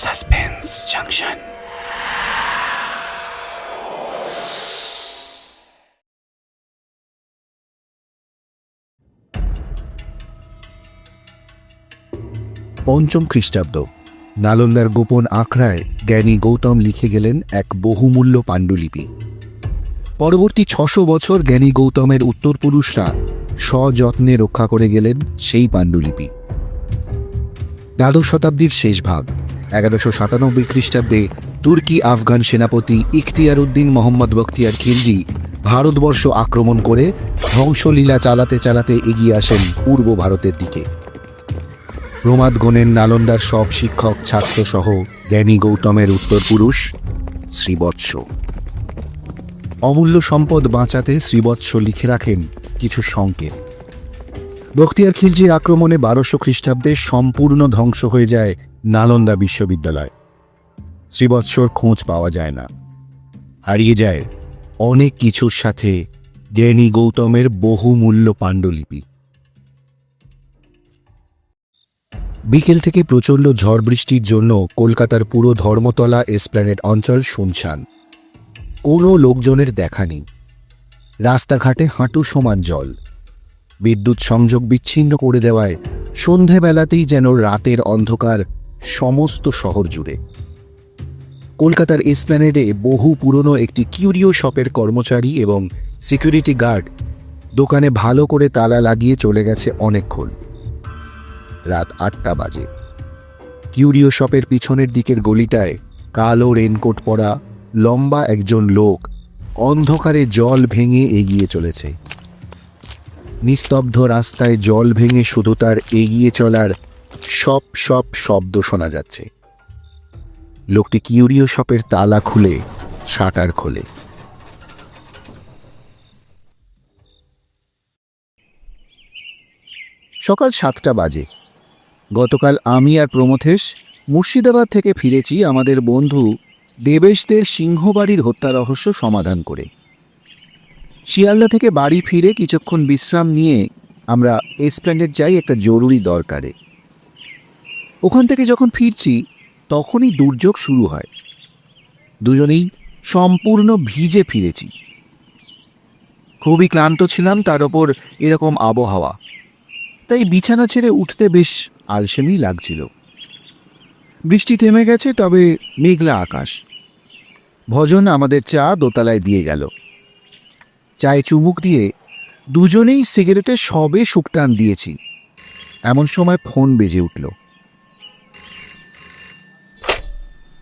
Suspense junction. পঞ্চম খ্রিস্টাব্দ। নালন্দার গোপন আখড়ায় জ্ঞানী গৌতম লিখে গেলেন এক বহুমূল্য পাণ্ডুলিপি। পরবর্তী 600 বছর জ্ঞানী গৌতমের উত্তরপুরুষরা সযত্নে রক্ষা করে গেলেন সেই পাণ্ডুলিপি। দ্বাদশ শতাব্দীর শেষ ভাগ 1197 খ্রিস্টাব্দে তুর্কি আফগান সেনাপতি ইখতিয়ার উদ্দিন মোহাম্মদ বখতিয়ার খিলজি ভারতবর্ষ আক্রমণ করে ধ্বংসলীলা চালাতে চালাতে এগিয়ে আসেন পূর্ব ভারতের দিকে। প্রমাদ গণেন নালন্দার সব শিক্ষক ছাত্র সহ জ্ঞানী গৌতমের উত্তরপুরুষ শ্রীবৎস। অমূল্য সম্পদ বাঁচাতে শ্রীবৎস লিখে রাখেন কিছু সংকেত। বখতিয়ার খিলজি আক্রমণে 1200 খ্রিস্টাব্দে সম্পূর্ণ ধ্বংস হয়ে যায় নালন্দা বিশ্ববিদ্যালয়। শ্রীবৎসর খোঁজ পাওয়া যায় না, হারিয়ে যায় অনেক কিছুর সাথে জ্ঞানী গৌতমের বহুমূল্য পাণ্ডুলিপি। বিকেল থেকে প্রচণ্ড ঝড় বৃষ্টির জন্য কলকাতার পুরো ধর্মতলা এসপ্ল্যানেড অঞ্চল শুনশান। কোনো লোকজনের দেখা নেই। রাস্তাঘাটে হাঁটু সমান জল। বিদ্যুৎ সংযোগ বিচ্ছিন্ন করে দেওয়ায় সন্ধেবেলাতেই যেন রাতের অন্ধকার সমস্ত শহর জুড়ে। কলকাতার এসপ্ল্যানেডে বহু পুরনো একটি কিউরিও শপের কর্মচারী এবং সিকিউরিটি গার্ড দোকানে ভালো করে তালা লাগিয়ে চলে গেছে অনেকক্ষণ। রাত 8টা বাজে। কিউরিও শপের পিছনের দিকের গলিটায় কালো রেনকোট পরা লম্বা একজন লোক অন্ধকারে জল ভেঙে এগিয়ে চলেছে। নিস্তব্ধ রাস্তায় জল ভেঙে শুধু তার এগিয়ে চলার সব শব্দ শোনা যাচ্ছে। লোকটি কিউরিও শপের তালা খুলে শাটার খোলে। সকাল 7টা বাজে। গতকাল আমি আর প্রমথেশ মুর্শিদাবাদ থেকে ফিরেছি আমাদের বন্ধু দেবেশদের সিংহবাড়ির হত্যা রহস্য সমাধান করে। শিয়ালদা থেকে বাড়ি ফিরে কিছুক্ষণ বিশ্রাম নিয়ে আমরা এসপ্ল্যানেড যাই একটা জরুরি দরকারে। ওখান থেকে যখন ফিরছি তখনই দুর্যোগ শুরু হয়। দুজনেই সম্পূর্ণ ভিজে ফিরেছি। খুবই ক্লান্ত ছিলাম, তার ওপর এরকম আবহাওয়া, তাই বিছানা ছেড়ে উঠতে বেশ আলসেমি লাগছিল। বৃষ্টি থেমে গেছে, তবে মেঘলা আকাশ। ভজন আমাদের চা দোতলায় দিয়ে গেল। চায়ে চুমুক দিয়ে দুজনেই সিগারেটে সবে শুকটান দিয়েছি, এমন সময় ফোন বেজে উঠল।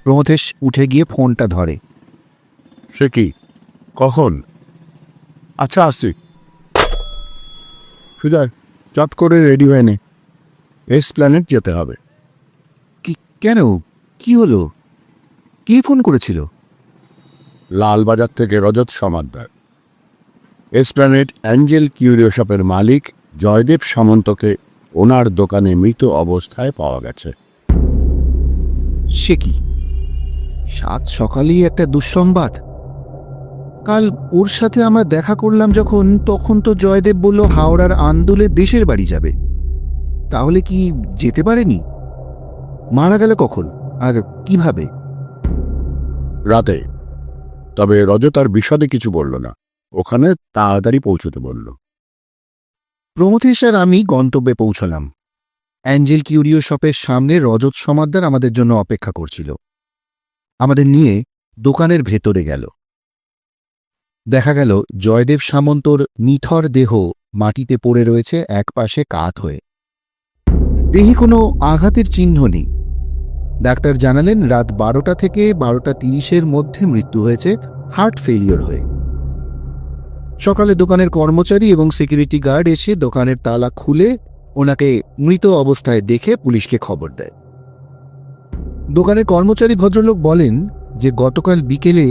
প্রমথেশ উঠে গিয়ে ফোনটা ধরে। সে কি, কখন? আচ্ছা আসছি। সুজয়, চট করে রেডি হয়ে নে, এসপ্ল্যানেড যেতে হবে। কেন, কি হলো? কে ফোন করেছিল? লালবাজার থেকে রজত সমাদ্দার। এসপ্ল্যানেড অ্যাঞ্জেল কিউরিও শপের মালিক জয়দেব সামন্তকে ওনার দোকানে মৃত অবস্থায় পাওয়া গেছে। সে কি, সাত সকালেই একটা দুঃসংবাদ! কাল ওর সাথে আমরা দেখা করলাম যখন, তখন তো জয়দেব বলল হাওড়ার আন্দুলে দেশের বাড়ি যাবে। তাহলে কি যেতে পারেনি? মারা গেল কখন আর কিভাবে? রাতে। তবে রজত আর বিশদে কিছু বলল না, ওখানে তাড়াতাড়ি পৌঁছতে বলল। প্রমথেশ আর আমি গন্তব্যে পৌঁছলাম। অ্যাঞ্জেল কিউরিও শপের সামনে রজত সমাদ্দার আমাদের জন্য অপেক্ষা করছিল। আমাদের নিয়ে দোকানের ভেতরে গেল। দেখা গেল জয়দেব সামন্তর নিথর দেহ মাটিতে পড়ে রয়েছে একপাশে কাত হয়ে। দেহে কোনো আঘাতের চিহ্ন নেই। ডাক্তার জানালেন রাত 12টা থেকে 12:30-এর মধ্যে মৃত্যু হয়েছে হার্ট ফেলিওর হয়ে। সকালে দোকানের কর্মচারী এবং সিকিউরিটি গার্ড এসে দোকানের তালা খুলে ওনাকে মৃত অবস্থায় দেখে পুলিশকে খবর দেয়। দোকানের কর্মচারী ভদ্রলোক বলেন যে গতকাল বিকেলে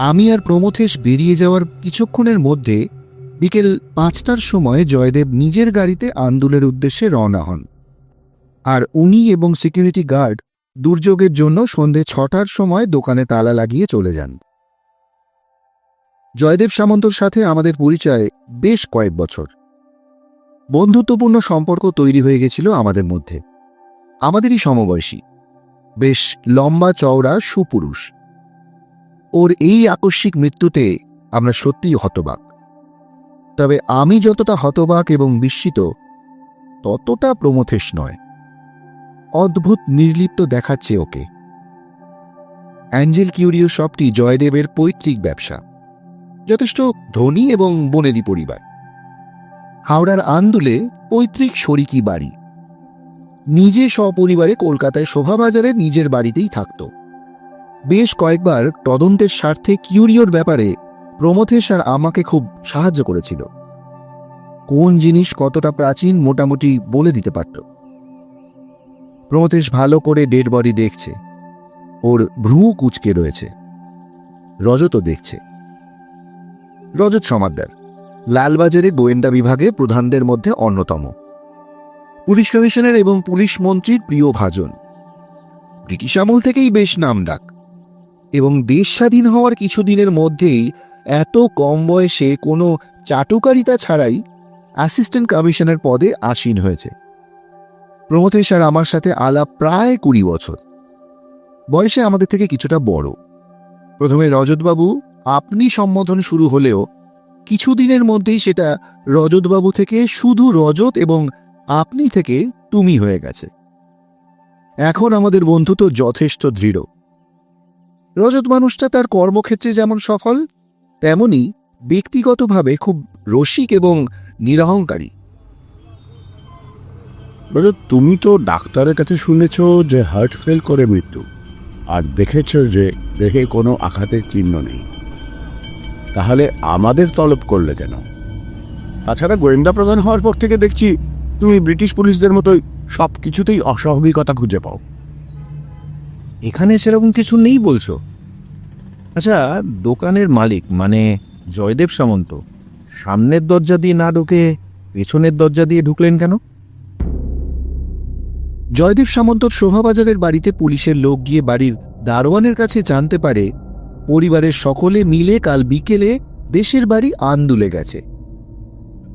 আমি আর প্রমথেশ বেরিয়ে যাওয়ার কিছুক্ষণের মধ্যে বিকেল 5টার সময় জয়দেব নিজের গাড়িতে আন্দুলের উদ্দেশ্যে রওনা হন, আর উনি এবং সিকিউরিটি গার্ড দুর্যোগের জন্য সন্ধে 6টার সময় দোকানে তালা লাগিয়ে চলে যান। জয়দেব সামন্তর সাথে আমাদের পরিচয় বেশ কয়েক বছর। বন্ধুত্বপূর্ণ সম্পর্ক তৈরি হয়ে গেছিল আমাদের মধ্যে। আমাদেরই সমবয়সী। বেশ লম্বা চওড়া সুপুরুষ। ওর এই আকস্মিক মৃত্যুতে আমরা সত্যিই হতবাক। তবে আমি যতটা হতবাক এবং বিস্মিত ততটা প্রমথেশ নয়। অদ্ভুত নির্লিপ্ত দেখাচ্ছে ওকে। অ্যাঞ্জেল কিউরিও শপটি জয়দেবের পৈতৃক ব্যবসা, যথেষ্ট ধনী এবং বনেদি পরিবার। হাওড়ার আন্দুলে পৈতৃক শরিকি বাড়ি। নিজে সপরিবারে কলকাতায় শোভাবাজারে নিজের বাড়িতেই থাকত। বেশ কয়েকবার তদন্তের স্বার্থে কিউরিওর ব্যাপারে প্রমথেশ আর আমাকে খুব সাহায্য করেছিল। কোন জিনিস কতটা প্রাচীন মোটামুটি বলে দিতে পারত। প্রমথেশ ভালো করে ডেড বডি দেখছে। ওর ভ্রু কুঁচকে রয়েছে। রজতও দেখছে। রজত সমাদ্দার লালবাজারে গোয়েন্দা বিভাগে প্রধানদের মধ্যে অন্যতম। পুলিশ কমিশনার এবং পুলিশ মন্ত্রীর প্রিয় ভাজন। ব্রিটিশ আমল থেকেই বেশ নামডাক, এবং দেশ স্বাধীন হওয়ার কিছুদিনের মধ্যেই এত কম বয়সে কোনো চাটুকারিতা ছাড়াই অ্যাসিস্ট্যান্ট কমিশনার পদে আসীন হয়েছে। প্রমথেশ আর আমার সাথে আলাপ প্রায় 20 বছর। বয়সে আমাদের থেকে কিছুটা বড়। প্রথমে রজতবাবু আপনি সম্বোধন শুরু হলেও কিছুদিনের মধ্যেই সেটা রজতবাবু থেকে শুধু রজত এবং আপনি থেকে তুমি হয়ে গেছে। এখন আমাদের বন্ধুত্ব যথেষ্ট দৃঢ়। রজত মানুষটা তার কর্মক্ষেত্রে যেমন সফল, তেমনি ব্যক্তিগতভাবে খুব রসিক এবং নিরহংকারী। তুমি তো ডাক্তারের কাছে শুনেছ যে হার্ট ফেল করে মৃত্যু, আর দেখেছ যে দেহে কোনো আঘাতের চিহ্ন নেই। তাহলে আমাদের তলব করলে কেন? তাছাড়া গোয়েন্দা প্রধান হওয়ার পর থেকে দেখছি তুমি ব্রিটিশ পুলিশদের মতোই সব কিছুতেই অস্বাভাবিকতা খুঁজে পাও। এখানে সেরকম কিছু নেই বলছো? আচ্ছা, দোকানের মালিক মানে জয়দেব সামন্ত সামনের দরজা দিয়ে না ঢুকে পেছনের দরজা দিয়ে ঢুকলেন কেন? জয়দেব সামন্তর শোভাবাজারের বাড়িতে পুলিশের লোক গিয়ে বাড়ির দারোয়ানের কাছে জানতে পারে পরিবারের সকলে মিলে কাল বিকেলে দেশের বাড়ি আন্দুলে গেছে।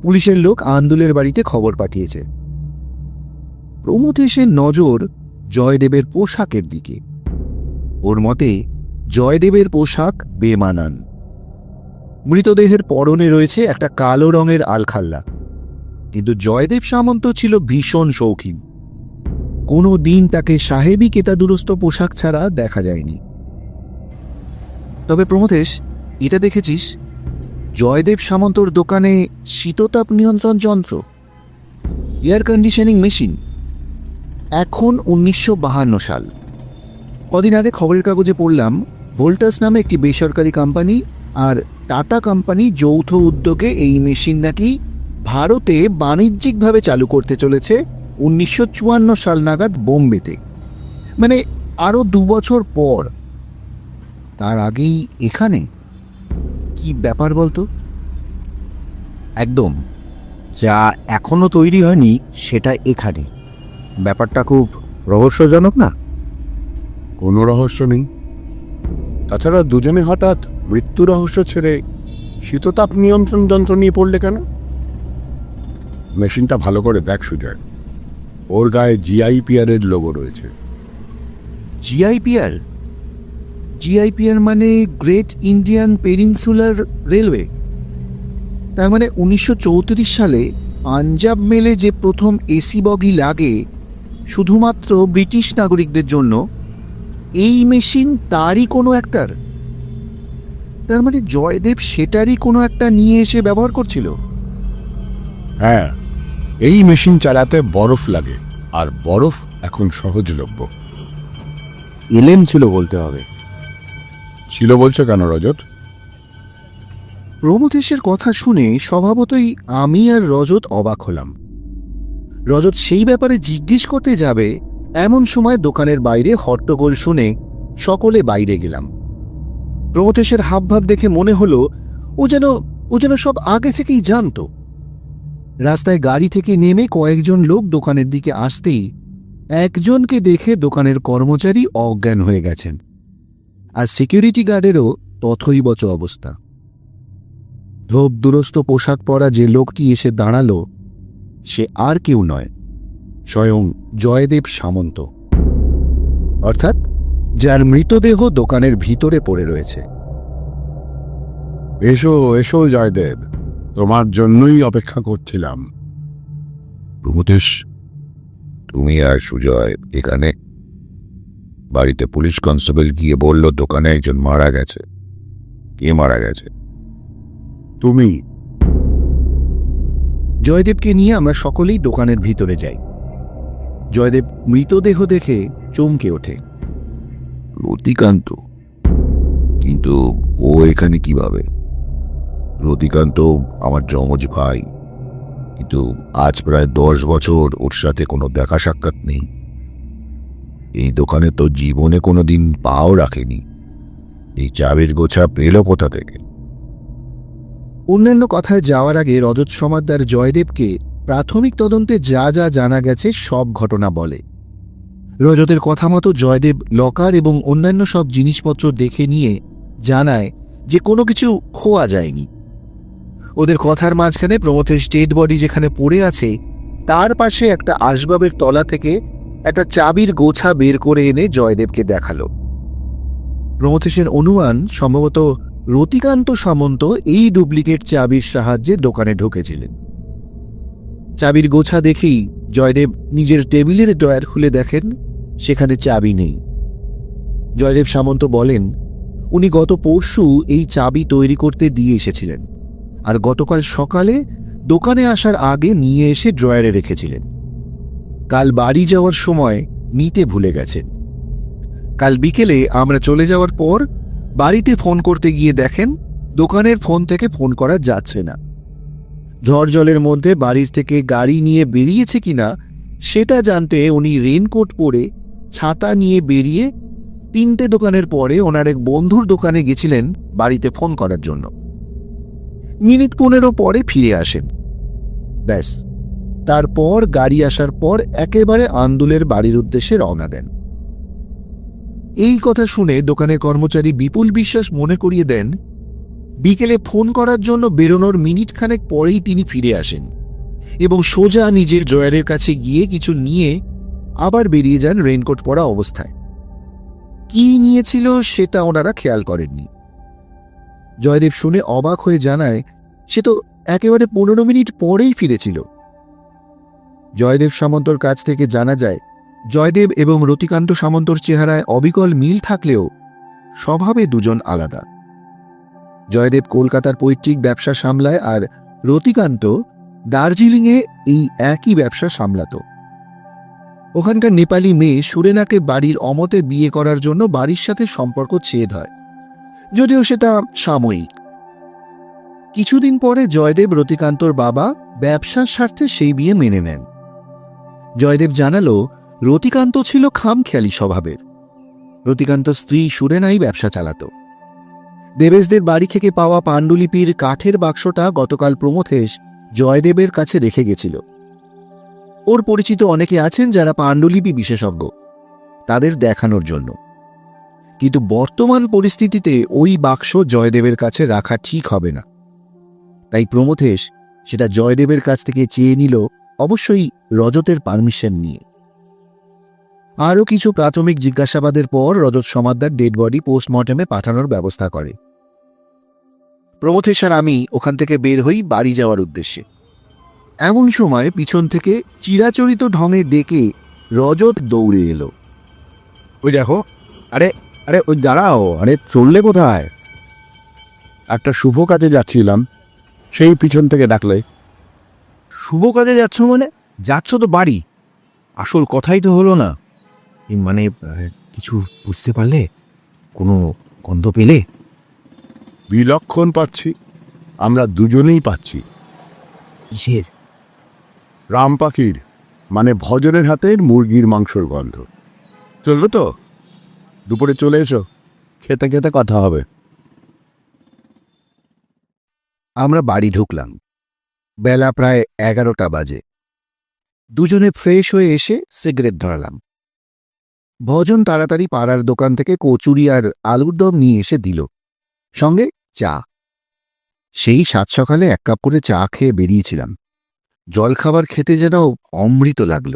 পুলিশের লোক আন্দুলের বাড়িতে খবর পাঠিয়েছে। প্রমথেশের নজর জয়দেবের পোশাকের দিকে। ওর মতে জয়দেবের পোশাক বেমানান। মৃতদেহের পরনে রয়েছে একটা কালো রঙের আলখাল্লা, কিন্তু জয়দেব সামন্ত ছিল ভীষণ শৌখিন। কোনো দিন তাকে সাহেবী কেতাদুরস্ত পোশাক ছাড়া দেখা যায়নি। তবে প্রমথেশ, এটা দেখেছিস জয়দেব সামন্তর দোকানে শীততাপ নিয়ন্ত্রণ যন্ত্র, এয়ার কন্ডিশনিং মেশিন। এখন 1952 সাল। কদিন আগে খবরের কাগজে পড়লাম ভোল্টাস নামে একটি বেসরকারি কোম্পানি আর টাটা কোম্পানি যৌথ উদ্যোগে এই মেশিন নাকি ভারতে বাণিজ্যিকভাবে চালু করতে চলেছে 1954 সাল নাগাদ বোম্বেতে। মানে আরও 2 বছর পর। তার আগেই এখানে? কি ব্যাপার বলতো? একদম, যা এখনো তৈরি হয়নি সেটা এখানে। ব্যাপারটা খুব রহস্যজনক না? কোনো রহস্য নেই। তাছাড়া দুজনে হঠাৎ মৃত্যু রহস্য ছেড়ে শীততাপ নিয়ন্ত্রণ যন্ত্র নিয়ে পড়লে কেন? মেশিনটা ভালো করে দেখ সুজয়, ওর গায়ে জিআইপিআর এর লোগো রয়েছে। জিআইপিআর? জিআইপিআর মানে গ্রেট ইন্ডিয়ান পেনিনসুলার রেলওয়ে। তার মানে 1934 সালে পাঞ্জাব মেলে যে প্রথম এসি বগি লাগে শুধুমাত্র ব্রিটিশ নাগরিকদের জন্য, এই মেশিন তারই কোনো একটার। তার মানে জয়দেব সেটারই কোনো একটা নিয়ে এসে ব্যবহার করছিল। হ্যাঁ, এই মেশিন চালাতে বরফ লাগে, আর বরফ এখন সহজলভ্য। এলেম ছিল বলতে হবে। ছিল বলছো কেন রজত? প্রমথেশের কথা শুনে স্বভাবতই আমি আর রজত অবাক হলাম। রজত সেই ব্যাপারে জিজ্ঞেস করতে যাবে এমন সময় দোকানের বাইরে হট্টগোল শুনে সকলে বাইরে গেলাম। প্রমথেশের হাবভাব দেখে মনে হলো ও যেন সব আগে থেকেই জানত। রাস্তায় গাড়ি থেকে নেমে কয়েকজন লোক দোকানের দিকে আসতেই একজনকে দেখে দোকানের কর্মচারী অজ্ঞান হয়ে গেছেন, আর সিকিউরিটি গার্ডেরও তথৈবচ অবস্থা। ধোপ দুরস্ত পোশাক পরা যে লোকটি এসে দাঁড়ালো সে আর কেউ নয়, স্বয়ং জয়দেব সামন্ত। অর্থাৎ যার মৃতদেহ দোকানের ভিতরে পড়ে রয়েছে। এসো এসো জয়দেব, তোমার জন্যই অপেক্ষা করছিলাম। প্রমথেশ, তুমি আর সুজয় এখানে? বাড়িতে পুলিশ কনস্টেবল গিয়ে বলল দোকানে একজন মারা গেছে। কে মারা গেছে? তুমি। জয়দেবকে নিয়ে আমরা সকলেই দোকানের ভিতরে যাই। জয়দেব মৃতদেহ দেখে চমকে ওঠে। রতিকান্ত? কিন্তু ও এখানে কিভাবে? রতিকান্ত আমার যমজ ভাই, কিন্তু আজ প্রায় 10 বছর ওর সাথে কোনো দেখা সাক্ষাৎ নেই। এই দোকানে তো জীবনে কোনোদিন পাও রাখেনি। এই চাবির গোছা পেল কোথা থেকে? অন্যান্য কথায় যাওয়ার আগে রজত সমাদ্দার জয়দেবকে প্রাথমিক তদন্তে যা যা জানা গেছে সব ঘটনা বলে। রজতের কথা মতো জয়দেব লকার এবং অন্যান্য সব জিনিসপত্র দেখে নিয়ে জানায় যে কোনো কিছু খোয়া যায়নি। ওদের কথার মাঝখানে প্রমথের ডেড বডি যেখানে পড়ে আছে তার পাশে একটা আসবাবের তলা থেকে একটা চাবির গোছা বের করে এনে জয়দেবকে দেখালো। প্রমথেশের অনুমান সম্ভবত রতিকান্ত সামন্ত এই ডুপ্লিকেট চাবির সাহায্যে দোকানে ঢুকেছিলেন। চাবির গোছা দেখেই জয়দেব নিজের টেবিলের ড্রয়ার খুলে দেখেন সেখানে চাবি নেই। জয়দেব সামন্ত বলেন উনি গত পরশু এই চাবি তৈরি করতে দিয়ে এসেছিলেন, আর গতকাল সকালে দোকানে আসার আগে নিয়ে এসে ড্রয়ারে রেখেছিলেন। কাল বাড়ি যাওয়ার সময় নিতে ভুলে গেছেন। কাল বিকেলে আমরা চলে যাওয়ার পর বাড়িতে ফোন করতে গিয়ে দেখেন দোকানের ফোন থেকে ফোন করা যাচ্ছে না। ঝড় জলের মধ্যে বাড়ির থেকে গাড়ি নিয়ে বেরিয়েছে কিনা সেটা জানতে উনি রেনকোট পরে ছাতা নিয়ে বেরিয়ে 3টে দোকানের পরে ওনার এক বন্ধুর দোকানে গেছিলেন বাড়িতে ফোন করার জন্য। মিনিট 15 পরে ফিরে আসেন। ব্যাস, তারপর গাড়ি আসার পর একেবারে আন্দুলের বাড়ির উদ্দেশ্যে রওনা দেন। এই কথা শুনে দোকানের কর্মচারী বিপুল বিশ্বাস মনে করিয়ে দেন বিকেলে ফোন করার জন্য বেরোনোর মিনিট খানেক পরেই তিনি ফিরে আসেন এবং সোজা নিজের ড্রয়ারের কাছে গিয়ে কিছু নিয়ে আবার বেরিয়ে যান রেইনকোট পরা অবস্থায়। কি নিয়েছিল সেটা ওনারা খেয়াল করেননি। জয়দেব শুনে অবাক হয়ে জানায় সে তো একেবারে 15 মিনিট পরেই ফিরেছিল। জয়দেব সামন্তর কাছ থেকে জানা যায় জয়দেব এবং রতিকান্ত সামন্তর চেহারায় অবিকল মিল থাকলেও স্বভাবে দুজন আলাদা। জয়দেব কলকাতার পৈতৃক ব্যবসা সামলায় আর রতিকান্ত দার্জিলিংয়ে এই একই ব্যবসা সামলাত। ওখানকার নেপালি মেয়ে সুরেনাকে বাড়ির অমতে বিয়ে করার জন্য বাড়ির সাথে সম্পর্ক ছেদ হয়, যদিও সেটা সাময়িক। কিছুদিন পরে জয়দেব রতিকান্তর বাবা ব্যবসার স্বার্থে সেই বিয়ে মেনে নেন। জয়দেব জানালো রতিকান্ত ছিল খামখেয়ালি স্বভাবের। রতিকান্ত স্ত্রী সুরেনাই ব্যবসা চালাত। দেবেশদের বাড়ি থেকে পাওয়া পাণ্ডুলিপির কাঠের বাক্সটা গতকাল প্রমথেশ জয়দেবের কাছে রেখে গেছিল। ওর পরিচিত অনেকে আছেন যারা পাণ্ডুলিপি বিশেষজ্ঞ, তাদের দেখানোর জন্য। কিন্তু বর্তমান পরিস্থিতিতে ওই বাক্স জয়দেবের কাছে রাখা ঠিক হবে না। তাই প্রমথেশ সেটা জয়দেবের কাছ থেকে চেয়ে নিল, অবশ্যই রজতের পারমিশন নিয়ে। আরও কিছু প্রাথমিক জিজ্ঞাসাবাদের পর রজত সমাদ্দার ডেড বডি পোস্টমর্টমে পাঠানোর ব্যবস্থা করে। প্রমথেশ আর আমি ওখান থেকে বের হই বাড়ি যাওয়ার উদ্দেশ্যে। এমন সময় পিছন থেকে চিরাচরিত ঢঙে ডেকে রজত দৌড়ে এলো। ওই দেখো, আরে আরে ওই দাঁড়াও, আরে চললে কোথায়? একটা শুভ কাজে যাচ্ছিলাম, সেই পিছন থেকে ডাকলে। শুভ কাজে যাচ্ছ মানে? যাচ্ছ তো বাড়ি, আসল কথাই তো হলো না। এই মানে কিছু বুঝতে পারলে? কোনো গন্ধ পেলে? বিলক্ষণ পাচ্ছি, আমরা দুজনেই পাচ্ছি। কিসের? রাম পাখির, মানে ভজনের হাতের মুরগির মাংসর গন্ধ। চললো তো? দুপুরে চলে এসো, খেতে খেতে কথা হবে। আমরা বাড়ি ঢুকলাম। বেলা প্রায় 11টা বাজে। দুজনে ফ্রেশ হয়ে এসে সিগারেট ধরালাম। ভজন তাড়াতাড়ি পাড়ার দোকান থেকে কচুরি আর আলুর দম নিয়ে এসে দিল, সঙ্গে চা। সেই সাত সকালে 1 কাপ করে চা খেয়ে বেরিয়েছিলাম। জলখাবার খেতে যেন অমৃত লাগল।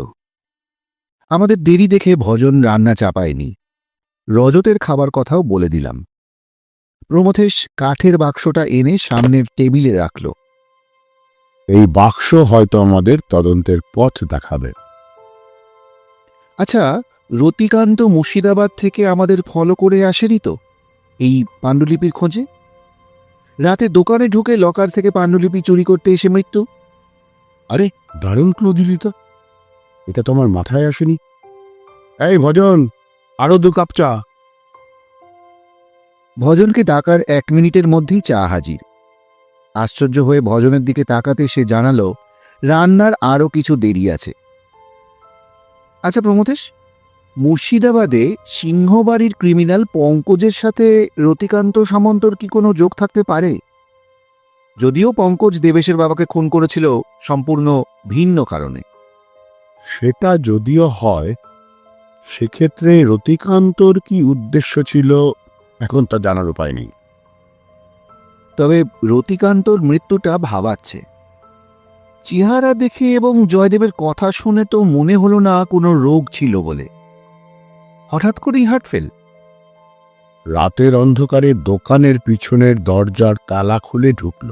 আমাদের দেরি দেখে ভজন রান্না চাপায়নি। রজতের খাবার কথাও বলে দিলাম। প্রমথেশ কাঠের বাক্সটা এনে সামনের টেবিলে রাখল। এই বাক্স হয়তো আমাদের তদন্তের পথ দেখাবে। আচ্ছা, রতিকান্ত মুর্শিদাবাদ থেকে আমাদের ফলো করে আসেনি তো এই পাণ্ডুলিপির খোঁজে? রাতে দোকানে ঢুকে লকার থেকে পাণ্ডুলিপি চুরি করতে এসে মৃত্যু। আরে, দারুণ ক্লু দিলি তো। এটা তো আমার মাথায় আসেনি। এই ভজন, আরো 2 কাপ চা। ভজনকে ডাকার 1 মিনিটের মধ্যেই চা হাজির। আশ্চর্য হয়ে ভজনের দিকে তাকাতে সে জানালো রান্নার আরও কিছু দেরি আছে। আচ্ছা প্রমথেশ, মুর্শিদাবাদে সিংহবাড়ির ক্রিমিনাল পঙ্কজের সাথে রতিকান্ত সামন্তর কি কোনো যোগ থাকতে পারে? যদিও পঙ্কজ দেবেশের বাবাকে খুন করেছিল সম্পূর্ণ ভিন্ন কারণে। সেটা যদিও হয়, সেক্ষেত্রে রতিকান্তর কি উদ্দেশ্য ছিল এখন তা জানার উপায় নেই। তবে রতিকান্তর মৃত্যুটা ভাবাচ্ছে। চেহারা দেখে এবং জয়দেবের কথা শুনে তো মনে হলো না কোনো রোগ ছিল বলে। হঠাৎ করেই হার্ট ফেল। রাতের অন্ধকারে দোকানের পিছনের দরজার তালা খুলে ঢুকল।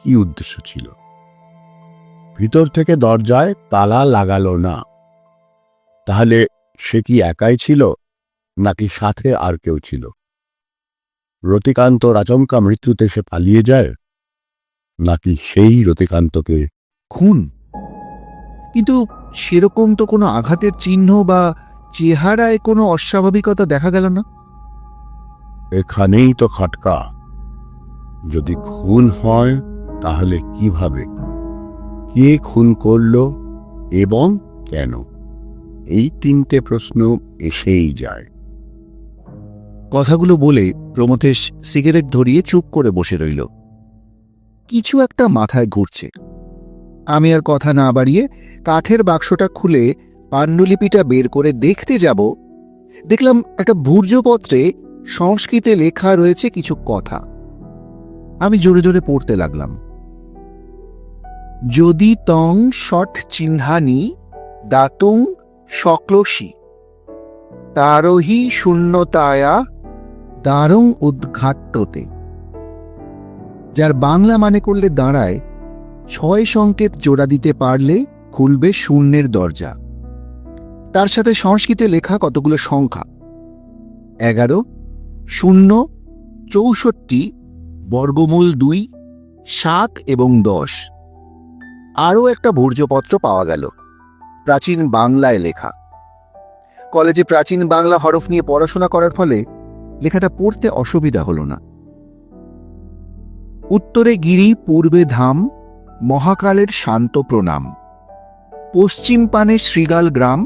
কি উদ্দেশ্য ছিল? ভিতর থেকে দরজায় তালা লাগালো না। তাহলে সে কি একাই ছিল, নাকি সাথে আর কেউ ছিল? রতিকান্তর আচমকা মৃত্যুতে সে পালিয়ে যায়, নাকি সেই রতিকান্তকে খুন? কিন্তু সেরকম তো কোনো আঘাতের চিহ্ন বা চেহারায় কোনো অস্বাভাবিকতা দেখা গেল না। এখানেই তো খটকা। যদি খুন হয় তাহলে কিভাবে, কে খুন করল এবং কেন? এই 3টে প্রশ্ন এসেই যায়। কথাগুলো বলে প্রমথেশ সিগারেট ধরিয়ে চুপ করে বসে রইল। কিছু একটা মাথায় ঘুরছে। আমি আর কথা না বাড়িয়ে কাঠের বাক্সটা খুলে পাণ্ডুলিপিটা বের করে দেখতে যাব। দেখলাম একটা ভূর্জপত্রে সংস্কৃতে লেখা রয়েছে কিছু কথা। আমি জোরে জোরে পড়তে লাগলাম। যদি তং ষট চিহ্নানি দাতুং শক্লসি তারহি শূন্যতায়া দ্বারং উদ্ঘাট্যতে। যার বাংলা মানে করলে দাঁড়ায় 6 সংকেত জোড়া দিতে পারলে খুলবে শূন্যের দরজা। তার সাথে সংস্কৃতে লেখা কতগুলো সংখ্যা: 11, 0, 64, বর্গমূল 2, 7 এবং 10। আরও একটা ভূর্জপত্র পাওয়া গেল, প্রাচীন বাংলায় লেখা। কলেজে প্রাচীন বাংলা হরফ নিয়ে পড়াশোনা করার ফলে লেখাটা পড়তে অসুবিধা হলো না। উত্তরে গিরি, পূর্বে ধাম, মহাকালের শান্ত প্রণাম। পশ্চিম পানে শ্রীগাল গ্রাম,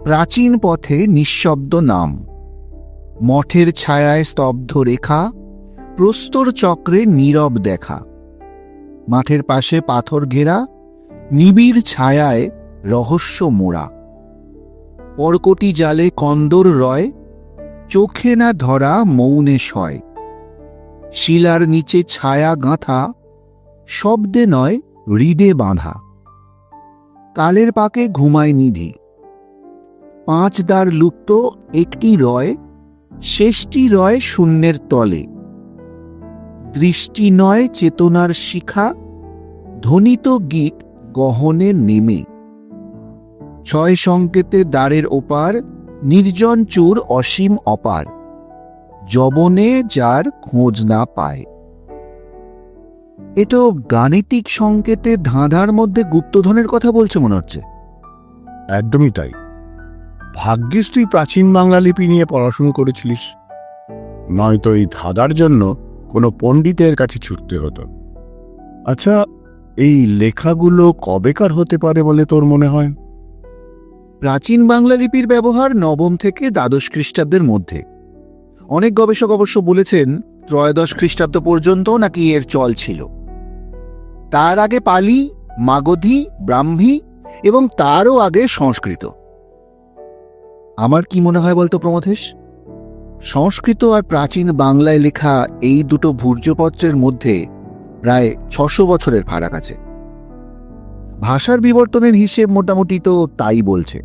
প্রাচীন পথে নিঃশব্দ নাম। মঠের ছায়ায় স্তব্ধ রেখা, প্রস্তর চক্রে নীরব দেখা। মাঠের পাশে পাথর ঘেরা, নিবিড় ছায়ায় রহস্য মোড়া। পরকটি জালে কন্দর রয়, চোখে না ধরা মৌনে শয়। শিলার নিচে ছায়া গাঁথা, শব্দে নয় হৃদে বাঁধা। কালের পাকে ঘুমায় নিধি, 5 দ্বার লুপ্ত একটি রয়, শেষটি রয় শূন্যের তলে। দৃষ্টি নয় চেতনার শিখা, ধ্বনিত গীত গহনে নেমে। 6 সংকেতে দ্বারের ওপার, নির্জন চুর অসীম অপার। যবনে যার খোঁজ না পায়। এতো গাণিতিক সংকেতে ধাঁধার মধ্যে গুপ্তধনের কথা বলছে মনে হচ্ছে। একদমই তাই। ভাগ্যিস তুই প্রাচীন বাংলা লিপি নিয়ে পড়াশুনো করেছিলিস, নয়তো এই ধাঁধার জন্য কোনো পণ্ডিতের কাছে ছুটতে হতো। আচ্ছা, এই লেখাগুলো কবেকার হতে পারে বলে তোর মনে হয়? প্রাচীন বাংলা লিপির ব্যবহার 9ম থেকে দ্বাদশ খ্রিস্টাব্দের মধ্যে। অনেক গবেষক অবশ্য বলেছেন 13 খ্রিস্টাব্দ পর্যন্ত নাকি এর চল ছিল। তার আগে পালি, মাগধী, ব্রাহ্মী এবং তারও আগে সংস্কৃত। আমার কি মনে হয় বলতো প্রমথেশ, সংস্কৃত আর প্রাচীন বাংলায় লেখা এই দুটো ভূর্জপত্রের মধ্যে প্রায় 600 বছরের ফারাক আছে। ভাষার বিবর্তনের হিসেব মোটামুটি তো তাই বলছে।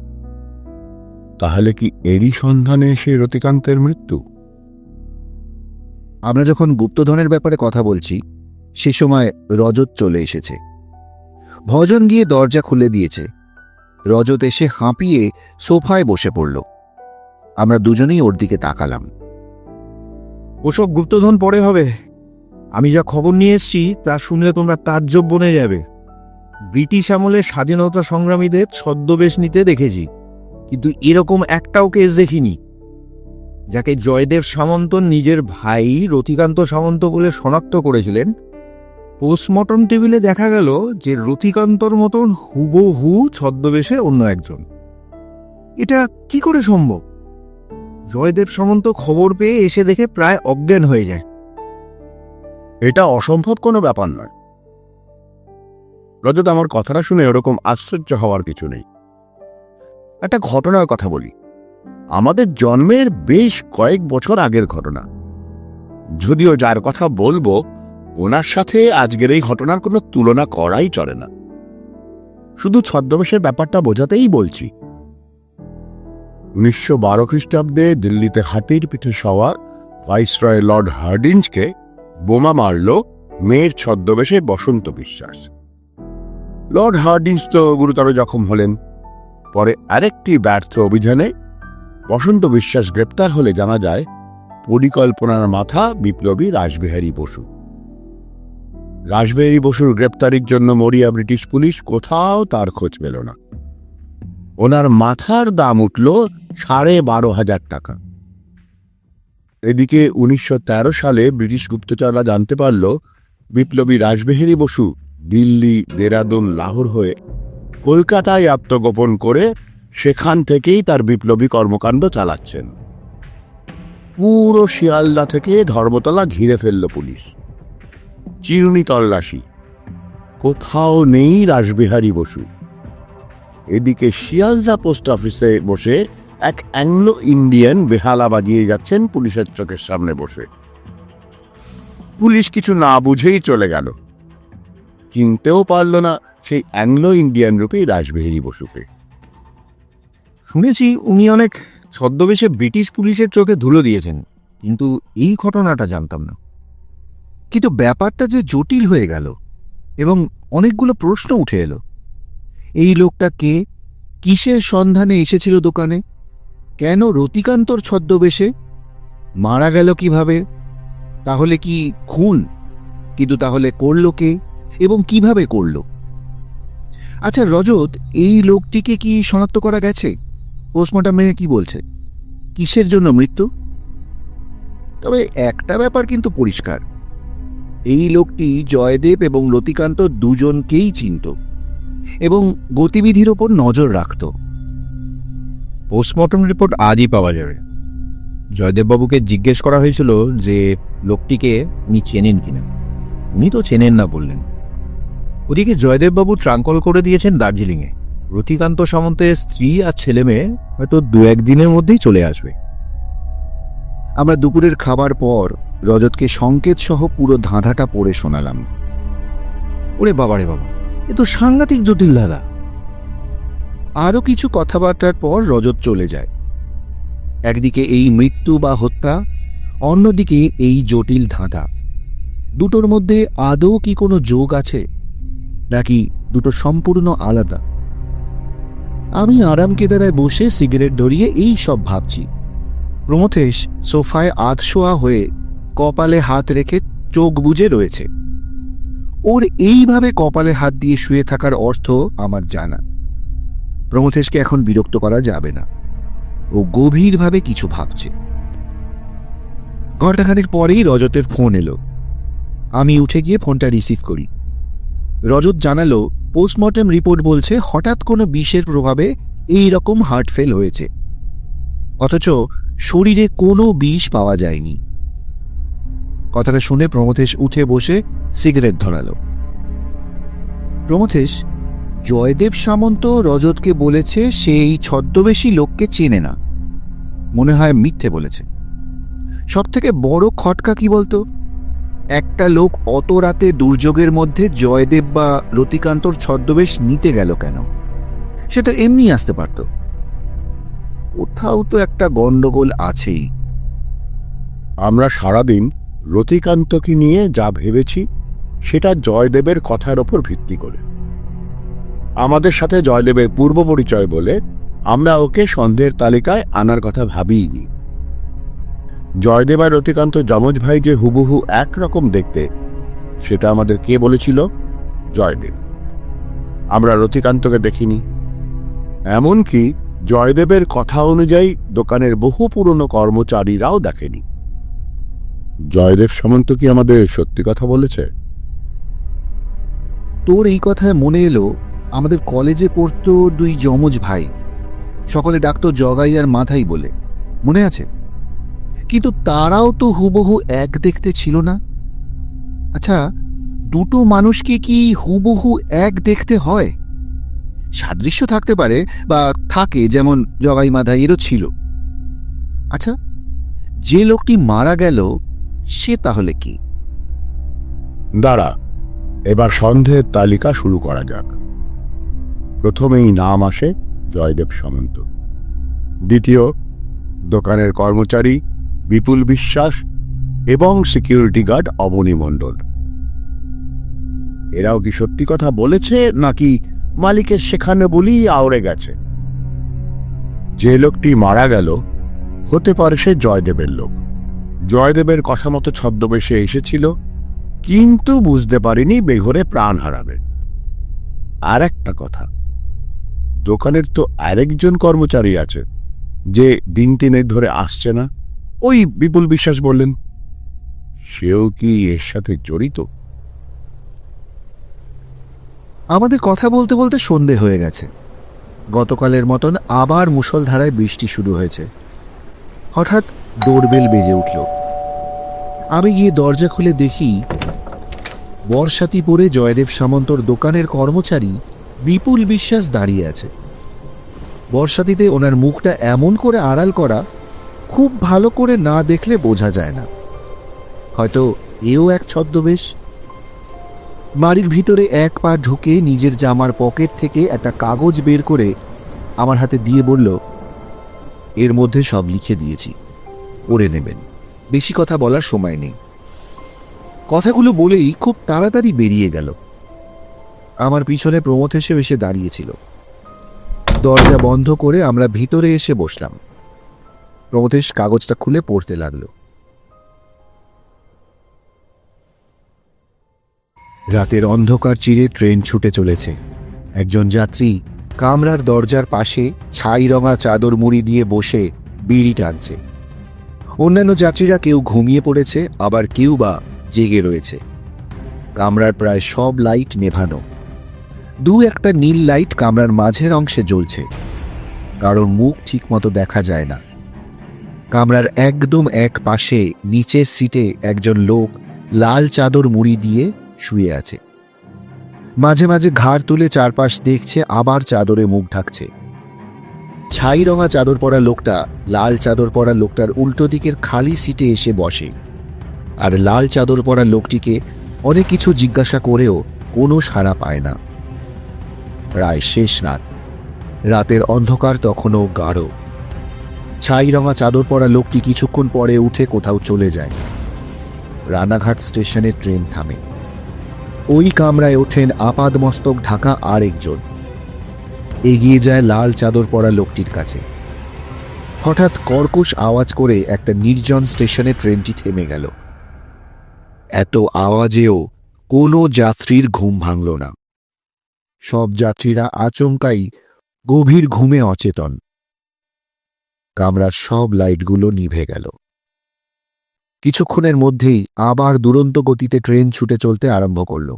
তাহলে কি এরই সন্ধানে সেই রতিকান্তের মৃত্যু? আমরা যখন গুপ্তধনের ব্যাপারে কথা বলছি সে সময় রজত চলে এসেছে। ভজন গিয়ে দরজা খুলে দিয়েছে। রজত এসে হাঁপিয়ে সোফায় বসে পড়ল। আমরা দুজনেই ওর দিকে তাকালাম। ওসব গুপ্তধন পরে হবে। আমি যা খবর নিয়ে এসেছি তা শুনলে তোমরা তাজ্জব বনে যাবে। ব্রিটিশ আমলে স্বাধীনতা সংগ্রামীদের ছদ্মবেশ নিতে দেখেছি, কিন্তু এরকম একটাও কেস দেখিনি যাকে জয়দেব সামন্ত নিজের ভাই রতিকান্ত সামন্ত বলে শনাক্ত করেছিলেন। পোস্টমর্টম টেবিলে দেখা গেল যে রতিকান্তর মতন হুবহু ছদ্মবেশে অন্য একজন। এটা কি করে সম্ভব? জয়দেব সামন্ত খবর পেয়ে এসে দেখে প্রায় অজ্ঞান হয়ে যায়। এটা অসম্ভব কোনো ব্যাপার নয়। রজত, আমার কথাটা শুনে ওরকম আশ্চর্য হওয়ার কিছু নেই। একটা ঘটনার কথা বলি, আমাদের জন্মের বেশ কয়েক বছর আগের ঘটনা। যদিও যার কথা বলবো ওনার সাথে আজকের এই ঘটনার কোনো তুলনা করাই চলে না। শুধু ছদ্মবেশের ব্যাপারটা বোঝাতেই বলছি। 1912 খ্রিস্টাব্দে দিল্লিতে হাতির পিঠে সওয়ার ভাইসরয় লর্ড হার্ডিঞ্জকে বোমা মারল মেয়ের ছদ্মবেশে বসন্ত বিশ্বাস। লর্ড হার্ডিঞ্জ তো গুরুতর জখম হলেন। পরে আরেকটি ব্যর্থ অভিযানে বসন্ত বিশ্বাস গ্রেপ্তার হলে জানা যায় পরিকল্পনার মাথা বিপ্লবী রাসবিহারী বসু। রাসবিহারী বসুর গ্রেপ্তারির জন্য মরিয়া ব্রিটিশ পুলিশ কোথাও তার খোঁজ পেল না। ওনার মাথার দাম উঠল 12,500 টাকা। এদিকে 1913 সালে ব্রিটিশ গুপ্তচররা জানতে পারল বিপ্লবী রাসবিহারী বসু দিল্লি, দেরাদুন, লাহোর হয়ে কলকাতায় আত্মগোপন করে সেখান থেকেই তার বিপ্লবী কর্মকাণ্ড চালাচ্ছেন। পুরো শিয়ালদা থেকে ধর্মতলা ঘিরে ফেলল পুলিশ। চিরুনি তল্লাশি, কোথাও নেই রাসবিহারী বসু। এদিকে শিয়ালদা পোস্ট অফিসে বসে এক অ্যাংলো ইন্ডিয়ান বেহালা বাজিয়ে যাচ্ছেন পুলিশের চোখের সামনে বসে। পুলিশ কিছু না বুঝেই চলে গেল, চিনতেও পারল না সেই অ্যাংলো ইন্ডিয়ান রূপী রাসবিহারী বসুকে। শুনেছি উনি অনেক ছদ্মবেশে ব্রিটিশ পুলিশের চোখে ধুলো দিয়েছেন, কিন্তু এই ঘটনাটা জানতাম না। কিন্তু ব্যাপারটা যে জটিল হয়ে গেল এবং অনেকগুলো প্রশ্ন উঠে এলো। এই লোকটা কে? কিসের সন্ধানে এসেছিল দোকানে? কেন রতিকান্তর ছদ্মবেশে? মারা গেল কিভাবে? তাহলে কি খুন? কিন্তু তাহলে করল কে এবং কিভাবে করল? আচ্ছা রজত, এই লোকটিকে কি শনাক্ত করা গেছে? পোস্টমর্টমে কি বলছে? কিসের জন্য মৃত্যু? তবে একটা ব্যাপার কিন্তু পরিষ্কার, এই লোকটি জয়দেব এবং রতিকান্ত দুজনকেই চিনত এবং গতিবিধির ওপর নজর রাখত। পোস্টমর্টম রিপোর্ট আজই পাওয়া যাবে। জয়দেববাবুকে জিজ্ঞেস করা হয়েছিল যে লোকটিকে উনি চেনেন কিনা। উনি তো চেনেন না বললেন। ওদিকে জয়দেববাবু ট্রাঙ্কল করে দিয়েছেন দার্জিলিংয়ে। রতিকান্ত সামন্তের স্ত্রী আর ছেলে মেয়ে হয়তো 2-1 দিনের মধ্যেই চলে আসবে। আমরা দুপুরের খাবার পর রজতকে সংকেত সহ পুরো ধাঁধাটা পড়ে শোনালাম। ওরে বাবারে বাবা, এ তো সাংঘাতিক জটিল দাদা। আরও কিছু কথাবার্তার পর রজত চলে যায়। একদিকে এই মৃত্যু বা হত্যা, অন্যদিকে এই জটিল ধাঁধা। দুটোর মধ্যে আদৌ কি কোনো যোগ আছে, নাকি দুটো সম্পূর্ণ আলাদা? আমি আরাম কেদারায় বসে সিগারেট ধরিয়ে এই সব ভাবছি। প্রমথেশ সোফায় আধশোয়া হয়ে কপালে হাত রেখে চোখ বুজে রয়েছে। ওর এইভাবে কপালে হাত দিয়ে শুয়ে থাকার অর্থ আমার জানা। প্রমথেশকে এখন বিরক্ত করা যাবে না, ও গভীরভাবে কিছু ভাবছে। ঘণ্টাখানেক পরেই রজতের ফোন এলো। আমি উঠে গিয়ে ফোনটা রিসিভ করি। রজত জানালো পোস্টমর্টম রিপোর্ট বলছে হঠাৎ কোনো বিষের প্রভাবে এই রকম হার্ট ফেল হয়েছে, অথচ শরীরে কোনো বিষ পাওয়া যায়নি। কথাটা শুনে প্রমথেশ উঠে বসে সিগারেট ধরালো। প্রমথেশ, জয়দেব সামন্ত রজতকে বলেছে সে এই ছদ্মবেশী লোককে চেনে না। মনে হয় মিথ্যে বলেছে। সবথেকে বড় খটকা কি বলতো, একটা লোক অত রাতে দুর্যোগের মধ্যে জয়দেব বা রতিকান্তর ছদ্মবেশ নিতে গেল কেন? সে তো এমনি আসতে পারত। কোথাও তো একটা গন্ডগোল আছেই। আমরা সারাদিন রতিকান্তকে নিয়ে যা ভেবেছি সেটা জয়দেবের কথার ওপর ভিত্তি করে। আমাদের সাথে জয়দেবের পূর্ব পরিচয় বলে আমরা ওকে সন্দেহের তালিকায় আনার কথা ভাবিইনি। জয়দেব আর রতিকান্ত যমজ ভাই যে হুবহু একরকম দেখতে সেটা আমাদের কে বলেছিল? জয়দেব। আমরা রতিকান্তকে দেখিনি, এমনকি জয়দেবের কথা অনুযায়ী দোকানের বহু পুরনো কর্মচারীরাও দেখেনি। জয়দেব সামন্ত কি আমাদের সত্যি কথা বলেছে? তোর এই কথায় মনে এলো, আমাদের কলেজে পড়তো দুই যমজ ভাই, সকলে ডাকতো জগাই আর মাথাই বলে, মনে আছে? কিন্তু তারাও তো হুবহু এক দেখতে ছিল না। আচ্ছা, দুটো মানুষকে কি হুবহু এক দেখতে হয়? সাদৃশ্য থাকতে পারে বা থাকে, যেমন জগাই মাথাইয়েরও ছিল। আচ্ছা, যে লোকটি মারা গেল সে তাহলে কি? দাঁড়া, এবার সন্দেহের তালিকা শুরু করা যাক। প্রথমেই নাম আসে জয়দেব সামন্ত, দ্বিতীয় দোকানের কর্মচারী বিপুল বিশ্বাস এবং সিকিউরিটি গার্ড অবনী মণ্ডল। এরাও কি সত্যি কথা বলেছে নাকি মালিকের সেখানে বলেই আওড়ে গেছে? যে লোকটি মারা গেল হতে পারে সে জয়দেবের লোক। জয়দেবের কথা মতো ছদ্মবেশে এসেছিল, কিন্তু বুঝতে পারিনি বেঘরে প্রাণ হারাবে। আর একটা কথা, দোকানের তো আরেকজন কর্মচারী আছে যে দিন তিনেক ধরে আসছে না, ওই বিপুল বিশ্বাস বললেন। সেও কি এর সাথে জড়িত? আমাদের কথা বলতে বলতে সন্ধে হয়ে গেছে। গতকালের মতন আবার মুষলধারায় বৃষ্টি শুরু হয়েছে। হঠাৎ ডোরবেল বেজে উঠল। আমি গিয়ে দরজা খুলে দেখি বর্ষাতি পরে জয়দেব সামন্তর দোকানের কর্মচারী বিপুল বিশ্বাস দাঁড়িয়ে আছে। বর্ষাতিতে ওনার মুখটা এমন করে আড়াল করা, খুব ভালো করে না দেখলে বোঝা যায় না। হয়তো এও এক ছদ্মবেশ। বাড়ির ভিতরে এক পা ঢুকে নিজের জামার পকেট থেকে একটা কাগজ বের করে আমার হাতে দিয়ে বলল, এর মধ্যে সব লিখে দিয়েছি, পড়ে নেবেন, বেশি কথা বলার সময় নেই। কথাগুলো বলেই খুব তাড়াতাড়ি বেরিয়ে গেল। আমার পিছনে প্রমথ এসে দাঁড়িয়েছিল। দরজা বন্ধ করে আমরা ভিতরে এসে বসলাম। প্রমথেশ কাগজটা খুলে পড়তে লাগলো। রাতের অন্ধকার চিরে ট্রেন ছুটে চলেছে। একজন যাত্রী কামরার দরজার পাশে ছাই রঙা চাদর মুড়ি দিয়ে বসে বিড়ি টানছে। অন্যান্য যাত্রীরা কেউ ঘুমিয়ে পড়েছে, আবার কেউ বা জেগে রয়েছে। কামরার প্রায় সব লাইট নেভানো। দু একটা নীল লাইট কামরার মাঝের অংশে জ্বলছে, কারণ মুখ ঠিকমতো দেখা যায় না। কামরার একদম এক পাশে নিচের সিটে একজন লোক লাল চাদর মুড়ি দিয়ে শুয়ে আছে। মাঝে মাঝে ঘাড় তুলে চারপাশ দেখছে, আবার চাদরে মুখ ঢাকছে। ছাই রঙা চাদর পরা লোকটা লাল চাদর পরা লোকটার উল্টো দিকের খালি সিটে এসে বসে, আর লাল চাদর পরা লোকটিকে অনেক কিছু জিজ্ঞাসা করেও কোনো সাড়া পায় না। প্রায় শেষ রাত। রাতের অন্ধকার তখনও গাঢ়। ছাই রঙা চাদর পরা লোকটি কিছুক্ষণ পরে উঠে কোথাও চলে যায়। রানাঘাট স্টেশনে ট্রেন থামে। ওই কামরায় ওঠেন আপাদমস্তক ঢাকা আরেকজন। এগিয়ে যায় লাল চাদর পরা লোকটির কাছে। হঠাৎ কর্কশ আওয়াজ করে একটা নির্জন স্টেশনে ট্রেনটি থেমে গেল। এত আওয়াজেও কোনো যাত্রীর ঘুম ভাঙল না। সব যাত্রীরা আচমকাই গভীর ঘুমে অচেতন। কামরার সব লাইটগুলো নিভে গেল। কিছুক্ষণের মধ্যেই আবার দুরন্ত গতিতে ট্রেন ছুটে চলতে আরম্ভ করল।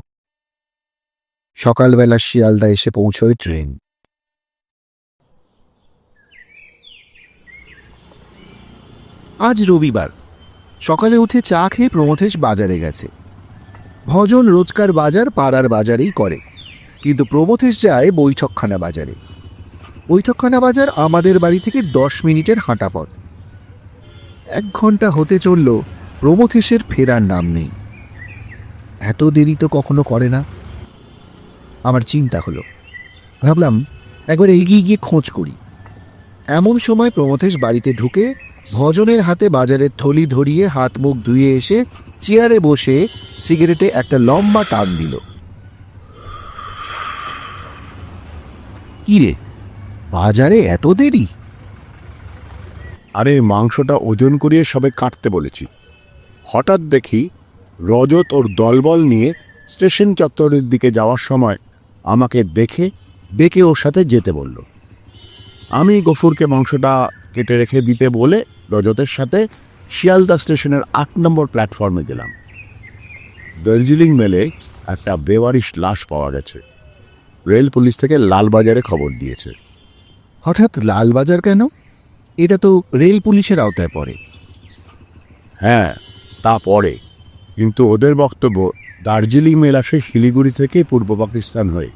সকালবেলা শিয়ালদা এসে পৌঁছয় ট্রেন। আজ রবিবার। সকালে উঠে চা খেয়ে প্রমথেশ বাজারে গেছে। ভজন রোজকার বাজার পাড়ার বাজারেই করে, কিন্তু প্রমথেশ যায় বৈঠকখানা বাজারে। বৈঠকখানা বাজার আমাদের বাড়ি থেকে 10 মিনিটের হাঁটা পথ। 1 ঘন্টা হতে চলল, প্রমথেশের ফেরার নাম নেই। এত দেরি তো কখনো করে না। আমার চিন্তা হলো। ভাবলাম একবার এগিয়ে গিয়ে খোঁজ করি। এমন সময় প্রমথেশ বাড়িতে ঢুকে ভজনের হাতে বাজারের থলি ধরিয়ে হাত মুখ ধুয়ে এসে চেয়ারে বসে সিগারেটে একটা লম্বা টান দিল। কি রে, বাজারে এত দেরি? আরে মাংসটা ওজন করিয়ে সবে কাটতে বলেছি। হঠাৎ দেখি রজত ওর দলবল নিয়ে স্টেশন চত্বরের দিকে যাওয়ার সময় আমাকে দেখে বেঁকে ওর সাথে যেতে বলল। আমি গফুরকে মাংসটা কেটে রেখে দিতে বলে রজতের সাথে শিয়ালদা স্টেশনের 8 নম্বর প্ল্যাটফর্মে গেলাম। দার্জিলিং মেলে একটা বেওয়ারিশ লাশ পাওয়া গেছে। রেল পুলিশ থেকে লালবাজারে খবর দিয়েছে। হঠাৎ লালবাজার কেন? এটা তো রেল পুলিশের আওতায় পড়ে। হ্যাঁ, তা পরে, কিন্তু ওদের বক্তব্য দার্জিলিং মেল আসে শিলিগুড়ি থেকে পূর্ব পাকিস্তান হয়ে,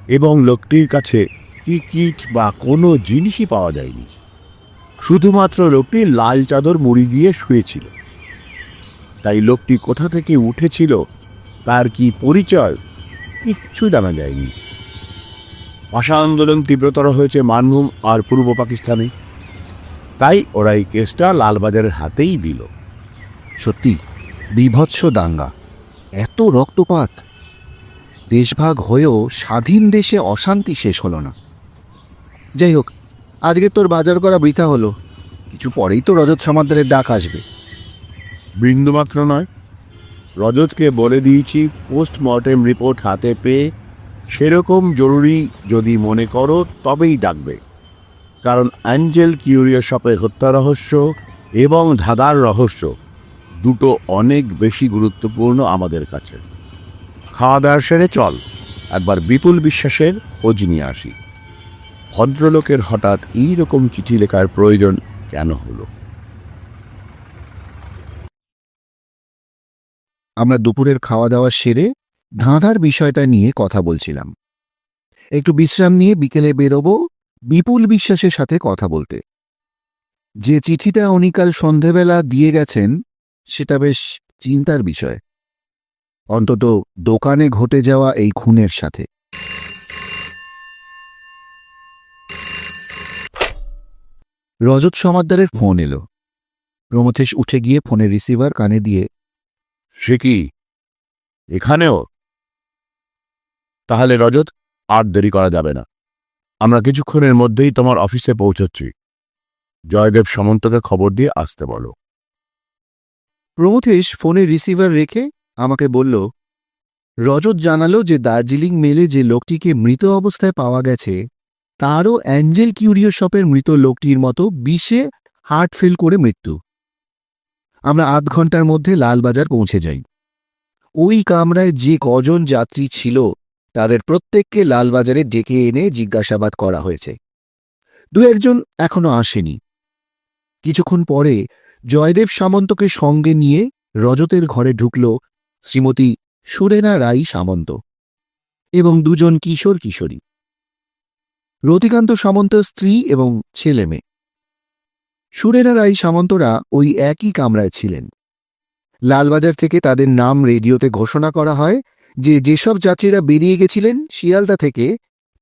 এবং লোকটির কাছে টিকিট বা কোনো জিনিসই পাওয়া যায়নি। শুধুমাত্র লোকটি লাল চাদর মুড়ি দিয়ে শুয়েছিল। তাই লোকটি কোথা থেকে উঠেছিল, তার কি পরিচয়, কিচ্ছু জানা যায়নি। ভাষা আন্দোলন তীব্রতর হয়েছে মানভূম আর পূর্ব পাকিস্তানে, তাই ওরা এই কেসটা লালবাজারের হাতেই দিল। সত্যি বীভৎস দাঙ্গা, এত রক্তপাত। দেশভাগ হয়েও স্বাধীন দেশে অশান্তি শেষ হলো না। যাই হোক, আজকে তোর বাজার করা বৃথা হলো। কিছু পরেই তো রজত সমাদ্দারের ডাক আসবে। বিন্দুমাত্র নয়। রজতকে বলে দিয়েছি পোস্টমর্টেম রিপোর্ট হাতে পেয়ে সেরকম জরুরি যদি মনে করো তবেই ডাকবে। কারণ অ্যাঞ্জেল কিউরিও শপের হত্যা রহস্য এবং ধাঁধার রহস্য দুটো অনেক বেশি গুরুত্বপূর্ণ আমাদের কাছে। খাওয়া দাওয়ার সেরে চল একবার বিপুল বিশ্বাসের খোঁজ নিয়ে আসি। ভদ্রলোকের হঠাৎ এইরকম চিঠি লেখার প্রয়োজন কেন হলো? আমরা দুপুরের খাওয়া দাওয়া সেরে ধাঁধার বিষয়টা নিয়ে কথা বলছিলাম। একটু বিশ্রাম নিয়ে বিকেলে বেরোবো বিপুল বিশ্বাসের সাথে কথা বলতে। যে চিঠিটা উনি কাল সন্ধেবেলা দিয়ে গেছেন সেটা বেশ চিন্তার বিষয়, অন্তত দোকানে ঘটে যাওয়া এই খুনের সাথে। রজত সমাদ্দারের ফোন এলো। প্রমথেশ উঠে গিয়ে ফোনের রিসিভার কানে দিয়ে, সে কি এখানেও? তাহলে রজত, আর দেরি করা যাবে না। আমরা কিছুক্ষণের মধ্যেই তোমার অফিসে পৌঁছচ্ছি। জয়দেব সামন্তকে খবর দিয়ে আসতে বলো। প্রমথেশ ফোনের রিসিভার রেখে আমাকে বলল, রজত জানালো যে দার্জিলিং মেলে যে লোকটিকে মৃত অবস্থায় পাওয়া গেছে তারও অ্যাঞ্জেল কিউরিও শপের মৃত লোকটির মতো বিষে হার্ট ফেল করে মৃত্যু। আমরা আধ ঘন্টার মধ্যে লালবাজার পৌঁছে যাই। ওই কামরায় যে কজন যাত্রী ছিল তাদের প্রত্যেককে লালবাজারে ডেকে এনে জিজ্ঞাসাবাদ করা হয়েছে। দু একজন এখনো আসেনি। কিছুক্ষণ পরে জয়দেব সামন্তকে সঙ্গে নিয়ে রজতের ঘরে ঢুকল শ্রীমতী সুরেনা রাই সামন্ত এবং দুজন কিশোর কিশোরী, রতিকান্ত সামন্ত স্ত্রী এবং ছেলে মেয়ে। সুরেনা রাই সামন্তরা ওই একই কামরায় ছিলেন। লালবাজার থেকে তাদের নাম রেডিওতে ঘোষণা করা হয় যে যেসব যাত্রীরা বেরিয়ে গেছিলেন শিয়ালদা থেকে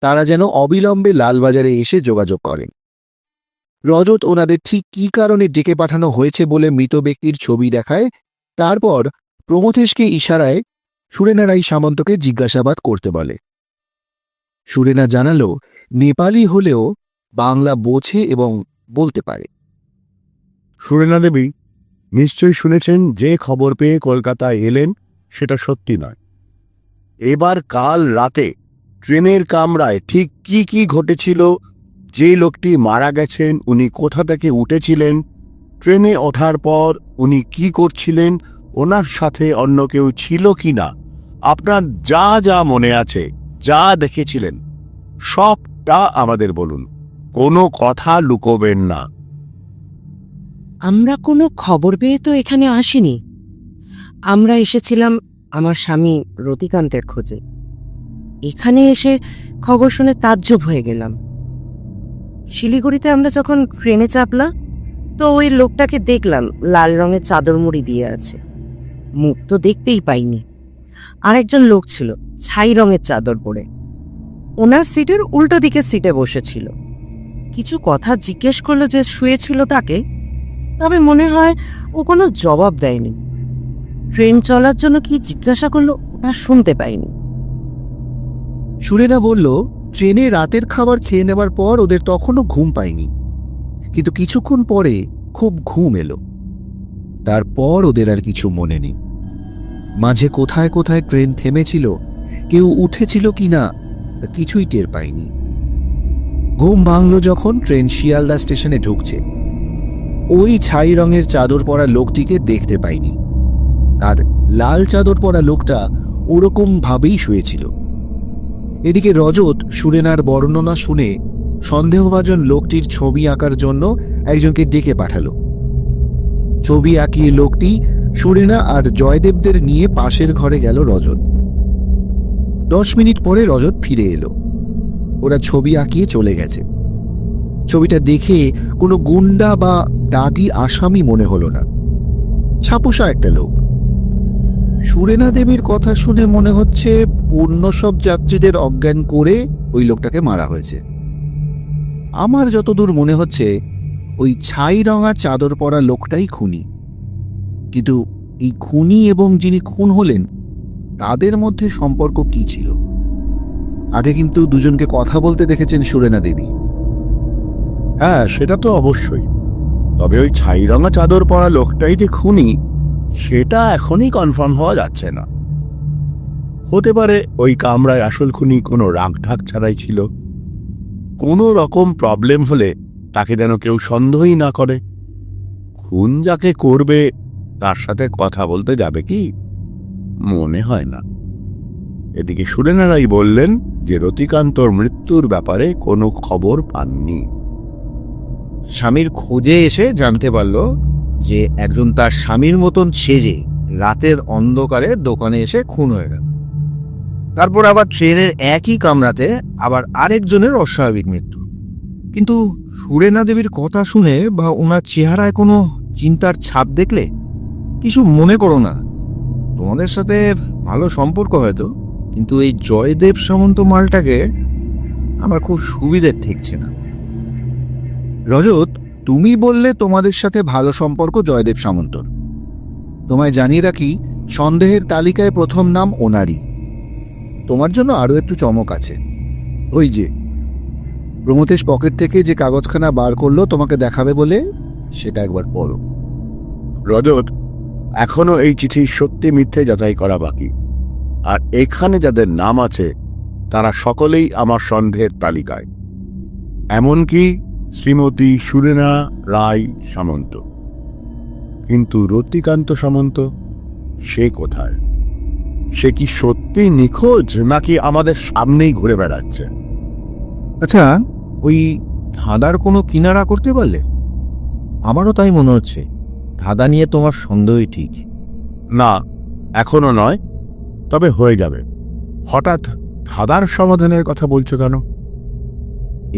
তারা যেন অবিলম্বে লালবাজারে এসে যোগাযোগ করেন। রজত ওনাদের ঠিক কী কারণে ডেকে পাঠানো হয়েছে বলে মৃত ব্যক্তির ছবি দেখায়। তারপর প্রমথেশকে ইশারায় সুরেনা রাই সামন্তকে জিজ্ঞাসাবাদ করতে বলে। সুরেনা জানালো নেপালি হলেও বাংলা বোঝে এবং বলতে পারে। সুরেনা দেবী, নিশ্চয়ই শুনেছেন যে খবর পেয়ে কলকাতায় এলেন সেটা সত্যি নয়। এবার কাল রাতে ট্রেনের কামরায় ঠিক কি কি ঘটেছিল, যে লোকটি মারা গেছেন উনি কোথা থেকে উঠেছিলেন, ট্রেনে ওঠার পর উনি কি করছিলেন, ওনার সাথে অন্য কেউ ছিল কি না, আপনার যা যা মনে আছে, যা দেখেছিলেন সবটা আমাদের বলুন, কোনো কথা লুকোবেন না। আমরা কোনো খবর পেয়ে তো এখানে আসিনি। আমরা এসেছিলাম আমার স্বামী রতিকান্তের খোঁজে। এখানে এসে খবর শুনে তাজ্জব হয়ে গেলাম। শিলিগুড়িতে আমরা যখন ট্রেনে চাপলাম তো ওই লোকটাকে দেখলাম লাল রঙের চাদর মুড়ি দিয়ে আছে। মুখ তো দেখতেই পাইনি। আরেকজন লোক ছিল ছাই রঙের চাদর পরে, ওনার সিটের উল্টো দিকে সিটে বসেছিল। কিছু কথা জিজ্ঞেস করলো যে শুয়েছিল তাকে, তবে মনে হয় ও কোনো জবাব দেয়নি। ট্রেন চলার জন্য কি জিজ্ঞাসা করলো ওটা শুনতে পাইনি। সুরেনা বলল ট্রেনে রাতের খাবার খেয়ে নেবার পর ওদের তখনও ঘুম পায়নি, কিন্তু কিছুক্ষণ পরে খুব ঘুম এলো। তারপর ওদের আর কিছু মনে নেই। মাঝে কোথায় কোথায় ট্রেন থেমেছিল, কেউ উঠেছিল কিনা কিছুই টের পায়নি। ঘুম ভাঙল যখন ট্রেন শিয়ালদা স্টেশনে ঢুকছে। ওই ছাই রঙের চাদর পরা লোকটিকে দেখতে পাইনি, আর লাল চাদর পরা লোকটা ওরকম ভাবেই শুয়েছিল। এদিকে রজত সুরেনার বর্ণনা শুনে সন্দেহভাজন লোকটির ছবি আঁকার জন্য একজনকে ডেকে পাঠালো। ছবি আঁকিয়ে লোকটি সুরেনা আর জয়দেবদের নিয়ে পাশের ঘরে গেল রজত। 10 মিনিট পরে রজত ফিরে এলো। ওরা ছবি আঁকিয়ে চলে গেছে। ছবিটা দেখে কোনো গুন্ডা বা দাগি আসামি মনে হলো না, ছাপোষা একটা লোক। সুরেনা দেবীর কথা শুনে মনে হচ্ছে অন্য সব যাত্রীদের অজ্ঞান করে ওই লোকটাকে মারা হয়েছে। আমার যতদূর মনে হচ্ছে ওই ছাই রঙা চাদর পরা লোকটাই খুনি। কিন্তু এই খুনি এবং যিনি খুন হলেন তাদের মধ্যে সম্পর্ক কি ছিল? আগে কিন্তু দুজনকে কথা বলতে দেখেছেন সুরেনা দেবী। হ্যাঁ, সেটা তো অবশ্যই। তবে ওই ছাই রঙা চাদর পরা লোকটাই যে খুনি সেটা এখনই কনফার্ম হওয়া যাচ্ছে না। হতে পারে ওই কামরায় আসল খুনি কোনো রাগঢাক ছাড়াই ছিল। কোনো রকম প্রবলেম হলে তাকে যেন কেউ সন্দেহই না করে। খুন যাকে করবে তার সাথে কথা বলতে যাবে কি? মনে হয় না। এদিকে সুরেনারাই বললেন যে রতিকান্তর মৃত্যুর ব্যাপারে কোনো খবর পাননি। স্বামীর খোঁজে এসে জানতে পারল যে একজন তার স্বামীর মতন সেজে রাতের অন্ধকারে দোকানে এসে খুন হয়ে গেল। তারপর আবার ট্রেনের একই কামরাতে আবার আরেকজনের অস্বাভাবিক মৃত্যু। কিন্তু সুরেনা দেবীর কথা শুনে বা ওনার চেহারায় কোনো চিন্তার ছাপ দেখলে কিছু মনে করো না। তোমাদের সাথে ভালো সম্পর্ক হয়তো, কিন্তু এই জয়দেব সামন্ত মালটাকে আমার খুব সুবিধের ঠেকছে না। রজত, তুমি বললে তোমাদের সাথে ভালো সম্পর্ক জয়দেব সামন্তর। তোমায় জানিয়ে রাখি, সন্দেহের তালিকায় প্রথম নাম ওনারই। তোমার জন্য আরও একটু চমক আছে। ওই যে প্রমথেশ পকেট থেকে যে কাগজখানা বার করলো তোমাকে দেখাবে বলে, সেটা একবার পড়ো। রজত, এখনো এই চিঠি সত্যি মিথ্যে যাচাই করা বাকি। আর এখানে যাদের নাম আছে তারা সকলেই আমার সন্দেহের তালিকায়, এমনকি শ্রীমতী সুরেনা রায় সামন্ত। কিন্তু রতিকান্ত সামন্ত, সে কোথায়? সে কি সত্যি নিখোঁজ নাকি আমাদের সামনেই ঘুরে বেড়াচ্ছে? আচ্ছা, ওই ধাঁধার কোনো কিনারা করতে পারলে? আমারও তাই মনে হচ্ছে। ধাঁধা নিয়ে তোমার সন্দেহই ঠিক। না, এখনো নয়, তবে হয়ে যাবে। হঠাৎ ধাঁধার সমাধানের কথা বলছো কেন?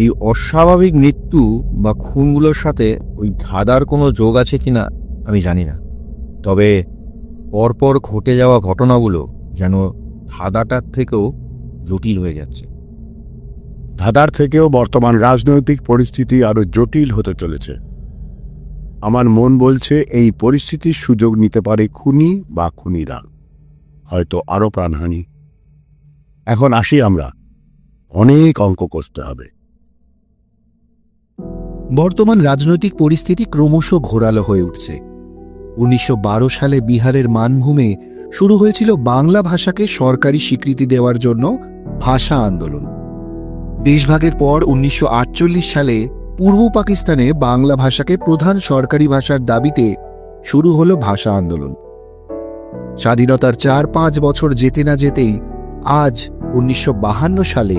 এই অস্বাভাবিক মৃত্যু বা খুনগুলোর সাথে ওই ধাঁধার কোনো যোগ আছে কিনা আমি জানি না, তবে পরপর ঘটে যাওয়া ঘটনাগুলো যেন ধাঁধাটার থেকেও জটিল হয়ে যাচ্ছে। ধাঁধার থেকেও বর্তমান রাজনৈতিক পরিস্থিতি আরো জটিল হতে চলেছে। আমার মন বলছে এই পরিস্থিতির সুযোগ নিতে পারে খুনি বা খুনিরা, হয়তো আরো প্রাণহানি। এখন আসি আমরা, অনেক অঙ্ক কষতে হবে। বর্তমান রাজনৈতিক পরিস্থিতি ক্রমশ ঘোরালো হয়ে উঠছে। 1912 সালে বিহারের মানভূমে শুরু হয়েছিল বাংলা ভাষাকে সরকারি স্বীকৃতি দেওয়ার জন্য ভাষা আন্দোলন। দেশভাগের পর 1948 সালে পূর্ব পাকিস্তানে বাংলা ভাষাকে প্রধান সরকারি ভাষার দাবিতে শুরু হলো ভাষা আন্দোলন। স্বাধীনতার 4-5 বছর যেতে না যেতেই আজ 1952 সালে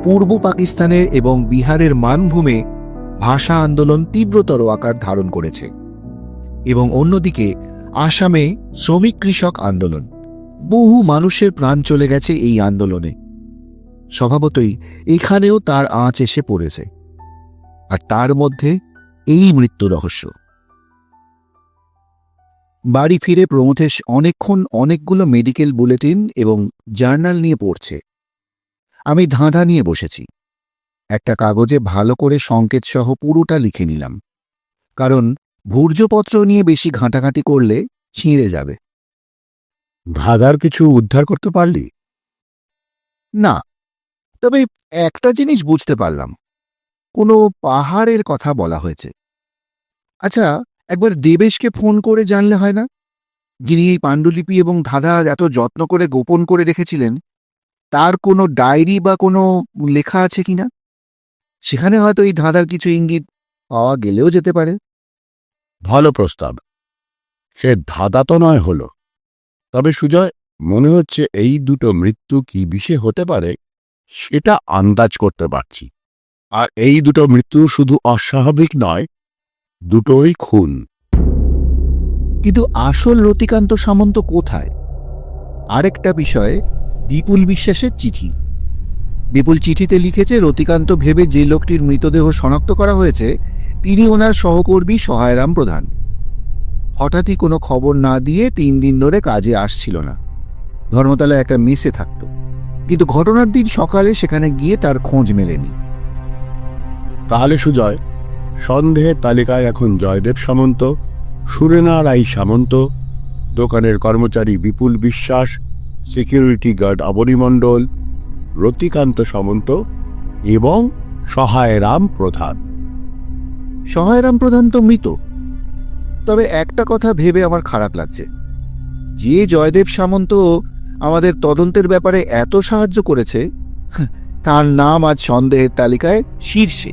পূর্ব পাকিস্তানের এবং বিহারের মানভূমে ভাষা আন্দোলন তীব্রতর আকার ধারণ করেছে। এবং অন্যদিকে আসামে শ্রমিক কৃষক আন্দোলন। বহু মানুষের প্রাণ চলে গেছে এই আন্দোলনে। স্বভাবতই এখানেও তার আঁচ এসে পড়েছে, আর তার মধ্যে এই মৃত্যু রহস্য। বাড়ি ফিরে প্রমথেশ অনেকক্ষণ অনেকগুলো মেডিকেল বুলেটিন এবং জার্নাল নিয়ে পড়ছে। আমি ধাঁধা নিয়ে বসেছি। একটা কাগজে ভালো করে সংকেত সহ পুরোটা লিখে নিলাম, কারণ ভূর্জপত্র নিয়ে বেশি ঘাঁটাঘাঁটি করলে ছিঁড়ে যাবে। ধাঁধার কিছু উদ্ধার করতে পারলি? না, তবে একটা জিনিস বুঝতে পারলাম, কোনো পাহাড়ের কথা বলা হয়েছে। আচ্ছা, একবার দেবেশকে ফোন করে জানলে হয় না? যিনি এই পাণ্ডুলিপি এবং ধাঁধা এত যত্ন করে গোপন করে রেখেছিলেন, তার কোনো ডায়েরি বা কোনো লেখা আছে কিনা? সেখানে হয়তো এই ধাঁধার কিছু ইঙ্গিত পাওয়া গেলেও যেতে পারে। ভালো প্রস্তাব। সে ধাঁধা তো নয় হলো, তবে সুজয়, মনে হচ্ছে এই দুটো মৃত্যু কি বিষে হতে পারে সেটা আন্দাজ করতে পারছি। আর এই দুটো মৃত্যু শুধু অস্বাভাবিক নয়, দুটোই খুন। কিন্তু আসল রতিকান্ত সামন্ত কোথায়? আরেকটা বিষয়, বিপুল বিশ্বাসের চিঠি। বিপুল চিঠিতে লিখেছে রতিকান্ত ভেবে যে লোকটির মৃতদেহ শনাক্ত করা হয়েছে তিনি ওনার সহকর্মী সহায়রাম প্রধান। হঠাৎই কোনো খবর না দিয়ে 3 দিন ধরে কাজে আসছিল না, ধর্মতলায় একটা মেসে থাকত, কিন্তু ঘটনার দিন সকালে সেখানে গিয়ে তার খোঁজ মেলেনি। তাহলে সুজয়, সন্দেহের তালিকায় এখন জয়দেব সামন্ত, সুরেনা রাই সামন্ত, দোকানের কর্মচারী বিপুল বিশ্বাস, সিকিউরিটি গার্ড অবনী মণ্ডল, রতিকান্ত সামন্ত এবং সহায়রাম প্রধান। সহায়রাম প্রধান তো মৃত, তবে একটা কথা ভেবে আমার খারাপ লাগছে, যে জয়দেব সামন্ত আমাদের তদন্তের ব্যাপারে এত সাহায্য করেছে তার নাম আজ সন্দেহের তালিকায় শীর্ষে।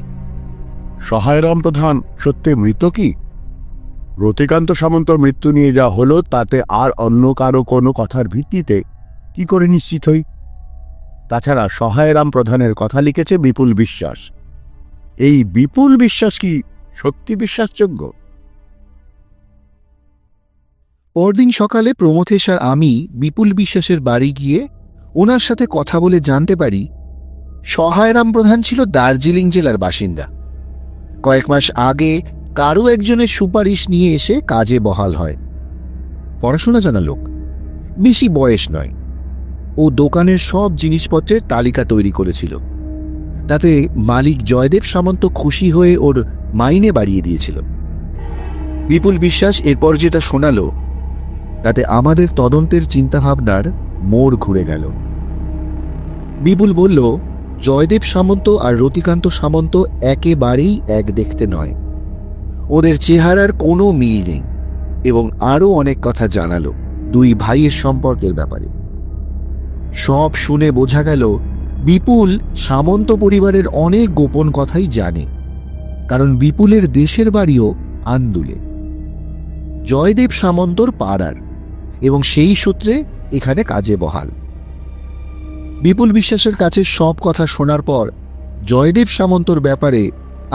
সহায়রাম প্রধান সত্যি মৃত কি? রতিকান্ত সামন্তর মৃত্যু নিয়ে যা হলো তাতে আর অন্য কারো কোনো কথার ভিত্তিতে কি করে নিশ্চিত হই? তাছাড়া সহায়রাম প্রধানের কথা লিখেছে বিপুল বিশ্বাস। এই বিপুল বিশ্বাস কি সত্যি বিশ্বাসযোগ্য? পরদিন সকালে প্রমথেশ আর আমি বিপুল বিশ্বাসের বাড়ি গিয়ে ওনার সাথে কথা বলে জানতে পারি সহায়রাম প্রধান ছিল দার্জিলিং জেলার বাসিন্দা। কয়েক মাস আগে কারো একজনের সুপারিশ নিয়ে এসে কাজে বহাল হয়। পড়াশোনা জানা লোক, বেশি বয়স নয়। ও দোকানের সব জিনিসপত্রের তালিকা তৈরি করেছিল, তাতে মালিক জয়দেব সামন্ত খুশি হয়ে ওর মাইনে বাড়িয়ে দিয়েছিল। বিপুল বিশ্বাস এরপর যেটা শোনালো তাতে আমাদের তদন্তের চিন্তাভাবনার মোড় ঘুরে গেল। বিপুল বলল, জয়দেব সামন্ত আর রতিকান্ত সামন্ত একেবারেই এক দেখতে নয়, ওদের চেহারার কোনো মিল নেই, এবং আরও অনেক কথা জানালো দুই ভাইয়ের সম্পর্কের ব্যাপারে। সব শুনে বোঝা গেল বিপুল সামন্ত পরিবারের অনেক গোপন কথাই জানে, কারণ বিপুলের দেশের বাড়িও আন্দুলে, জয়দেব সামন্তর পাড়ার, এবং সেই সূত্রে এখানে কাজে বহাল। বিপুল বিশ্বাসের কাছে সব কথা শোনার পর জয়দেব সামন্তর ব্যাপারে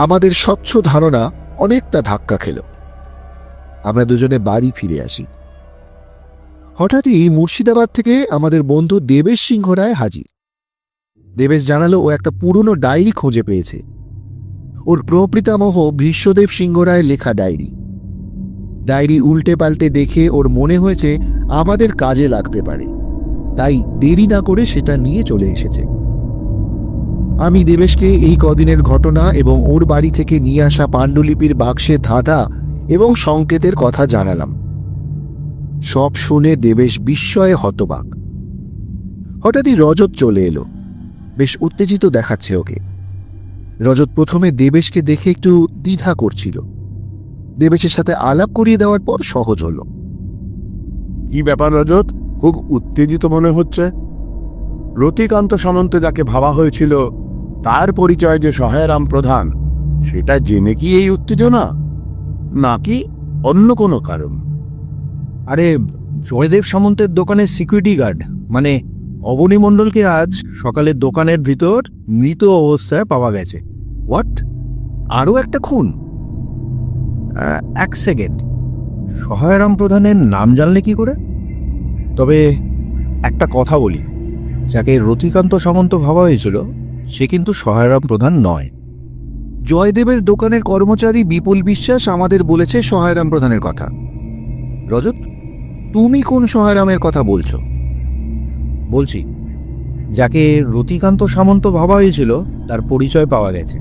আমাদের স্বচ্ছ ধারণা অনেকটা ধাক্কা খেল। আমরা দুজনে বাড়ি ফিরে আসি। হঠাৎই মুর্শিদাবাদ থেকে আমাদের বন্ধু দেবেশ সিংহ রায় হাজির। দেবেশ জানালো ও একটা পুরনো ডায়েরি খুঁজে পেয়েছে, ওর প্রপিতামহ ভীষ্মদেব সিংহ রায়ের লেখা ডায়েরি। ডায়েরি উল্টে পাল্টে দেখে ওর মনে হয়েছে আমাদের কাজে লাগতে পারে, তাই দেরি না করে সেটা নিয়ে চলে এসেছে। আমি দেবেশকে এই কদিনের ঘটনা এবং ওর বাড়ি থেকে নিয়ে আসা পাণ্ডুলিপির বাক্সে ধাঁধা এবং সংকেতের কথা জানালাম। সব শুনে দেবেশ বিস্ময়ে হতবাক। হঠাৎই রজত চলে এলো, বেশ উত্তেজিত দেখাচ্ছে ওকে। রজত প্রথমে দেবেশকে দেখে একটু দ্বিধা করছিল, দেবেশের সাথে আলাপ করিয়ে দেওয়ার পর সহজ হলো। কি ব্যাপার রজত, খুব উত্তেজিত মনে হচ্ছে? রতিকান্ত সামন্ত যাকে ভাবা হয়েছিল তার পরিচয় যে সহায়রাম প্রধান, সেটা জেনে কি এই উত্তেজনা, নাকি অন্য কোনো কারণ? আরে, জয়দেব সামন্তের দোকানের সিকিউরিটি গার্ড মানে অবনী মণ্ডলকে আজ সকালে দোকানের ভিতর মৃত অবস্থায় পাওয়া গেছে। হোয়াট? আরও একটা খুন? এক সেকেন্ড, সহায়রাম প্রধানের নাম জানলে কি করে? তবে একটা কথা বলি, যাকে রতিকান্ত সামন্ত ভাবা হয়েছিল সে কিন্তু সহায়রাম প্রধান নয়। জয়দেবের দোকানের কর্মচারী বিপুল বিশ্বাস আমাদের বলেছে সহায়রাম প্রধানের কথা। রজত, তুমি কোন সহায়রামের কথা বলছো? বলছি, যাকে রতিকান্ত সামন্ত ভাবা হয়েছিল তার পরিচয় পাওয়া গেছে।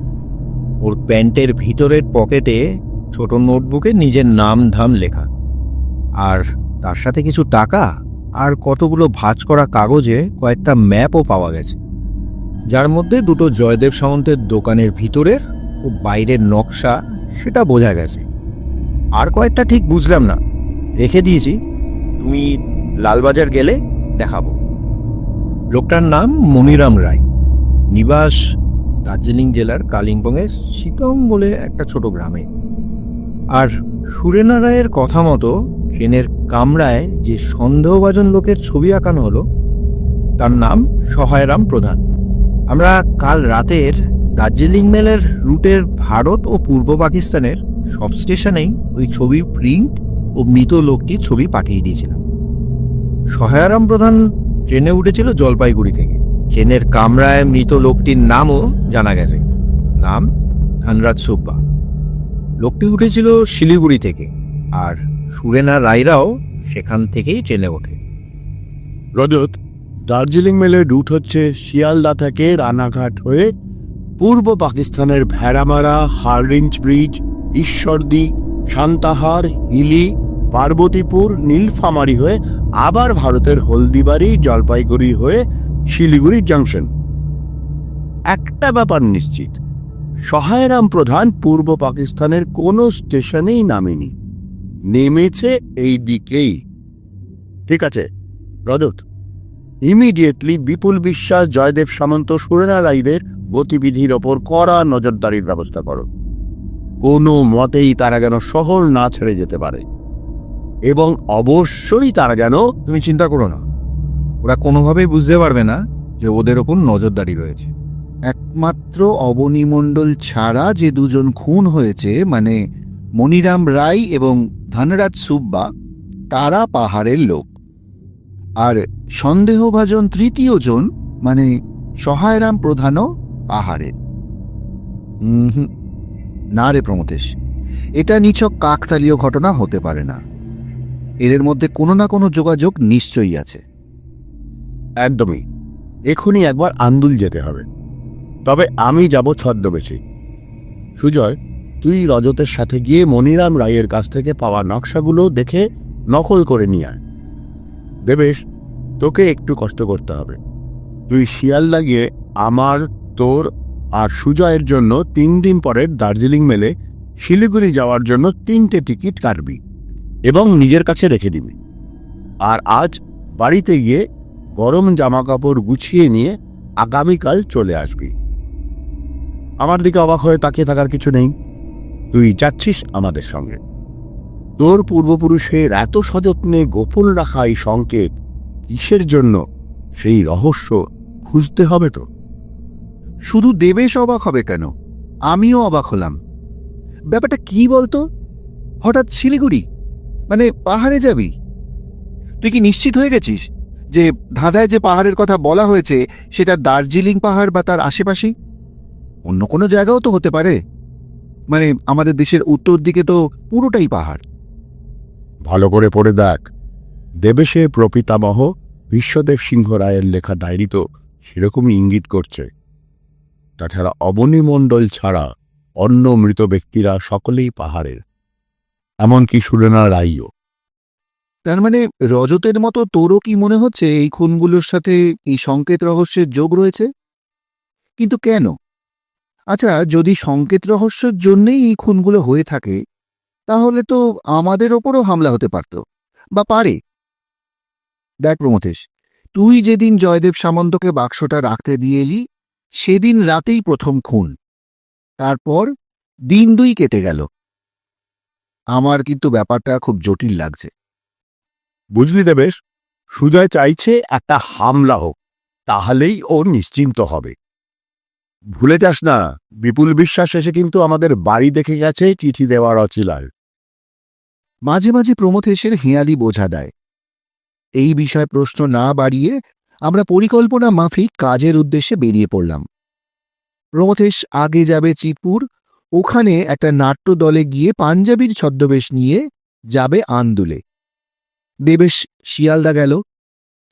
ওর প্যান্টের ভিতরের পকেটে ছোট নোটবুকে নিজের নাম ধাম লেখা, আর তার সাথে কিছু টাকা আর কতগুলো ভাঁজ করা কাগজে কয়েকটা ম্যাপও পাওয়া গেছে, যার মধ্যে দুটো জয়দেব সামন্তের দোকানের ভিতরের ও বাইরের নকশা সেটা বোঝা গেছে। আর কয়েকটা ঠিক বুঝলাম না, রেখে দিয়েছি, তুমি লালবাজার গেলে দেখাবো। লোকটার নাম মনিরাম রায়, নিবাস দার্জিলিং জেলার কালিম্পংয়ের সিতং বলে একটা ছোট গ্রামে। আর সুরেনা রায়ের কথা মতো ট্রেনের কামরায় যে সন্দেহভাজন লোকের ছবি আঁকানো হলো তার নাম সহায়রাম প্রধান। আমরা কাল রাতের দার্জিলিং মেলের রুটের ভারত ও পূর্ব পাকিস্তানের সব স্টেশনেই ওই ছবির প্রিন্ট ও মৃত লোকটির ছবি পাঠিয়ে দিয়েছিলাম। সহায়রাম প্রধান ট্রেনে উঠেছিল জলপাইগুড়ি থেকে। ট্রেনের কামরায় মৃত লোকটির নামও জানা গেছে, নাম ধনরাজ সুব্বা। লোকটি উঠেছিল শিলিগুড়ি থেকে, আর সুরেনা রায়রাও সেখান থেকেই ট্রেনে ওঠে। রজত, দার্জিলিং মেলের রুট হচ্ছে শিয়ালদা থেকে রানাঘাট হয়ে পূর্ব পাকিস্তানের ভেড়ামারা, হার্ডিঞ্জ ব্রিজ, ঈশ্বরদী, সান্তাহার, হিলি, পার্বতীপুর, নীলফামারী হয়ে আবার ভারতের হলদিবাড়ি, জলপাইগুড়ি হয়ে শিলিগুড়ি জাংশন। একটা ব্যাপার নিশ্চিত, সহায়রাম প্রধান পূর্ব পাকিস্তানের কোনো স্টেশনেই নামেনি, নেমেছে এই দিকেই। ঠিক আছে রজত, ইমিডিয়েটলি বিপুল বিশ্বাস, জয়দেব সামন্ত, সুরেনা রায়দের গতিবিধির ওপর কড়া নজরদারির ব্যবস্থা করো। কোনো মতেই তারা যেন শহর না ছেড়ে যেতে পারে, এবং অবশ্যই তারা যেন তুমি চিন্তা করো না, ওরা কোনোভাবেই বুঝতে পারবে না যে ওদের ওপর নজরদারি রয়েছে। একমাত্র অবনী মণ্ডল ছাড়া যে দুজন খুন হয়েছে, মানে মনিরাম রায় এবং ধনরাজ সুব্বা, তারা পাহাড়ের লোক। আর সন্দেহভাজন তৃতীয় জন মানে সহায়রাম প্রধানও পাহাড়ের। না রে প্রমথেশ, এটা নিছক কাকতালীয় ঘটনা হতে পারে না, এদের মধ্যে কোনো না কোনো যোগাযোগ নিশ্চয়ই আছে। একদমই, এখনই একবার আন্দুল যেতে হবে, তবে আমি যাব ছদ্মবেশে। সুজয়, তুই রজতের সাথে গিয়ে মনিরাম রায়ের কাছ থেকে পাওয়া নকশাগুলো দেখে নকল করে নিয়ে আয়। দেবেশ, তোকে একটু কষ্ট করতে হবে। তুই শিয়ালদা গিয়ে আমার, তোর আর সুজয়ের জন্য 3 দিন পরের দার্জিলিং মেলে শিলিগুড়ি যাওয়ার জন্য 3টে টিকিট কাটবি এবং নিজের কাছে রেখে দিবি। আর আজ বাড়িতে গিয়ে গরম জামাকাপড় গুছিয়ে নিয়ে আগামীকাল চলে আসবি। আমার দিকে অবাক হয়ে তাকিয়ে থাকার কিছু নেই, তুই যাচ্ছিস আমাদের সঙ্গে। তোর পূর্বপুরুষের এত সযত্নে গোপন রাখা এই সংকেত কিসের জন্য, সেই রহস্য খুঁজতে হবে তো। শুধু দেবেশ অবাক হবে কেন, আমিও অবাক হলাম। ব্যাপারটা কি বলতো, হঠাৎ শিলিগুড়ি, মানে পাহাড়ে যাবি? তুই কি নিশ্চিত হয়ে গেছিস যে ধাঁধায় যে পাহাড়ের কথা বলা হয়েছে সেটা দার্জিলিং পাহাড় বা তার আশেপাশেই? অন্য কোনো জায়গাও তো হতে পারে, মানে আমাদের দেশের উত্তর দিকে তো পুরোটাই পাহাড়। ভালো করে পড়ে দেখ, দেবেশে প্রপিতামহ বিশ্বদেব সিংহ রায়ের লেখা ডায়েরি তো সেরকমই ইঙ্গিত করছে। তাছাড়া অবনী মণ্ডল ছাড়া অন্য মৃত ব্যক্তিরা সকলেই পাহাড়ের, এমনকি সুরেনা রাইও। তার মানে রজতের মতো তোরও কি মনে হচ্ছে এই খুনগুলোর সাথে এই সংকেত রহস্যের যোগ রয়েছে? কিন্তু কেন? আচ্ছা, যদি সংকেত রহস্যের জন্যেই এই খুনগুলো হয়ে থাকে, তাহলে তো আমাদের ওপরও হামলা হতে পারত বা পারে। দেখ প্রমথেশ, তুই যেদিন জয়দেব সামন্তকে বাক্সটা রাখতে দিয়ে এলি সেদিন রাতেই প্রথম খুন, তারপর দিন 2 কেটে গেল। আমার কিন্তু ব্যাপারটা খুব জটিল লাগছে। বুঝলি দেবেশ, সুজয় চাইছে একটা হামলা হোক, তাহলেই ও নিশ্চিন্ত হবে। ভুলে যাস না, বিপুল বিশ্বাস এসে কিন্তু আমাদের বাড়ি দেখে গেছে চিঠি দেওয়ার অচিলার। মাঝে মাঝে প্রমথেশের হেঁয়ালি বোঝা দেয়। এই বিষয়ে প্রশ্ন না বাড়িয়ে আমরা পরিকল্পনা মাফিক কাজের উদ্দেশ্যে বেরিয়ে পড়লাম। প্রমথেশ আগে যাবে চিতপুর, ওখানে একটা নাট্য দলে গিয়ে পাঞ্জাবির ছদ্মবেশ নিয়ে যাবে আন্দুলে। দেবেশ শিয়ালদা গেল,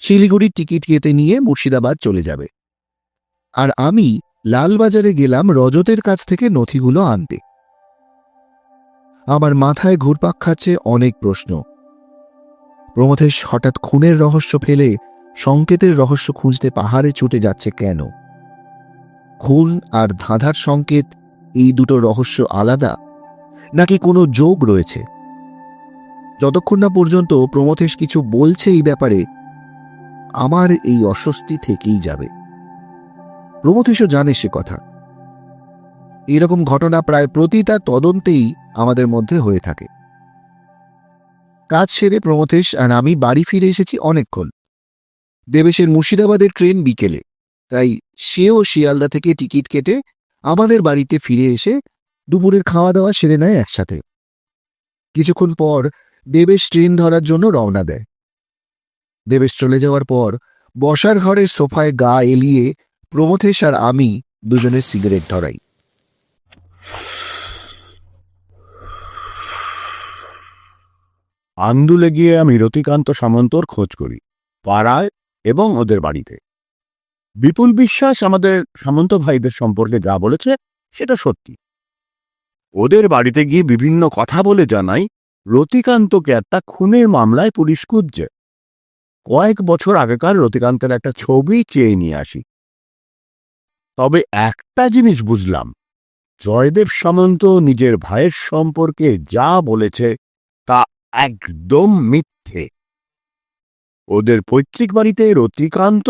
শিলিগুড়ির টিকিট কেটে নিয়ে মুর্শিদাবাদ চলে যাবে। আর আমি লালবাজারে গেলাম রজতের কাছ থেকে নথিগুলো আনতে। আমার মাথায় ঘুরপাক খাচ্ছে অনেক প্রশ্ন। প্রমথেশ হঠাৎ খুনের রহস্য ফেলে সংকেতের রহস্য খুঁজতে পাহাড়ে ছুটে যাচ্ছে কেন? খুন আর ধাঁধার সংকেত, এই দুটো রহস্য আলাদা নাকি কোনো যোগ রয়েছে? যতক্ষণ না পর্যন্ত প্রমথেশ কিছু বলছে এই ব্যাপারে, আমার এই অস্বস্তি থেকেই যাবে। প্রমথেশও জানে সে কথা। এরকম ঘটনা প্রায় প্রতিটা তদন্তেই আমাদের মধ্যে হয়ে থাকে। কাজ সেরে প্রমথেশ আর আমি বাড়ি ফিরে এসেছি অনেকক্ষণ। দেবেশের মুর্শিদাবাদের ট্রেন বিকেলে, তাই সেও শিয়ালদা থেকে টিকিট কেটে আমাদের বাড়িতে ফিরে এসে দুপুরের খাওয়া দাওয়া সেরে নেয় একসাথে। কিছুক্ষণ পর দেবেশ ট্রেন ধরার জন্য রওনা দেয়। দেবেশ চলে যাওয়ার পর বসার ঘরের সোফায় গা এলিয়ে প্রমথেশ আর আমি দুজনের সিগারেট ধরাই। আন্দুলে গিয়ে আমি রতিকান্ত সামন্তর খোঁজ করি, পাড়ায় এবং ওদের বাড়িতে। বিপুল বিশ্বাস আমাদের সামন্ত ভাইদের সম্পর্কে যা বলেছে সেটা সত্যি। ওদের বাড়িতে গিয়ে বিভিন্ন কথা বলে জানাই রতিকান্তকে একটা খুনের মামলায় পুলিশ খুঁজছে। কয়েক বছর আগেকার রতিকান্তের একটা ছবি চেয়ে নিয়ে আসি। তবে একটা জিনিস বুঝলাম, জয়দেব সামন্ত নিজের ভাইয়ের সম্পর্কে যা বলেছে তা একদম মিথ্যে। ওদের পৈতৃক বাড়িতে রতিকান্ত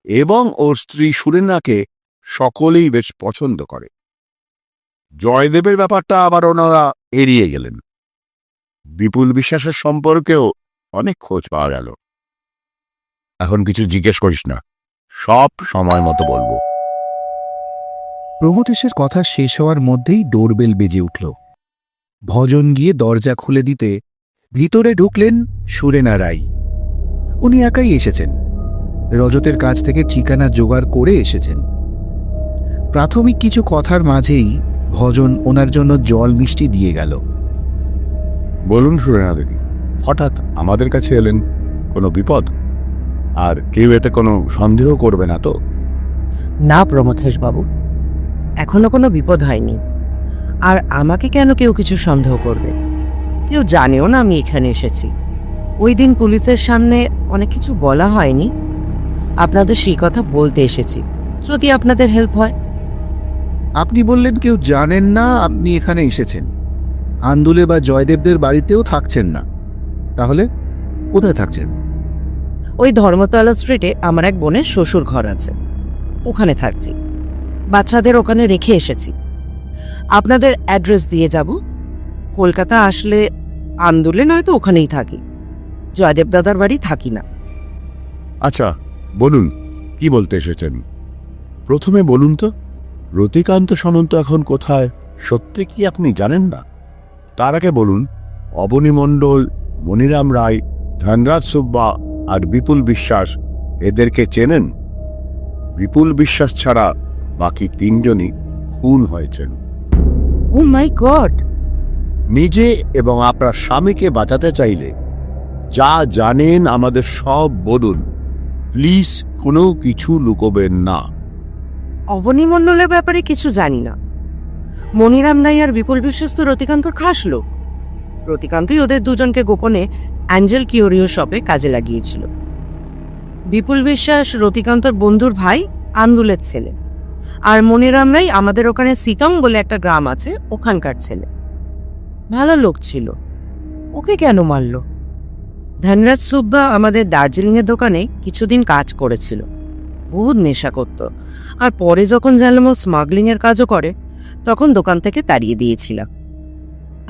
এবং ওর স্ত্রী সুরেনাকে সকলেই বেশ পছন্দ করে। জয়দেবের ব্যাপারটা আবার ওনারা এড়িয়ে গেলেন। বিপুল বিশ্বাসের সম্পর্কেও অনেক খোঁজ পাওয়া গেল। এখন কিছু জিজ্ঞেস করিস না, সব সময় মতো বলবো। প্রমথেশের কথা শেষ হওয়ার মধ্যেই ডোরবেল বেজে উঠল। ভজন গিয়ে দরজা খুলে দিতে ভিতরে ঢুকলেন সুরেনা রাই। উনি একাই এসেছেন, রজতের কাছ থেকে ঠিকানা জোগাড় করে এসেছেন। প্রাথমিক কিছু কথার মাঝেই ভজন ওনার জন্য জল মিষ্টি দিয়ে গেল। বলুন সুরেনা দেবী, হঠাৎ আমাদের কাছে এলেন, কোনো বিপদ? আর কেউ এতে কোনো সন্দেহ করবে না তো? না প্রমথেশ বাবু, এখনো কোনো বিপদ হয়নি। আর আমাকে কেন কেউ কিছু সন্দেহ করবে? কেউ জানেও না আমি এখানে এসেছি। ওই দিন পুলিশের সামনে অনেক কিছু বলা হয়নি, আপনাদের সেই কথা বলতে এসেছি, যদি আপনাদের হেল্প হয়। আপনি বললেন কেউ জানেন না আপনি এখানে এসেছেন, আন্দুলে বা জয়দেবদের বাড়িতেও থাকছেন না। তাহলে কোথায় থাকছেন? ওই ধর্মতলা স্ট্রিটে আমার এক বোনের শ্বশুর ঘর আছে, ওখানে থাকছি। বাচ্চাদের ওখানে রেখে এসেছি। আপনাদের অ্যাড্রেস দিয়ে যাব। কলকাতা আসলে আন্দুলে নয়তো ওখানেই থাকি, জয়দেব দাদার বাড়ি থাকি না। আচ্ছা বলুন, কি বলতে এসেছেন? প্রথমে বলুন তো, রতিকান্ত সামন্ত এখন কোথায় সত্যি কি আপনি জানেন না? তার আগে বলুন, অবনী মণ্ডল, মনিরাম রায়, ধনরাজ সুব্বা আর বিপুল বিশ্বাস এদেরকে চেনেন? বিপুল বিশ্বাস ছাড়া বাকি তিনজনই খুন হয়েছেন। ও মাই গড! নিজে এবং আপনার স্বামীকে বাঁচাতে চাইলে যা জানেন আমাদের সব বলুন, প্লিজ কোনো কিছু লুকোবেন না। অবনী মণ্ডলের ব্যাপারে কিছু জানি না। মনিরাম রায় আর বিপুল বিশ্বাস তো রতিকান্তর খাস লোক। রতিকান্তই ওদের দুজনকে গোপনে অ্যাঞ্জেল কিউরিও শপে কাজে লাগিয়েছিল। বিপুল বিশ্বাস রতিকান্তর বন্ধুর ভাই, আন্দুলের ছেলে। আর মনিরাম রায় আমাদের ওখানে সিটং বলে একটা গ্রাম আছে, ওখানকার ছেলে। ভালো লোক ছিল, ওকে কেন মারল? ধনরাজ সুব্বা আমাদের দার্জিলিংয়ের দোকানে কিছুদিন কাজ করেছিল, বহুত নেশা করত। আর পরে যখন জানলাম ও স্মাগলিংয়ের কাজও করে, তখন দোকান থেকে তাড়িয়ে দিয়েছিলাম।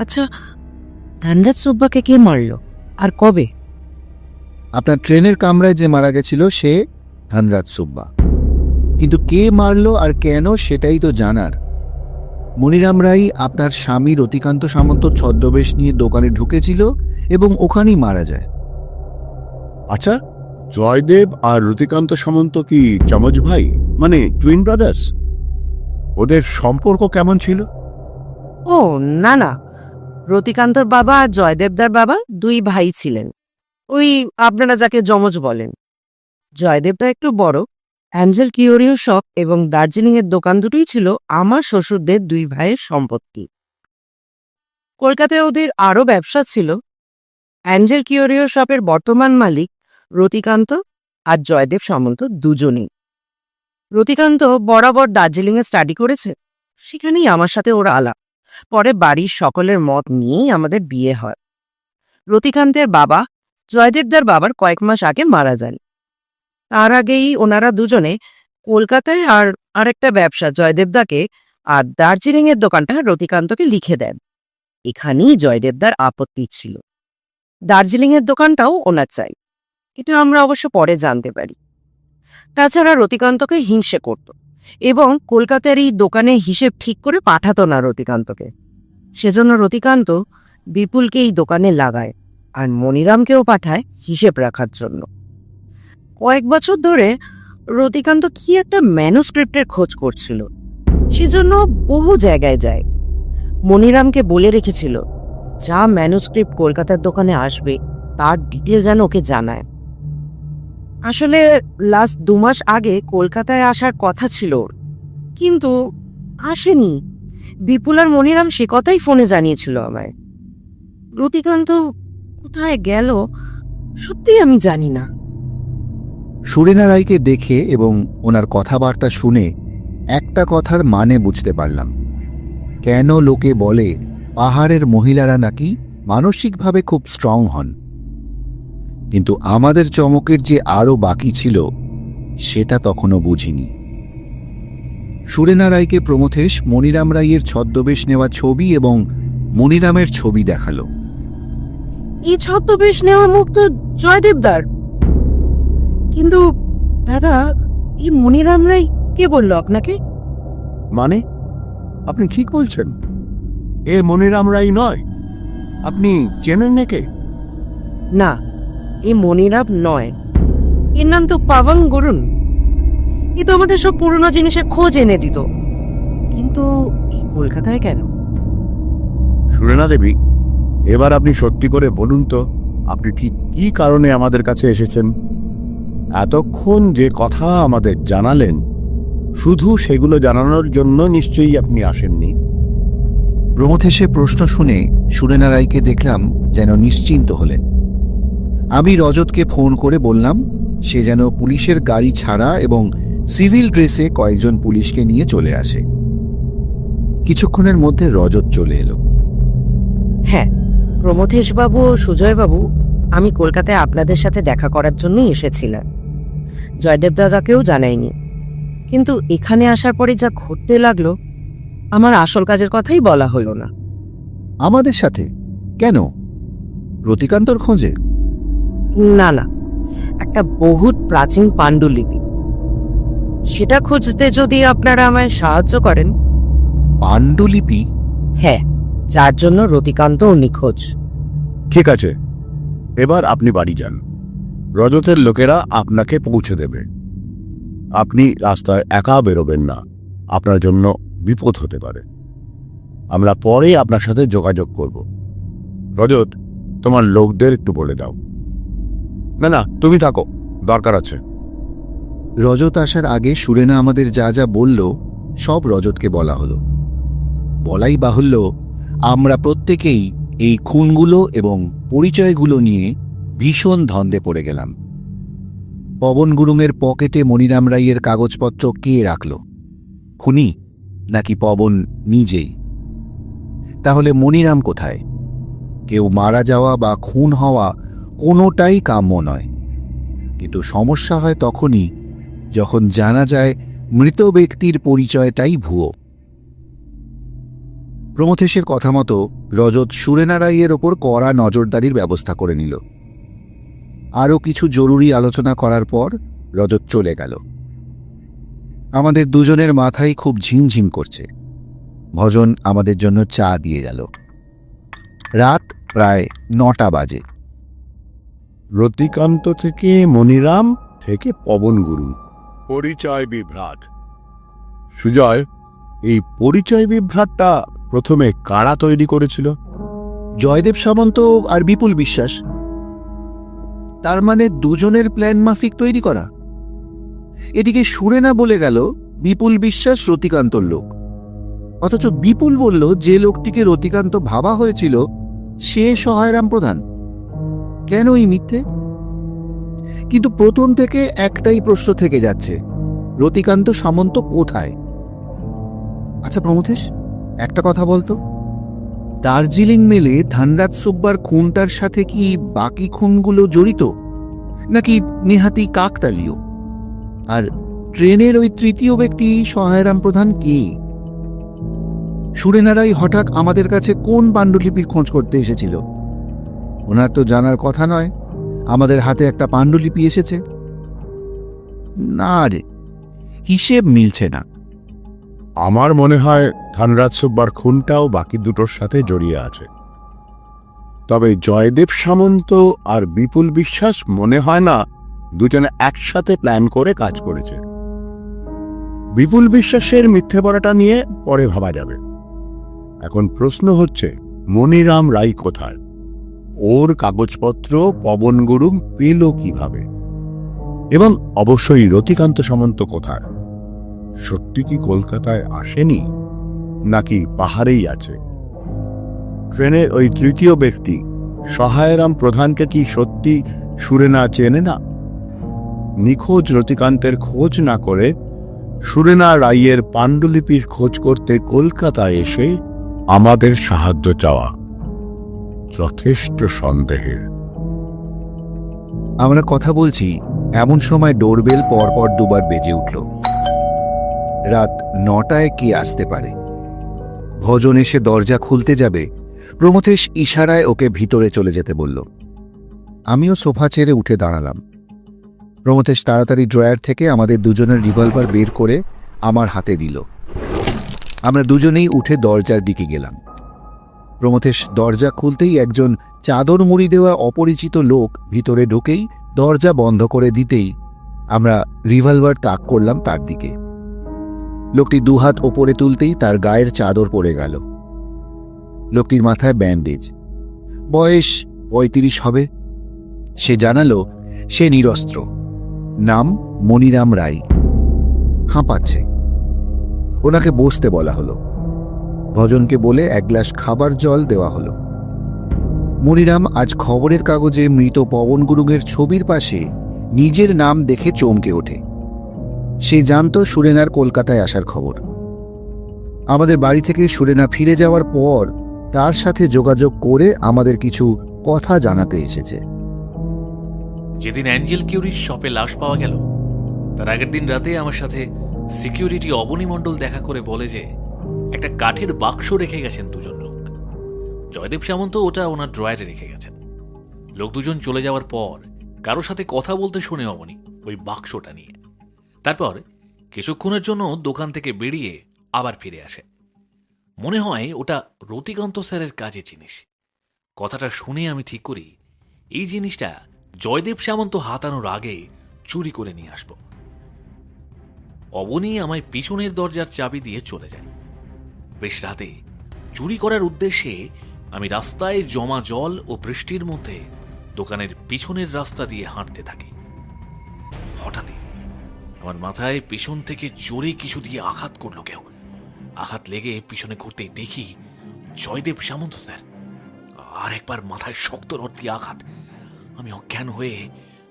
আচ্ছা, ধনরাজ সুব্বাকে কে মারল আর কবে? আপনার ট্রেনের কামরায় যে মারা গেছিল সে ধনরাজ সুব্বা, কিন্তু কে মারল আর কেন সেটাই তো জানার। মনিরাম রাই আপনার স্বামী রতিকান্ত সামন্ত ছদ্মবেশ নিয়ে দোকানে ঢুকেছিল এবং ওখানেই মারা যায়। আচ্ছা, জয়দেব আর রতিকান্ত সামন্ত কি যমজ ভাই, মানে টুইন ব্রাদার্স? ওদের সম্পর্ক কেমন ছিল? ও না না, রতিকান্তর বাবা আর জয়দেবদার বাবা দুই ভাই ছিলেন, ওই আপনারা যাকে যমজ বলেন। জয়দেবদা একটু বড়। অ্যাঞ্জেল কিউরিও শপ এবং দার্জিলিংয়ের দোকান দুটোই ছিল আমার শ্বশুরদের দুই ভাইয়ের সম্পত্তি। কলকাতায় ওদের আরও ব্যবসা ছিল। অ্যাঞ্জেল কিউরিও শপের বর্তমান মালিক রতিকান্ত আর জয়দেব সামন্ত দুজনেই। রতিকান্ত বরাবর দার্জিলিংয়ে স্টাডি করেছে, সেখানেই আমার সাথে ওর আলাপ। পরে বাড়ির সকলের মত নিয়েই আমাদের বিয়ে হয়। রতিকান্তের বাবা জয়দেবদার বাবার কয়েক মাস আগে মারা যান। তার আগেই ওনারা দুজনে কলকাতায় আর আরেকটা ব্যবসা জয়দেবদাকে আর দার্জিলিংয়ের দোকানটা রতিকান্তকে লিখে দেন। এখানেই জয়দেবদার আপত্তি ছিল। দার্জিলিংয়ের দোকানটাও ওনার চাই, এটা আমরা অবশ্য পরে জানতে পারি। তাছাড়া রতিকান্তকে হিংসে করত এবং কলকাতার এই দোকানের হিসেব ঠিক করে পাঠাতো না রতিকান্তকে। সেজন্য রতিকান্ত বিপুলকে এই দোকানে লাগায় আর মনিরামকেও পাঠায় হিসেব রাখার জন্য। কয়েক বছর ধরে রতিকান্ত কি একটা ম্যানুস্ক্রিপ্টের খোঁজ করছিল, সেজন্য বহু জায়গায় যায়। মনিরামকে বলে রেখেছিল যা ম্যানুস্ক্রিপ্ট কলকাতার দোকানে আসবে তার ডিটেল যেন ওকে জানায়। আসলে লাস্ট 2 মাস আগে কলকাতায় আসার কথা ছিল ওর, কিন্তু আসেনি। বিপুল আর মনিরাম সে কথাই ফোনে জানিয়েছিল আমায়। রতিকান্ত কোথায় গেল সত্যি আমি জানি না। সুরেনা রায়কে দেখে এবং ওনার কথাবার্তা শুনে একটা কথার মানে বুঝতে পারলাম, কেন লোকে বলে পাহাড়ের মহিলারা নাকি মানসিকভাবে খুব স্ট্রং হন। কিন্তু আমাদের চমকের যে আরও বাকি ছিল সেটা তখনও বুঝিনি। সুরেনা রায়কে প্রমথেশ মনিরাম রায়ের ছদ্মবেশ নেওয়া ছবি এবং মনিরামের ছবি দেখালো। এই ছদ্মবেশ নেওয়া মুখ তো জয়দেবদার। কিন্তু দাদা, এই মনিরাম রায় কে বলল আপনাকে? মানে আপনি ঠিক বলছেন, এ মনিরাম রায় নয়? আপনি চেনেন নাকি? না, এই মনিরাম নয়, এর নাম তো পাওয়াং গরুন। এ তো আমাদের সব পুরনো জিনিসের খোঁজ এনে দিত। কিন্তু এই কলকাতায় কেন? সুরেনা দেবী, এবার আপনি সত্যি করে বলুন তো, আপনি ঠিক কী কারণে আমাদের কাছে এসেছেন? এতক্ষণ যে কথা আমাদের জানালেন, শুধু সেগুলো জানানোর জন্য নিশ্চয়ই আপনি আসেননি। প্রমথেশে প্রশ্ন শুনে সুরেনা রায়কে দেখলাম যেন নিশ্চিন্ত হলেন। আমি রজতকে ফোন করে বললাম সে যেন পুলিশের গাড়ি ছাড়া এবং সিভিল ড্রেসে কয়েকজন পুলিশকে নিয়ে চলে আসে। কিছুক্ষণের মধ্যে রজত চলে এলো। হ্যাঁ, প্রমথেশবাবু ও সুজয়বাবু, আমি কলকাতায় আপনাদের সাথে দেখা করার জন্যই এসেছিলাম। জয়দেব দাদাকেও জানাইনি, কিন্তু এখানে আসার পরে যা ঘটতে লাগলো, আমার আসল কাজের কথাই বলা হলো না। আমাদের সাথে কেন? রতিকান্তর খোঁজে? না না, একটা বহুত প্রাচীন পাণ্ডুলিপি, সেটা খুঁজতে যদি আপনারা আমায় সাহায্য করেন। পাণ্ডুলিপি? হ্যাঁ, যার জন্য রতিকান্ত নিখোঁজ। ঠিক আছে, এবার আপনি বাড়ি যান। রজতের লোকেরা আপনাকে পৌঁছে দেবে। আপনি রাস্তায় একা বেরোবেন না, আপনার জন্য বিপদ হতে পারে। আমরা পরে আপনার সাথে যোগাযোগ করব। রজত, তোমার লোকদের একটু বলে দাও। না না, তুমি থাকো, দরকার আছে। রজত আসার আগে সুরেনা আমাদের যা যা বলল সব রজতকে বলা হলো। বলাই বাহুল্য, আমরা প্রত্যেকেই এই খুনগুলো এবং পরিচয়গুলো নিয়ে ভীষণ ধন্দে পড়ে গেলাম। পবন গুরুংয়ের পকেটে মনিরাম রায়ের কাগজপত্র কে রাখল? খুনি নাকি পবন নিজেই? তাহলে মনিরাম কোথায়? কেউ মারা যাওয়া বা খুন হওয়া কোনোটাই কাম্য নয়, কিন্তু সমস্যা হয় তখনই যখন জানা যায় মৃত ব্যক্তির পরিচয়টাই ভুয়ো। প্রমথেশের কথা মতো রজত সুরেনা রায়ের ওপর কড়া নজরদারির ব্যবস্থা করে নিল। আরও কিছু জরুরি আলোচনা করার পর রজত চলে গেল। আমাদের দুজনের মাথায় খুব ঝিমঝিম করছে। ভজন আমাদের জন্য চা দিয়ে গেল। রাত প্রায় 9টা বাজে। রতিকান্ত থেকে মনিরাম থেকে পবন গুরু, পরিচয় বিভ্রাট। সুজয়, এই পরিচয় বিভ্রাটটা প্রথমে কারা তৈরি করেছিল? জয়দেব সামন্ত আর বিপুল বিশ্বাস। তার মানে দুজনের প্ল্যান মাফিক তৈরি করা? এদিকে সুরেনা বলে গেল বিপুল বিশ্বাস রতিকান্তর লোক, অথচ বিপুল বলল যে লোকটিকে রতিকান্ত ভাবা হয়েছিল সে সহায়রাম প্রধান। কেন এই মিথ্যে? কিন্তু প্রথম থেকে একটাই প্রশ্ন থেকে যাচ্ছে, রতিকান্ত সামন্ত কোথায়? আচ্ছা প্রমথেশ, একটা কথা বলতো, দার্জিলিং মেলে ধনরাজ সুব্বার খুনটার সাথে কি বাকি খুনগুলো জড়িত, নাকি নেহাতি কাকতালীয়? আর ট্রেনের ওই তৃতীয় ব্যক্তি সহায়রাম প্রধান কে? সুরেনারাই হঠাৎ আমাদের কাছে কোন পাণ্ডুলিপির খোঁজ করতে এসেছিল? ওনার তো জানার কথা নয় আমাদের হাতে একটা পাণ্ডুলিপি এসেছে। না রে, হিসেব মিলছে না। আমার মনে হয় ধনরাজ সুব্বার খুনটাও বাকি দুটোর সাথে জড়িয়ে আছে। তবে জয়দেব সামন্ত আর বিপুল বিশ্বাস মনে হয় না দুজনে একসাথে প্ল্যান করে কাজ করেছে। বিপুল বিশ্বাসের মিথ্যে বলাটা নিয়ে পরে ভাবা যাবে। এখন প্রশ্ন হচ্ছে, মনিরাম রাই কোথায়? ওর কাগজপত্র পবন গুরুং পেল কিভাবে? এবং অবশ্যই রতিকান্ত সামন্ত কোথায়? সত্যি কি কলকাতায় আসেনি, নাকি পাহাড়েই আছে? ট্রেনের ওই তৃতীয় ব্যক্তি সহায়রাম প্রধানকে কি সত্যি সুরেনা চেনে না? নিখোঁজ রতিকান্তের খোঁজ না করে সুরেনা রাইয়ের পাণ্ডুলিপির খোঁজ করতে কলকাতায় এসে আমাদের সাহায্য চাওয়া যথেষ্ট সন্দেহের। আমরা কথা বলছি এমন সময় ডোরবেল পরপর দুবার বেজে উঠল। রাত 9টায় কে আসতে পারে? ভজন এসে দরজা খুলতে যাবে, প্রমথেশ ইশারায় ওকে ভিতরে চলে যেতে বলল। আমিও সোফা ছেড়ে উঠে দাঁড়ালাম। প্রমথেশ তাড়াতাড়ি ড্রয়ার থেকে আমাদের দুজনের রিভলভার বের করে আমার হাতে দিল। আমরা দুজনেই উঠে দরজার দিকে গেলাম। প্রমথেশ দরজা খুলতেই একজন চাদর মুড়ি দেওয়া অপরিচিত লোক ভিতরে ঢুকেই দরজা বন্ধ করে দিতেই আমরা রিভলভার তাক করলাম তার দিকে। লোকটি দুহাত ওপরে তুলতেই তার গায়ের চাদর পড়ে গেল। লোকটির মাথায় ব্যান্ডেজ, বয়স 35 হবে। সে জানালো সে নিরস্ত্র, নাম মনিরাম রাই। হাঁপাচ্ছে। ওনাকে বসতে বলা হলো। ভজনকে বলে 1 গ্লাস খাবার জল দেওয়া হলো। মনিরাম আজ খবরের কাগজে মৃত পবন গুরুংয়ের ছবির পাশে নিজের নাম দেখে চমকে ওঠে। সে জানত সুরেনার কলকাতায় আসার খবর। আমাদের বাড়ি থেকে সুরেনা ফিরে যাওয়ার পর তার সাথে যোগাযোগ করে আমাদের কিছু কথা জানাতে এসেছে। যেদিন অ্যাঞ্জেল কিউরির শপে লাশ পাওয়া গেল, তার আগের দিন রাতে আমার সাথে সিকিউরিটি অবনী মণ্ডল দেখা করে বলে যে একটা কাঠের বাক্স রেখে গেছেন দুজন লোক। জয়দেব সামন্ত ওটা ওনার ড্রয়ারে রেখে গেছেন। লোক দুজন চলে যাওয়ার পর কারো সাথে কথা বলতে শুনে অবনী ওই বাক্সটা নিয়ে। তারপর কিছুক্ষণের জন্য দোকান থেকে বেরিয়ে আবার ফিরে আসে। মনে হয় ওটা রতিকান্ত স্যারের কাজের জিনিস। কথাটা শুনে আমি ঠিক করি এই জিনিসটা জয়দেব সামন্ত হাতানোর আগে চুরি করে নিয়ে আসব। অবনী আমায় পিছনের দরজার চাবি দিয়ে চলে যায়। বেশ রাতে চুরি করার উদ্দেশ্যে আমি রাস্তায় জমা জল ও বৃষ্টির মধ্যে দোকানের পিছনের রাস্তা দিয়ে হাঁটতে থাকি। হঠাৎই আমার মাথায় পিছন থেকে জোরে কিছু দিয়ে আঘাত করলো কেউ। আঘাত লেগে পিছনে ঘুরতেই দেখি জয়দেব সামন্ত স্যার। আর একবার মাথায় শক্ত রড দিয়ে আঘাত। আমি অজ্ঞান হয়ে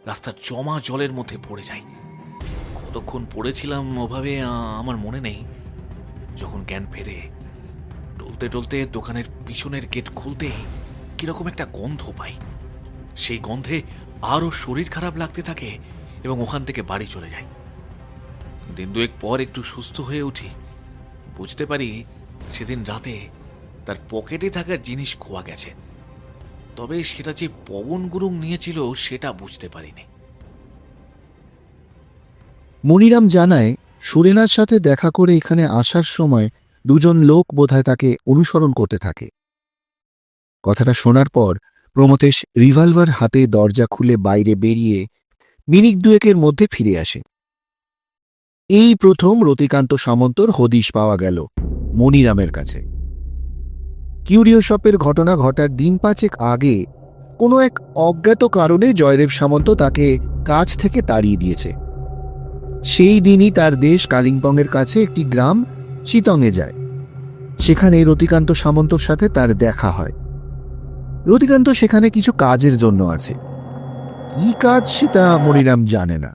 রাস্তার জমা জলের মধ্যে পড়ে যাই। কতক্ষণ পড়েছিলাম ওভাবে আমার মনে নেই। যখন জ্ঞান ফেরে টলতে টলতে দোকানের পিছনের গেট খুলতেই কিরকম একটা গন্ধ পাই। সেই গন্ধে আরও শরীর খারাপ লাগতে থাকে এবং ওখান থেকে বাড়ি চলে যাই। দিন দুয়েক পর একটু সুস্থ হয়ে উঠি। বুঝতে পারি সেদিন রাতে তার পকেটে থাকা জিনিস খোয়া গেছে। তবে সেটা যে পবন গুরুং নিয়েছিল সেটা বুঝতে পারিনি। মনিরাম জানায় সুরেনার সাথে দেখা করে এখানে আসার সময় দুজন লোক বোধহয় তাকে অনুসরণ করতে থাকে। কথাটা শোনার পর প্রমথেশ রিভলভার হাতে দরজা খুলে বাইরে বেরিয়ে মিনিট দুয়েকের মধ্যে ফিরে আসে। এই প্রথম রতিকান্ত সামন্তর হদিশ পাওয়া গেল মনিরামের কাছে। কিউরিও শপের ঘটনা ঘটার দিন 5 আগে কোনো এক অজ্ঞাত কারণে জয়দেব সামন্ত তাকে কাজ থেকে তাড়িয়ে দিয়েছে। সেই দিনই তার দেশ কালিম্পংয়ের কাছে একটি গ্রাম চিতংয়ে যায়। সেখানে রতিকান্ত সামন্তর সাথে তার দেখা হয়। রতিকান্ত সেখানে কিছু কাজের জন্য আছে। কি কাজ সেটা মনিরাম জানে না।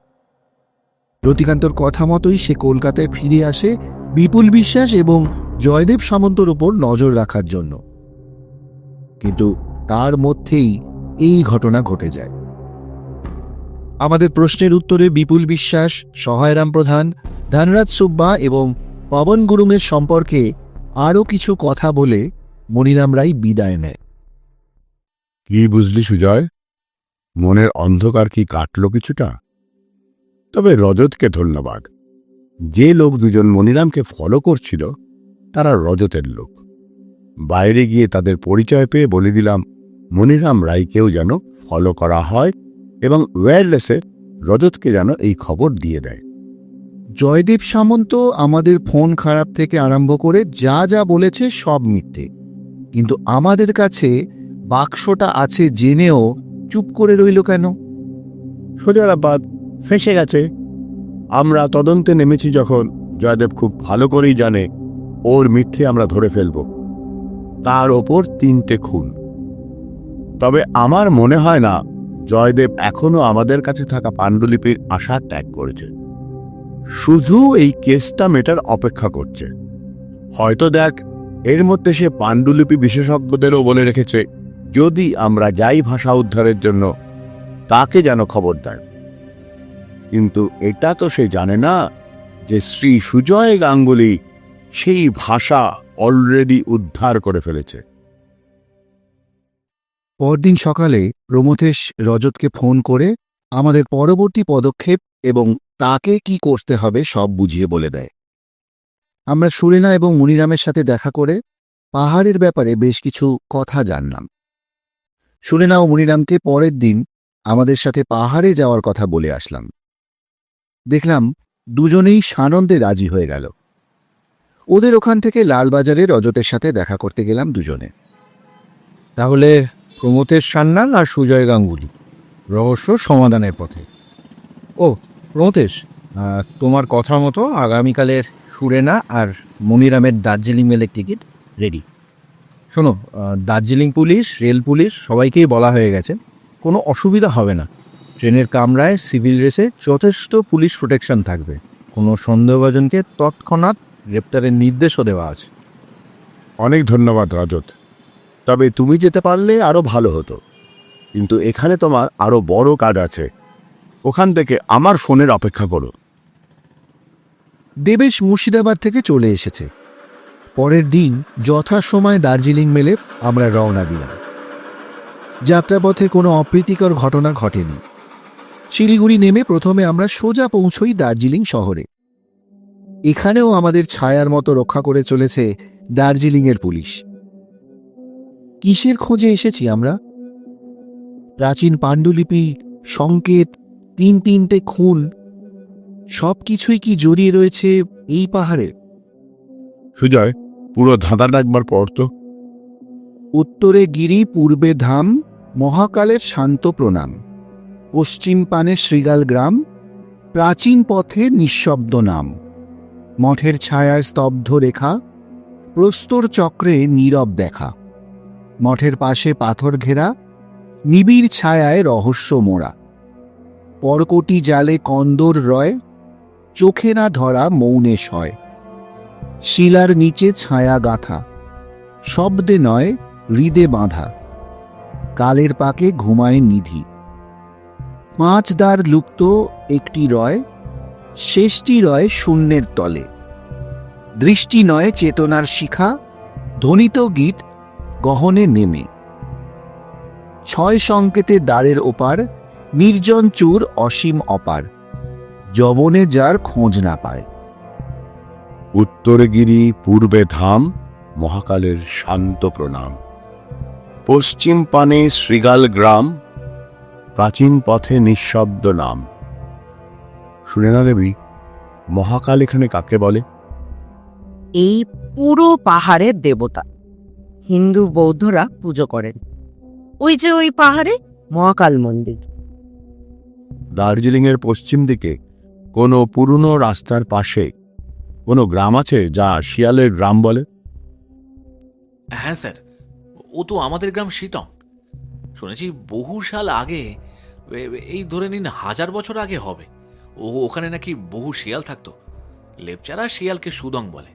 রতিকান্তর কথা মতোই সে কলকাতায় ফিরে আসে বিপুল বিশ্বাস এবং জয়দেব সামন্তর উপর নজর রাখার জন্য। কিন্তু তার মধ্যেই এই ঘটনা ঘটে যায়। আমাদের প্রশ্নের উত্তরে বিপুল বিশ্বাস, সহায়রাম প্রধান, ধনরাজ সুব্বা এবং পবন গুরুমের সম্পর্কে আরও কিছু কথা বলে মনিরাম রায় বিদায় নেয়। কি বুঝলি সুজয়? মনের অন্ধকার কি কাটল কিছুটা? তবে রজতকে ধন্যবাদ। যে লোক দুজন মনিরামকে ফলো করছিল তারা রজতের লোক। বাইরে গিয়ে তাদের পরিচয় পেয়ে বলে দিলাম মনিরাম রায়কেও যেন ফলো করা হয় এবং ওয়্যারলেসে রজতকে যেন এই খবর দিয়ে দেয়। জয়দেব সামন্ত আমাদের ফোন খারাপ থেকে আরম্ভ করে যা যা বলেছে সব মিথ্যে, কিন্তু আমাদের কাছে বাক্সটা আছে জেনেও চুপ করে রইল কেন? সোজারাবাদ ফেঁসে গেছে। আমরা তদন্তে নেমেছি যখন জয়দেব খুব ভালো করেই জানে ওর মিথ্যে আমরা ধরে ফেলব। তার ওপর 3টে খুন। তবে আমার মনে হয় না জয়দেব এখনো আমাদের কাছে থাকা পাণ্ডুলিপির আশা ত্যাগ করেছে। শুধু এই কেসটা মেটার অপেক্ষা করছে। হয়তো দেখ, এর মধ্যে সে পাণ্ডুলিপি বিশেষজ্ঞদেরও বলে রেখেছে যদি আমরা যাই ভাষা উদ্ধারের জন্য তাকে যেন খবর দেয়। কিন্তু এটা তো সে জানে না যে শ্রী সুজয় গাঙ্গুলি সেই ভাষা অলরেডি উদ্ধার করে ফেলেছে। পরদিন সকালে প্রমথেশ রজতকে ফোন করে আমাদের পরবর্তী পদক্ষেপ এবং তাকে কি করতে হবে সব বুঝিয়ে বলে দেয়। আমরা সুরেনা এবং মনিরামের সাথে দেখা করে পাহাড়ের ব্যাপারে বেশ কিছু কথা জানলাম। সুরেনা ও মনিরামকে পরের দিন আমাদের সাথে পাহাড়ে যাওয়ার কথা বলে আসলাম। দেখলাম দুজনেই সানন্দে রাজি হয়ে গেল। ওদের ওখান থেকে লালবাজারে রজতের সাথে দেখা করতে গেলাম দুজনে। তাহলে প্রমথেশ সান্যাল আর সুজয় গাঙ্গুলি রহস্য সমাধানের পথে। ও প্রমথেশ, তোমার কথা মতো আগামীকালের সুরেনা আর মনিরামের দার্জিলিং মেলের টিকিট রেডি। শোনো, দার্জিলিং পুলিশ, রেল পুলিশ সবাইকেই বলা হয়ে গেছে, কোনো অসুবিধা হবে না। ট্রেনের কামরায় সিভিল ড্রেসে যথেষ্ট পুলিশ প্রোটেকশন থাকবে। কোনো সন্দেহভাজনকে তৎক্ষণাৎ গ্রেপ্তারের নির্দেশও দেওয়া আছে। অনেক ধন্যবাদ রজত। তবে তুমি যেতে পারলে আরো ভালো হতো, কিন্তু এখানে তোমার আরো বড় কাজ আছে। ওখান থেকে আমার ফোনের অপেক্ষা করো। দেবেশ মুর্শিদাবাদ থেকে চলে এসেছে। পরের দিন যথাসময়ে দার্জিলিং মেলে আমরা রওনা দিলাম। যাত্রাপথে কোনো অপ্রীতিকর ঘটনা ঘটেনি। শিলিগুড়ি নেমে প্রথমে আমরা সোজা পৌঁছই দার্জিলিং শহরে। এখানেও আমাদের ছায়ার মতো রক্ষা করে চলেছে দার্জিলিংয়ের পুলিশ। কিসের খোঁজে এসেছি আমরা? প্রাচীন পাণ্ডুলিপি, সংকেত, 3টে খুন, সব কিছুই কি জড়িয়ে রয়েছে এই পাহাড়ে? সুজয়, পুরো ধাঁধাটা একবার পড়তো। উত্তরে গিরি, পূর্বে ধাম, মহাকালের শান্ত প্রণাম, পশ্চিম পানে শ্রীগাল গ্রাম, প্রাচীন পথে নিঃশব্দ নাম, মঠের ছায়ায় স্তব্ধ রেখা, প্রস্তর চক্রে নীরব দেখা, মঠের পাশে পাথর ঘেরা, নিবিড় ছায়ায় রহস্য মোড়া, পরকটি জালে কন্দর রয়, চোখে না ধরা মৌনে শয়, শিলার নিচে ছায়া গাঁথা, শব্দে নয় হৃদে বাঁধা, কালের পাকে ঘুমায় নিধি, 5 দ্বার লুপ্ত একটি রয়, শেষটি রয় শূন্যের তলে, দৃষ্টি নয় চেতনার শিখা, ধ্বনিত গীত গহনে নেমে, 6 সংকেতে দ্বারের ওপার, নির্জন চুর অসীম অপার, যবনে যার খোঁজ না পায়। উত্তরে গিরি, পূর্বে ধাম, মহাকালের শান্ত প্রণাম, পশ্চিম পানে শ্রীগাল গ্রাম, প্রাচীন পথে নিঃশব্দ নাম। সুরেনা দেবী, মহাকাল এখানে কাকে বলে? এই পুরো পাহাড়ের দেবতা হিন্দু বৌদ্ধরা পুজো করেন। ওই যে ওই পাহাড়ে মহাকাল মন্দির। দার্জিলিংয়ের পশ্চিম দিকে কোনো পুরনো রাস্তার পাশে কোনো গ্রাম আছে যা শিয়ালের গ্রাম বলে? হ্যাঁ স্যার, ও তো আমাদের গ্রাম শীতং। শুনেছি বহু সাল আগে, এই ধরে নিন 1000 বছর আগে হবে, ওখানে নাকি বহু শিয়াল থাকতো। লেপচারা শিয়ালকে সুদং বলে।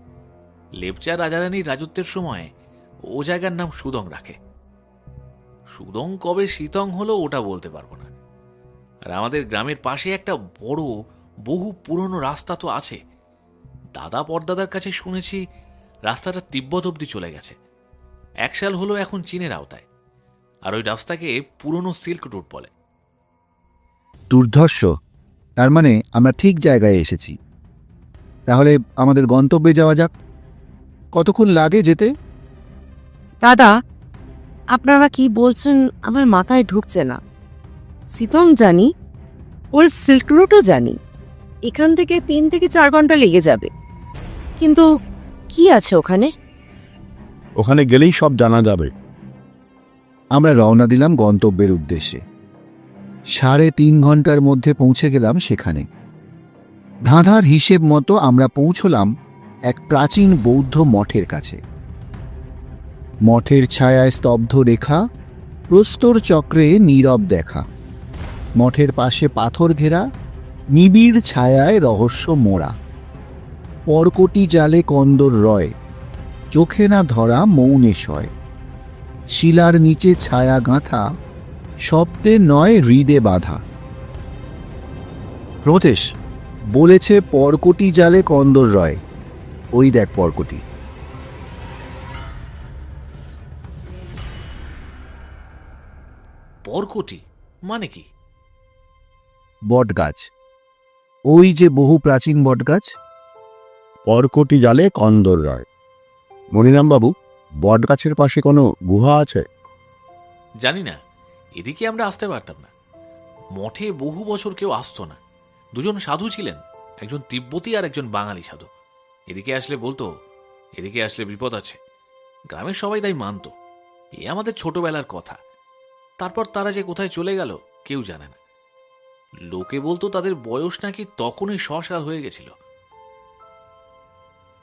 লেপচা রাজারানীর রাজত্বের সময় ও জায়গার নাম সুদং রাখে। সুদং কবে শীতং হলো ওটা বলতে পারবো না। আর আমাদের গ্রামের পাশে একটা বড় বহু পুরনো রাস্তা তো আছে। দাদা পরদাদার কাছে শুনেছি রাস্তাটা তিব্বত অব্দি চলে গেছে। 1 সাল হলো এখন চীনের আওতায়। আর ওই রাস্তাকে পুরনো সিল্ক রুট বলে। দুর্ধর্ষ। তার মানে আমরা ঠিক জায়গায় এসেছি। তাহলে আমাদের গন্তব্যে যাওয়া যাক। কতক্ষণ লাগে যেতে? দাদা, আপনারা কি বলছেন আমার মাথায় ঢুকছে না। সিতং জানি, ওর সিল্ক রুটও জানি। এখান থেকে 3 থেকে 4 ঘন্টা লেগে যাবে। কিন্তু কি আছে ওখানে? ওখানে গেলেই সব জানা যাবে। আমরা রওনা দিলাম গন্তব্যের উদ্দেশ্যে। 3.5 ঘন্টার মধ্যে পৌঁছে গেলাম সেখানে। ধাঁধার হিসেব মতো আমরা পৌঁছলাম এক প্রাচীন বৌদ্ধ মঠের কাছে। মঠের ছায়ায় স্তব্ধ রেখা, প্রস্তর চক্রে নীরব দেখা। মঠের পাশে পাথর ঘেরা, নিবিড় ছায়ায় রহস্য মোড়া। পরকটি জালে কন্দর রয়, চোখে না ধরা মৌনে শয়। শিলার নিচে ছায়া গাঁথা, শব্দে নয় হৃদে বাঁধা। প্রমথেশ বলেছে পরকটি জালে কন্দর রয়। ওই দেখ পরকটি। পরকটি মানে কি? বটগাছ। ওই যে বহু প্রাচীন বটগাছ। পরকটি জালে কন্দর রয়। মনিরামবাবু, বটগাছের পাশে কোনো গুহা আছে? জানি না, এদিকে আমরা আসতে পারতাম না। মঠে বহু বছর কেউ আসতো না। 2 সাধু ছিলেন, একজন তিব্বতী আর একজন বাঙালি সাধু। এদিকে আসলে বলতো এদিকে আসলে বিপদ আছে। গ্রামের সবাই তাই মানত। এ আমাদের ছোটবেলার কথা। তারপর তারা যে কোথায় চলে গেল কেউ জানে না। লোকে বলতো তাদের বয়স নাকি তখনই 100 সাল হয়ে গেছিল।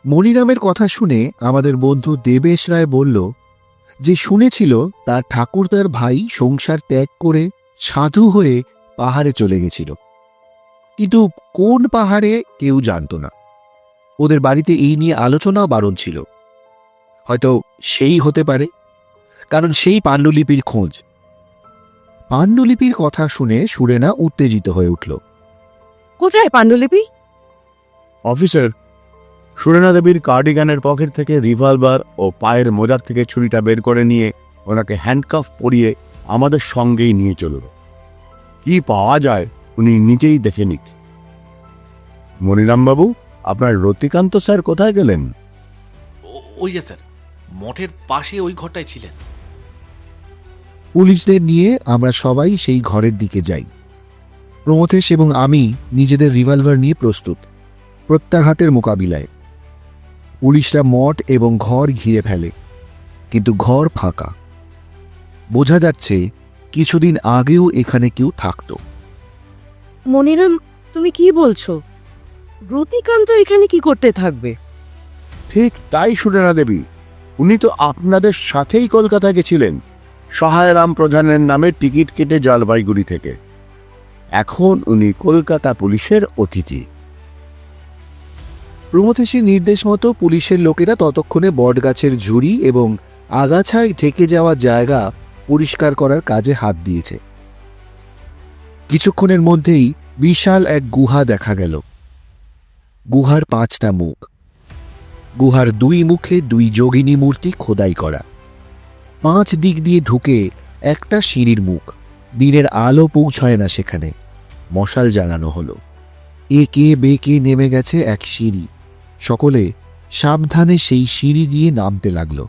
মনিরামের কথা শুনে আমাদের বন্ধু দেবেশ রায় বলল যে শুনেছিল তার ঠাকুরদার ভাই সংসার ত্যাগ করে সাধু হয়ে পাহাড়ে চলে গেছিল, কিন্তু কোন পাহাড়ে কেউ জানত না। ওদের বাড়িতে এই নিয়ে আলোচনাও বারণ ছিল। হয়তো সেই হতে পারে, কারণ সেই পাণ্ডুলিপির খোঁজ। পাণ্ডুলিপির কথা শুনে সুরেনা উত্তেজিত হয়ে উঠল। কোথায় পাণ্ডুলিপি? অফিসার, সুরেনা দেবীর কার্ডিগানের পকেট থেকে রিভলভার ও পায়ের মোজার থেকে ছুরিটা বের করে নিয়ে ওনাকে হ্যান্ডকাফ পরিয়ে আমাদের সঙ্গেই নিয়ে চলল। কি পাওয়া যায় উনি নিজেই দেখে নিক। মনিরামবাবু, আপনার রতিকান্ত স্যার কোথায় গেলেন? ওই যে স্যার, মঠের পাশে ওই ঘরটায় ছিলেন। পুলিশদের নিয়ে আমরা সবাই সেই ঘরের দিকে যাই। প্রমথেশ এবং আমি নিজেদের রিভলভার নিয়ে প্রস্তুত, প্রত্যাঘাতের মোকাবিলায়। পুলিশরা মঠ এবং ঘর ঘিরে ফেলে, কিন্তু ঘর ফাঁকা। বোঝা যাচ্ছে কিছুদিন আগেও এখানে কেউ থাকতো। মনিরাম, তুমি কি বলছো? রতিকান্ত এখানে কি করতে থাকবে? ঠিক তাই সুরেনা দেবী, উনি তো আপনাদের সাথেই কলকাতা গেছিলেন সহায়রাম প্রধানের নামে টিকিট কেটে জলপাইগুড়ি থেকে। এখন উনি কলকাতা পুলিশের অতিথি। প্রমথেশের নির্দেশ মতো পুলিশের লোকেরা ততক্ষণে বটগাছের ঝুড়ি এবং আগাছায় ঢেকে যাওয়া জায়গা পরিষ্কার করার কাজে হাত দিয়েছে। কিছুক্ষণের মধ্যেই বিশাল এক গুহা দেখা গেল। গুহার 5টা মুখ। গুহার 2 মুখে 2 যোগিনী মূর্তি খোদাই করা। 5 দিক দিয়ে ঢুকে একটা সিঁড়ির মুখ। দিনের আলো পৌঁছয় না সেখানে। মশাল জ্বালানো হলো। একে বেঁকে নেমে গেছে এক সিঁড়ি। সকলে সাবধানে সেই সিঁড়ি দিয়ে নামতে লাগল।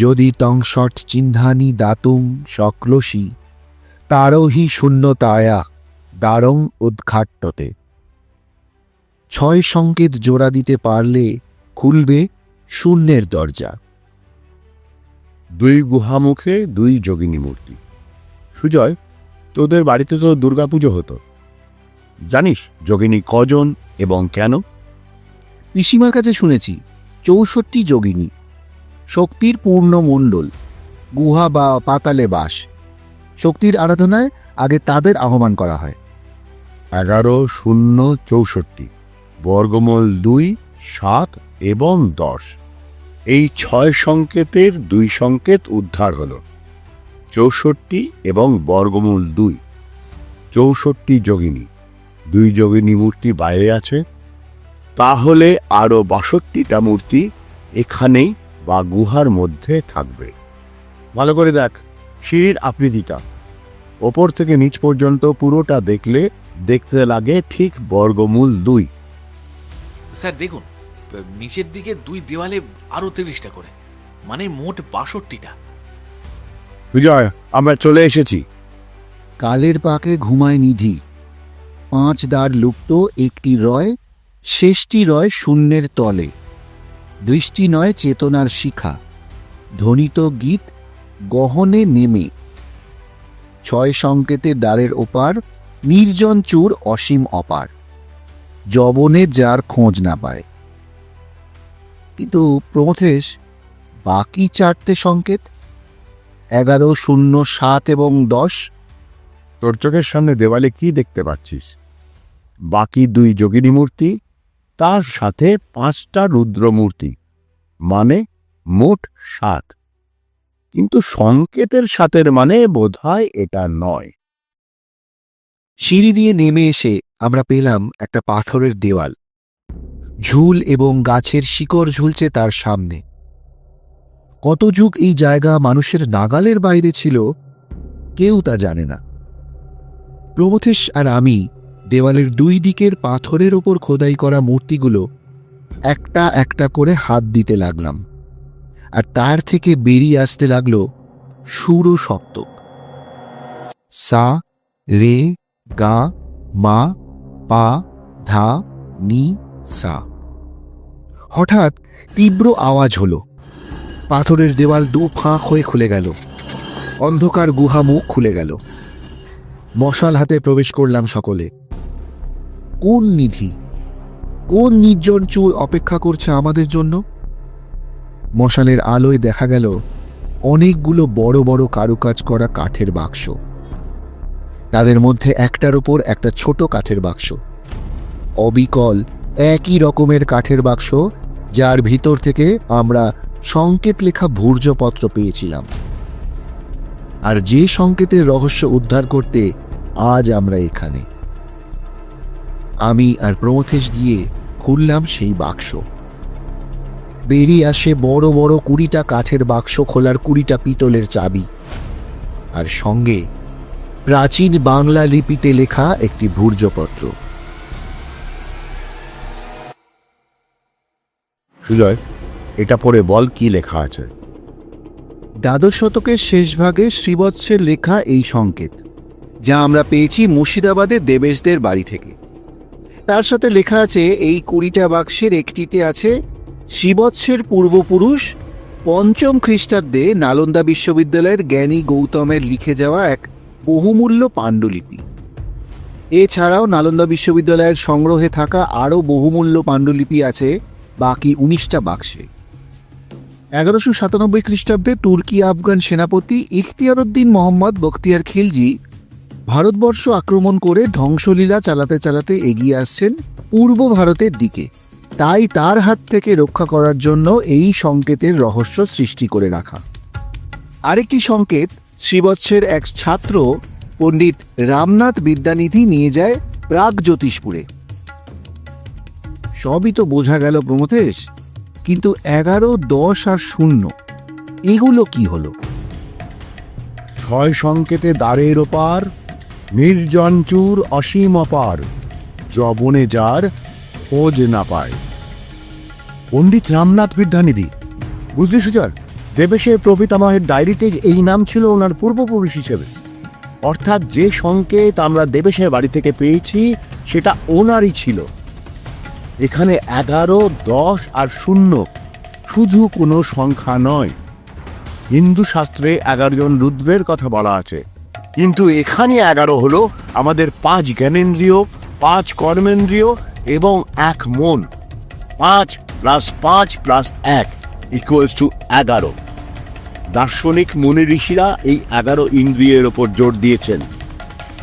যদি তং ষট চিহ্নানি দাতুং শক্লসী তারহি শূন্যতায়া দ্বারং উদ্ঘাট্যতে। 6 সংকেত জোড়া দিতে পারলে খুলবে শূন্যের দরজা। 2 গুহামুখে 2 যোগিনী মূর্তি। সুজয়, তোদের বাড়িতে তো দুর্গাপুজো হতো। জানিস যোগিনী কজন এবং কেন? পিসিমার কাছে শুনেছি 64 যোগিনী, শক্তির পূর্ণ মণ্ডল, গুহা বা পাতালে বাস। শক্তির আরাধনায় আগে তাদের আহ্বান করা হয়। 11-0-64 বর্গমূল 2, 7 এবং 10। এই 6 সংকেতের 2 সংকেত উদ্ধার হল, 64 এবং বর্গমূল 2। 64 যোগিনী, 2 যোগিনী মূর্তি বাইরে আছে। তাহলে আরো 62টা মূর্তি এখানেই বা গুহার মধ্যে থাকবে। ভালো করে দেখ সিঁড়ির আকৃতিটা, ওপর থেকে নিচ পর্যন্ত পুরোটা দেখতে লাগে ঠিক বর্গমূল 2। স্যার দেখুন, নিচের দিকে 2 দেওয়ালে আরো 30টা করে, মানে মোট 62টা। বিজয়, আমরা চলে এসেছি। কালের পাকে ঘুমায় নিধি, 5 দ্বার লুপ্ত একটি রয়, শেষটি রয় শূন্যের তলে। দৃষ্টি নয় চেতনার শিখা, ধ্বনিত গীত গহনে নেমে। 6 সংকেতের দ্বারের ওপার, নির্জন চূর অসীম অপার, যবনে যার খোঁজ না পায়। কিন্তু প্রমথেশ, বাকি 4টে সংকেত 11-0-7 এবং 10? তোর চোখের সামনে দেওয়ালে কি দেখতে পাচ্ছিস? বাকি 2 যোগিনী মূর্তি, তার সাথে 5টা রুদ্র মূর্তি, মানে মোট 7। কিন্তু সংকেতের সাথের মানে বোধহয় এটা নয়। সিঁড়ি দিয়ে নেমে এসে আমরা পেলাম একটা পাথরের দেওয়াল, ঝুল এবং গাছের শিকড় ঝুলছে তার সামনে। কত যুগ এই জায়গা মানুষের নাগালের বাইরে ছিল কেউ তা জানে না। প্রমথেশ আর আমি দেওয়ালের 2 দিকের পাথরের ওপর খোদাই করা মূর্তিগুলো একটা একটা করে হাত দিতে লাগলাম, আর তার থেকে বেরিয়ে আসতে লাগলো সুর ও সপ্তক, সা, রে, গা, মা, পা, ধা, নি, সা। হঠাৎ তীব্র আওয়াজ হলো, পাথরের দেওয়াল 2 ফাঁক হয়ে খুলে গেল, অন্ধকার গুহা মুখ খুলে গেল। মশাল হাতে প্রবেশ করলাম সকলে। কোন নিধি, কোন নির্জন চুর অপেক্ষা করছে আমাদের জন্য? মশালের আলোয় দেখা গেল অনেকগুলো বড় বড় কারুকাজ করা কাঠের বাক্স, তাদের মধ্যে একটার উপর একটা ছোট কাঠের বাক্স, অবিকল একই রকমের কাঠের বাক্স, যার ভিতর থেকে আমরা সংকেত লেখা ভূর্জপত্র পেয়েছিলাম। আর যে সংকেতের রহস্য উদ্ধার করতে আজ আমরা এখানে। আমি আর প্রমথেশ গিয়ে খুললাম সেই বাক্স। বেরিয়ে আসে বড় বড় 20টা কাঠের বাক্স খোলার 20টা পিতলের চাবি, আর সঙ্গে প্রাচীন বাংলা লিপিতে লেখা একটি ভূর্জপত্র। সুজয়, এটা পড়ে বল কি লেখা আছে। দ্বাদশ শতকের শেষ ভাগে শ্রীবৎসের লেখা এই সংকেত, যা আমরা পেয়েছি মুর্শিদাবাদের দেবেশদের বাড়ি থেকে। তার সাথে লেখা আছে এই 20টা বাক্সের একটিতে আছে শ্রীবৎসের পূর্বপুরুষ 5ম খ্রিস্টাব্দে নালন্দা বিশ্ববিদ্যালয়ের জ্ঞানী গৌতমের লিখে যাওয়া এক বহুমূল্য পাণ্ডুলিপি। এছাড়াও নালন্দা বিশ্ববিদ্যালয়ের সংগ্রহে থাকা আরও বহুমূল্য পাণ্ডুলিপি আছে বাকি 19টা বাক্সে। 1197 খ্রিস্টাব্দে তুর্কি আফগান সেনাপতি ইখতিয়ারউদ্দিন মোহাম্মদ বখতিয়ার খিলজি ভারতবর্ষ আক্রমণ করে ধ্বংসলীলা চালাতে চালাতে এগিয়ে আসছেন পূর্ব ভারতের দিকে। তাই তার হাত থেকে রক্ষা করার জন্য এই সংকেতের রহস্য সৃষ্টি করে রাখা। আরেকটি সংকেত শ্রীবৎসের এক ছাত্র পণ্ডিত রামনাথ বিদ্যানিধি নিয়ে যায় প্রাগ জ্যোতিষপুরে। সবই তো বোঝা গেল প্রমথেশ, কিন্তু 11, 10 আর 0 এগুলো কি হলো? 6 সংকেতে দ্বারের ওপার, নির্জন চূর অসীম অপার, যবনে যার খোঁজ না পায়। পণ্ডিত রামনাথ বিদ্যানিধি, বুঝলি সুজয়, দেবেশের প্রপিতামহের ডায়েরিতে এই নাম ছিল ওনার পূর্বপুরুষ হিসেবে। অর্থাৎ যে সংকেত আমরা দেবেশের বাড়ি থেকে পেয়েছি সেটা ওনারই ছিল। এখানে 11, 10 আর 0 শুধু কোনো সংখ্যা নয়। হিন্দু শাস্ত্রে 11 জন রুদ্রের কথা বলা আছে, কিন্তু এখানে 11 হলো আমাদের 5 জ্ঞানেন্দ্রিয়, 5 কর্মেন্দ্রিয় এবং 1 মন। 5 + 5 + 1 = 11। দার্শনিক মুনি ঋষিরা এই 11 ইন্দ্রিয়ের ওপর জোর দিয়েছেন,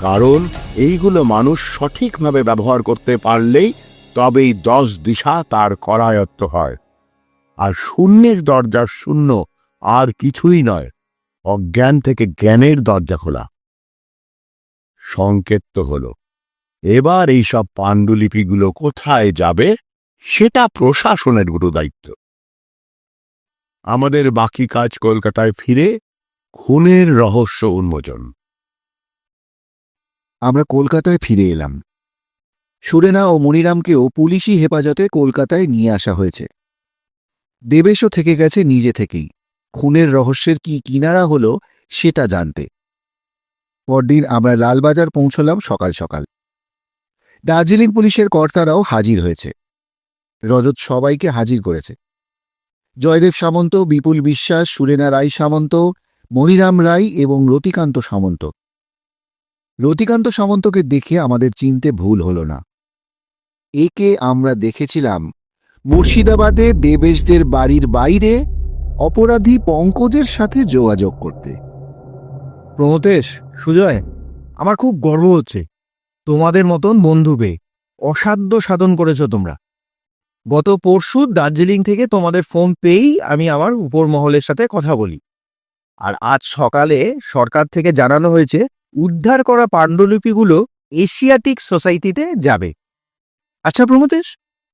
কারণ এইগুলো মানুষ সঠিকভাবে ব্যবহার করতে পারলেই তবেই 10 দিশা তার করায়ত্ত হয়। আর শূন্যের দরজার শূন্য আর কিছুই নয়, অজ্ঞান থেকে জ্ঞানের দরজা খোলা। সংকেত তো হলো, এবার এই সব পাণ্ডুলিপিগুলো কোথায় যাবে সেটা প্রশাসনের গুরুদায়িত্ব। আমাদের বাকি কাজ কলকাতায় ফিরে খুনের রহস্য উন্মোচন। আমরা কলকাতায় ফিরে এলাম। সুরেনা ও মনিরামকেও পুলিশি হেফাজতে কলকাতায় নিয়ে আসা হয়েছে। দেবেশও থেকে গেছে নিজে থেকেই খুনের রহস্যের কি কিনারা হলো সেটা জানতে। পরদিন আমরা লালবাজার পৌঁছলাম সকাল সকাল। দার্জিলিং পুলিশের কর্তারাও হাজির হয়েছে। রজত সবাইকে হাজির করেছে। জয়দেব সামন্ত, বিপুল বিশ্বাস, সুরেনা রায় সামন্ত, মনিরাম রায় এবং রতিকান্ত সামন্ত। রতিকান্ত সামন্তকে দেখে আমাদের চিনতে ভুল হল না। একে আমরা দেখেছিলাম মুর্শিদাবাদে দেবেশদের বাড়ির বাইরে অপরাধী পঙ্কজের সাথে যোগাযোগ করতে। প্রমথেশ, সুজয়, আমার খুব গর্ব হচ্ছে তোমাদের মতন বন্ধু পেয়ে। অসাধ্য সাধন করেছ তোমরা। গত পরশু দার্জিলিং থেকে তোমাদের ফোন পেয়েই আমি আমার উপর মহলের সাথে কথা বলি, আর আজ সকালে সরকার থেকে জানানো হয়েছে উদ্ধার করা পাণ্ডুলিপিগুলো এশিয়াটিক সোসাইটিতে যাবে। আচ্ছা প্রমথেশ,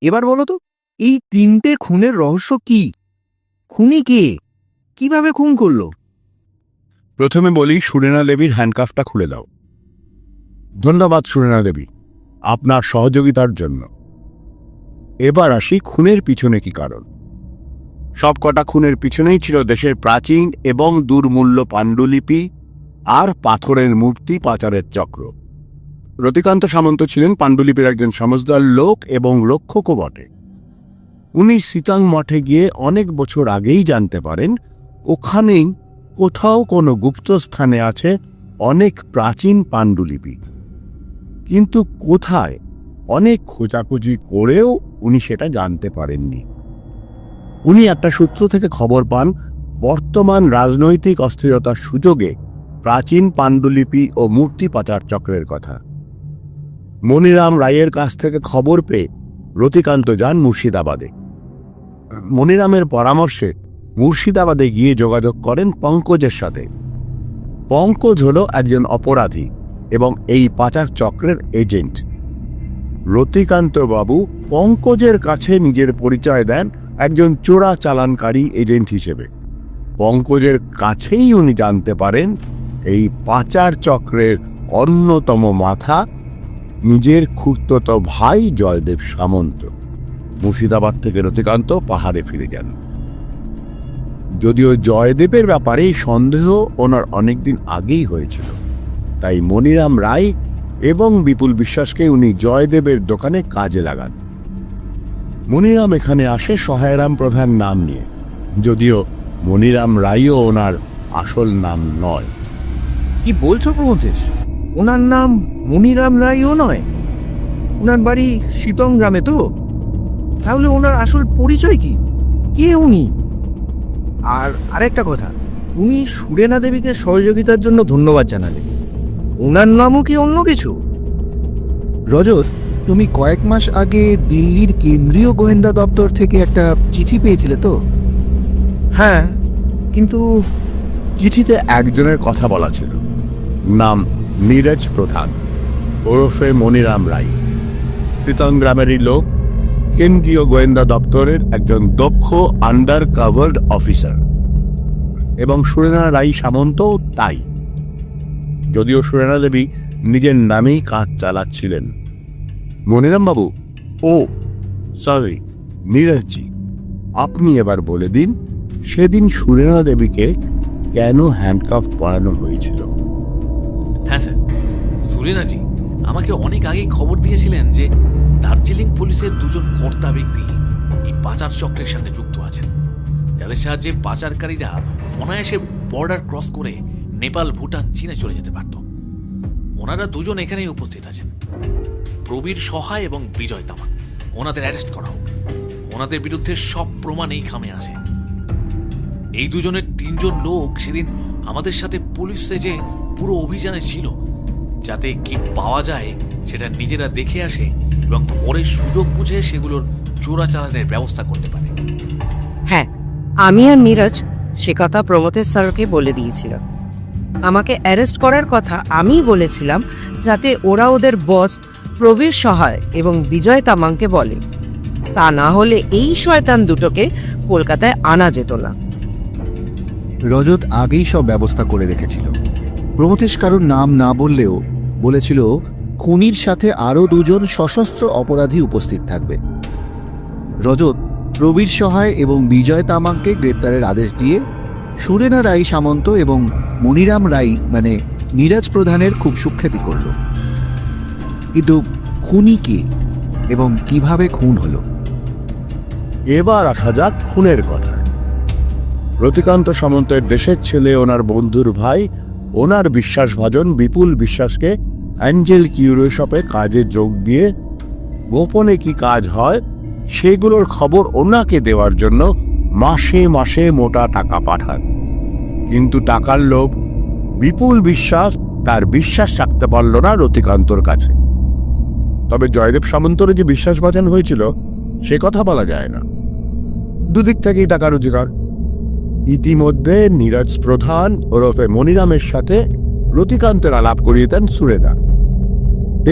এবার বলো তো, এই 3টে খুনের রহস্য কি? খুনি কে? কিভাবে খুন করলো? প্রথমে বলি, সুরেনা দেবীর হ্যান্ডকাফটা খুলে দাও। ধন্যবাদ সুরেনা দেবী, আপনার সহযোগিতার জন্য। এবার আসি খুনের পিছনে কি কারণ। সবকটা খুনের পিছনেই ছিল দেশের প্রাচীন এবং দুর্মূল্য পাণ্ডুলিপি আর পাথরের মূর্তি পাচারের চক্র। রতিকান্ত সামন্ত ছিলেন পাণ্ডুলিপির একজন সমজদার লোক এবং রক্ষকও বটে। উনি সিতাং মঠে গিয়ে অনেক বছর আগেই জানতে পারেন ওখানেই কোথাও কোনো গুপ্তস্থানে আছে অনেক প্রাচীন পাণ্ডুলিপি। কিন্তু কোথায়, অনেক খোঁজাখুঁজি করেও উনি সেটা জানতে পারেননি। উনি একটা সূত্র থেকে খবর পান বর্তমান রাজনৈতিক অস্থিরতার সুযোগে প্রাচীন পাণ্ডুলিপি ও মূর্তি পাচার চক্রের কথা। মনিরাম রায়ের কাছ থেকে খবর পেয়ে রতিকান্ত যান মুর্শিদাবাদে। মনিরামের পরামর্শে মুর্শিদাবাদে গিয়ে যোগাযোগ করেন পঙ্কজের সাথে। পঙ্কজ হল একজন অপরাধী এবং এই পাচার চক্রের এজেন্ট। রতিকান্ত বাবু পঙ্কজের কাছে নিজের পরিচয় দেন একজন চোরা চালানকারী এজেন্ট হিসেবে। পঙ্কজের কাছেই উনি জানতে পারেন এই পাচার চক্রের অন্যতম মাথা নিজের খুড়তো ভাই জয়দেব সামন্ত। মুর্শিদাবাদ থেকে রতিকান্ত পাহাড়ে ফিরে যান। যদিও জয়দেবের ব্যাপারে সন্দেহ ওনার অনেকদিন আগেই হয়েছিল, তাই মনিরাম রায় এবং বিপুল বিশ্বাসকে উনি জয়দেবের দোকানে কাজে লাগান। মনিরাম এখানে আসে সহায়রাম প্রধান নাম নিয়ে, যদিও মনিরাম রায়ও ওনার আসল নাম নয়। কি বলছো প্রমথেশ? ওনার নাম মনিরাম রায়ও নয়? ওনার বাড়ি শীতং গ্রামে তো? তাহলে ওনার আসল পরিচয় কি? কে উনি? আর আরেকটা কথা, উনি সুরেনা দেবীকে সহযোগিতার জন্য ধন্যবাদ জানালেন। ওনার নামও কি অন্য কিছু? রজত, তুমি কয়েক মাস আগে দিল্লির কেন্দ্রীয় গোয়েন্দা দপ্তর থেকে একটা চিঠি পেয়েছিলে তো? হ্যাঁ, কিন্তু চিঠিতে একজনের কথা বলা ছিল, নাম নীরজ প্রধান ওরফে মনিরাম রায়। সিতং গ্রামেরই লোক, কেন্দ্রীয় গোয়েন্দা দপ্তরের একজন দক্ষ আন্ডার কাভার্ড অফিসার। এবং সুরেনা রায় সামন্ত তাই, যদিও সুরেনা দেবী নিজের নামেই কাজ চালাচ্ছিলেন। মনিরাম বাবু, সরি নীরজজি, আপনি এবার বলে দিন সেদিন সুরেনা দেবীকে কেন হ্যান্ডকাফ পরানো হয়েছিল? হ্যাঁ স্যার, সুরেনাজি আমাকে অনেক আগেই খবর দিয়েছিলেন যে দার্জিলিং পুলিশের দুজন কর্তা ব্যক্তি এই পাচার চক্রের সাথে যুক্ত আছেন, যাদের সাহায্যে পাচারকারীরা অনায়াসে বর্ডার ক্রস করে নেপাল, ভুটান, চীনে চলে যেতে পারত। ওনারা দুজন এখানেই উপস্থিত আছেন। প্রবীর সহায় এবং বিজয় তামাং, ওনাদের অ্যারেস্ট করা হোক। ওনাদের বিরুদ্ধে সব প্রমাণ এই খামে আছে। এই দুজনের 3 জন লোক সেদিন আমাদের সাথে পুলিশে যে পুরো অভিযানে ছিল, যাতে কি পাওয়া যায় সেটা নিজেরা দেখে আসে এবং পরে সুযোগ বুঝে সেগুলোর চোরাচালানের ব্যবস্থা করতে পারে। হ্যাঁ, আমি আর নীরজ সে কথা প্রমথের স্যারকে বলে দিয়েছিলাম। আমাকে অ্যারেস্ট করার কথা আমিই বলেছিলাম, যাতে ওরা ওদের বস প্রবীর সহায় এবং বিজয় তামাংকে বলে। তা না হলে এই শয়তান দুটোকে কলকাতায় আনা যেত না। রজত আগেই সব ব্যবস্থা করে রেখেছিল। প্রমথেশ কারোর নাম না বললেও বলেছিল খুনির সাথে আরও 2 জন সশস্ত্র অপরাধী উপস্থিত থাকবে। রজত প্রবীর সহায় এবং বিজয় তামাংকে গ্রেপ্তারের আদেশ দিয়ে সুরেনা রাই সামন্ত এবং মনিরাম রাই মানে নীরজ প্রধানের খুব সুখ্যাতি করল। কিন্তু খুনি কে এবং কিভাবে খুন হলো? এবার আসা যাক খুনের কথা। রতিকান্ত সামন্তের দেশের ছেলে, ওনার বন্ধুর ভাই, ওনার বিশ্বাসভাজন বিপুল বিশ্বাসকে অ্যাঞ্জেল কিউরিও শপে কাজে যোগ দিয়ে গোপনে কি কাজ হয় সেগুলোর খবর ওনাকে দেওয়ার জন্য মাসে মাসে মোটা টাকা পাঠান। কিন্তু টাকার লোভ বিপুল বিশ্বাস তার বিশ্বাস রাখতে পারল না রতিকান্তর কাছে। তবে জয়দেব সামন্তর যে বিশ্বাসভাজন হয়েছিল সে কথা বলা যায় না। দুদিক থেকেই টাকা রোজগার। ইতিমধ্যে নীরজ প্রধান ওরফে মনিরামের সাথে রতিকান্তের আলাপ করিয়ে দেন সুরেদা।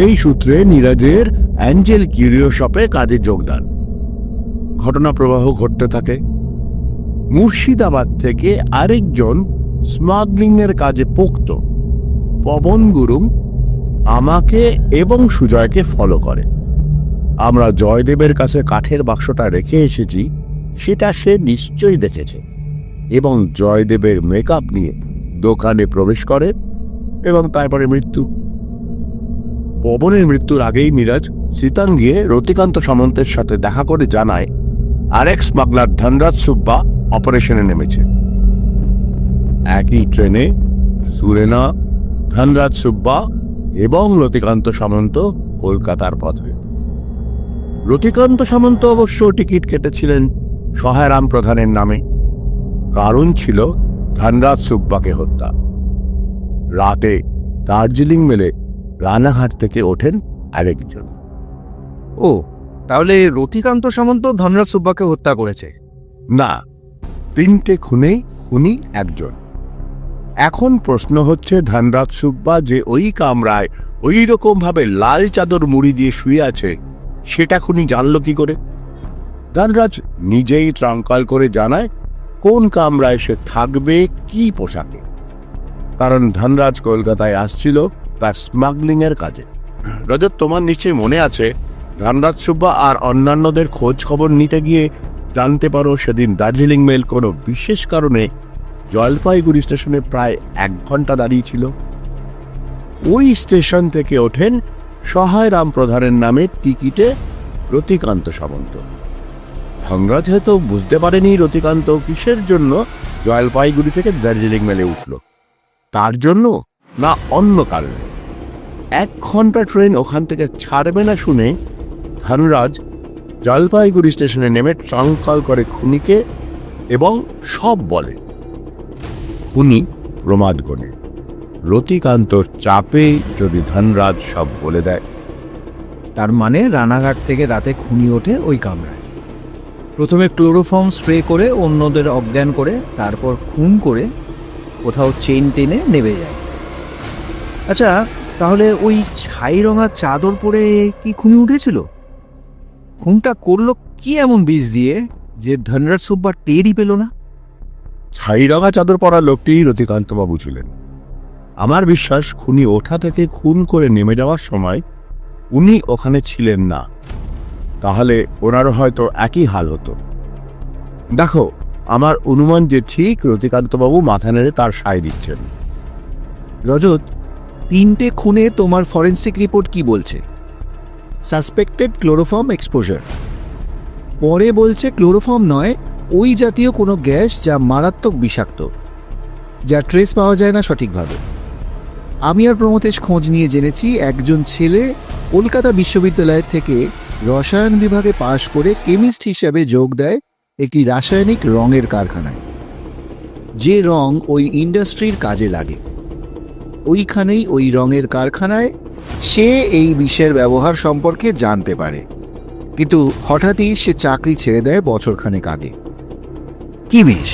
এই সূত্রে নীরজের অ্যাঞ্জেল কিউরিও শপে কাজে যোগদান। ঘটনা প্রবাহ ঘটতে থাকে। মুর্শিদাবাদ থেকে আরেকজন স্মাগলিং এর কাজে পোক্ত পবন গুরুং আমাকে এবং সুজয়কে ফলো করে। আমরা জয়দেবের কাছে কাঠের বাক্সটা রেখে এসেছি সেটা সে নিশ্চয়ই দেখেছে এবং জয়দেবের মেকআপ নিয়ে দোকানে প্রবেশ করে এবং তারপরে মৃত্যু। পবনের মৃত্যুর আগেই নীরজ সিতান গিয়ে রতিকান্ত সামন্তের সাথে দেখা করে জানায় আরেক স্মাগলার ধনরাজ সুব্বা অপারেশনে নেমেছে। একই ট্রেনে সুরেনা, ধনরাজ সুব্বা এবং রতিকান্ত সামন্ত কলকাতার পথে। রতিকান্ত সামন্ত অবশ্য টিকিট কেটেছিলেন সহায়রাম প্রধানের নামে। কারণ ছিল ধনরাজ সুব্বাকে হত্যা। রাতে দার্জিলিং মেলে রানাঘাট থেকে ওঠেন আরেকজন। ও, তাহলে রতিকান্ত সামন্ত ধনরাজ সুব্বাকে হত্যা করেছে? না, 3টে খুনেই খুনি একজন। এখন প্রশ্ন হচ্ছে ধনরাজ সুব্বা যে ওই কামরায় ওই রকম ভাবে লাল চাদর মুড়ি দিয়ে শুয়ে আছে সেটা খুনি জানল কি করে? ধনরাজ নিজেই ট্রাঙ্কাল করে জানায় কোন কামরায় সে থাকবে, কি পোশাকে। কারণ ধনরাজ কলকাতায় আসছিল তার স্মাগলিং এর কাজে। রজত, তোমার নিশ্চয়ই মনে আছে ধনরাজ সুব্বা আর অন্যান্যদের খোঁজ খবর নিতে গিয়ে জানতে পারো সেদিন দার্জিলিং মেল কোনো বিশেষ কারণে জলপাইগুড়ি স্টেশনে প্রায় 1 ঘন্টা দাঁড়িয়েছিল। ওই স্টেশন থেকে ওঠেন সহায়রাম প্রধানের নামে টিকিটে রতিকান্ত সামন্ত। ধনরাজ হয়তো বুঝতে পারেনি রতিকান্ত কিসের জন্য জলপাইগুড়ি থেকে দার্জিলিং মেলে উঠল, তার জন্য না অন্য কারণে। 1 ঘন্টা ট্রেন ওখান থেকে ছাড়বে না শুনে ধনরাজ জলপাইগুড়ি স্টেশনে নেমে ট্রাঙ্কাল করে খুনিকে এবং সব বলে। খুনি প্রমাদ গণে। রতিকান্তর চাপে যদি ধনরাজ সব বলে দেয়। তার মানে রানাঘাট থেকে রাতে খুনি ওঠে ওই কামরায়, প্রথমে ক্লোরোফর্ম স্প্রে করে অন্যদের অজ্ঞান করে, তারপর খুন করে কোথাও চেইন টেনে নেমে যায়। আচ্ছা, তাহলে ওই ছাই রঙা চাদর পরে কি খুনি উঠেছিল? খুনটা করলো কি এমন বিষ দিয়ে যে ধনরাজ সুব্বা টেরই পেল না? ছাই রঙা চাদর পরা লোকটি রতিকান্তবাবু ছিলেন। আমার বিশ্বাস খুনি ওঠা থেকে খুন করে নেমে যাওয়ার সময় উনি ওখানে ছিলেন না, তাহলে ওনারও হয়তো একই হাল হতো। দেখো, আমার অনুমান যে ঠিক রতিকান্তবাবু মাথা নেড়ে তার সায় দিচ্ছেন। রজত, 3টে খুনে তোমার ফরেন্সিক রিপোর্ট কি বলছে? Suspected chloroform exposure. পরে বলছে ক্লোরোফর্ম নয়, ওই জাতীয় কোনো গ্যাস যা মারাত্মক বিষাক্ত, যা ট্রেস পাওয়া যায় না সঠিকভাবে। আমি আর প্রমথেশ খোঁজ নিয়ে জেনেছি একজন ছেলে কলকাতা বিশ্ববিদ্যালয় থেকে রসায়ন বিভাগে পাশ করে কেমিস্ট হিসাবে যোগ দেয় একটি রাসায়নিক রঙের কারখানায়। যে রং ওই ইন্ডাস্ট্রির কাজে লাগে, ওইখানেই ওই রঙের কারখানায় সে এই বিষের ব্যবহার সম্পর্কে জানতে পারে, কিন্তু হঠাৎই সে চাকরি ছেড়ে দেয় বছরখানেক আগে। কি বিষ?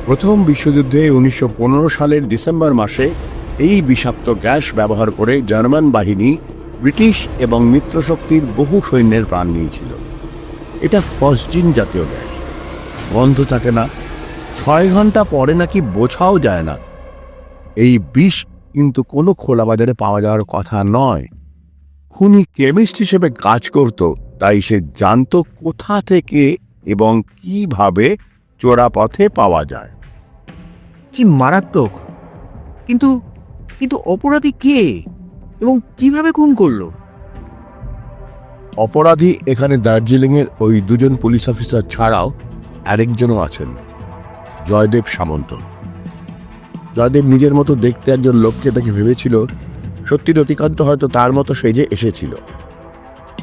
প্রথম বিশ্বযুদ্ধে 1915 সালের ডিসেম্বর মাসে এই বিষাক্ত গ্যাস ব্যবহার করে জার্মান বাহিনী ব্রিটিশ এবং মিত্রশক্তির বহু সৈন্যের প্রাণ নিয়েছিল। এটা ফসজিন জাতীয় গ্যাস, গন্ধ থাকে না, 6 ঘন্টা পরে নাকি বোঝাও যায় না। এই বিষ কিন্তু কোনো খোলা বাজারে পাওয়া যাওয়ার কথা নয়। খুনি কেমিস্ট হিসেবে কাজ করত, তাই সে জানতো কোথা থেকে এবং কিভাবে চোরা পথে পাওয়া যায়। কি মারাত্মক! কিন্তু কিন্তু অপরাধী কে এবং কিভাবে খুন করলো? অপরাধী এখানে দার্জিলিংয়ের ওই 2জন পুলিশ অফিসার ছাড়াও আরেকজনও আছেন, জয়দেব সামন্ত। জয়দেব নিজের মতো দেখতে একজন লোককে দেখে ভেবেছিল সত্যি রতিকান্ত হয়তো তার মতো সেজে এসেছিল।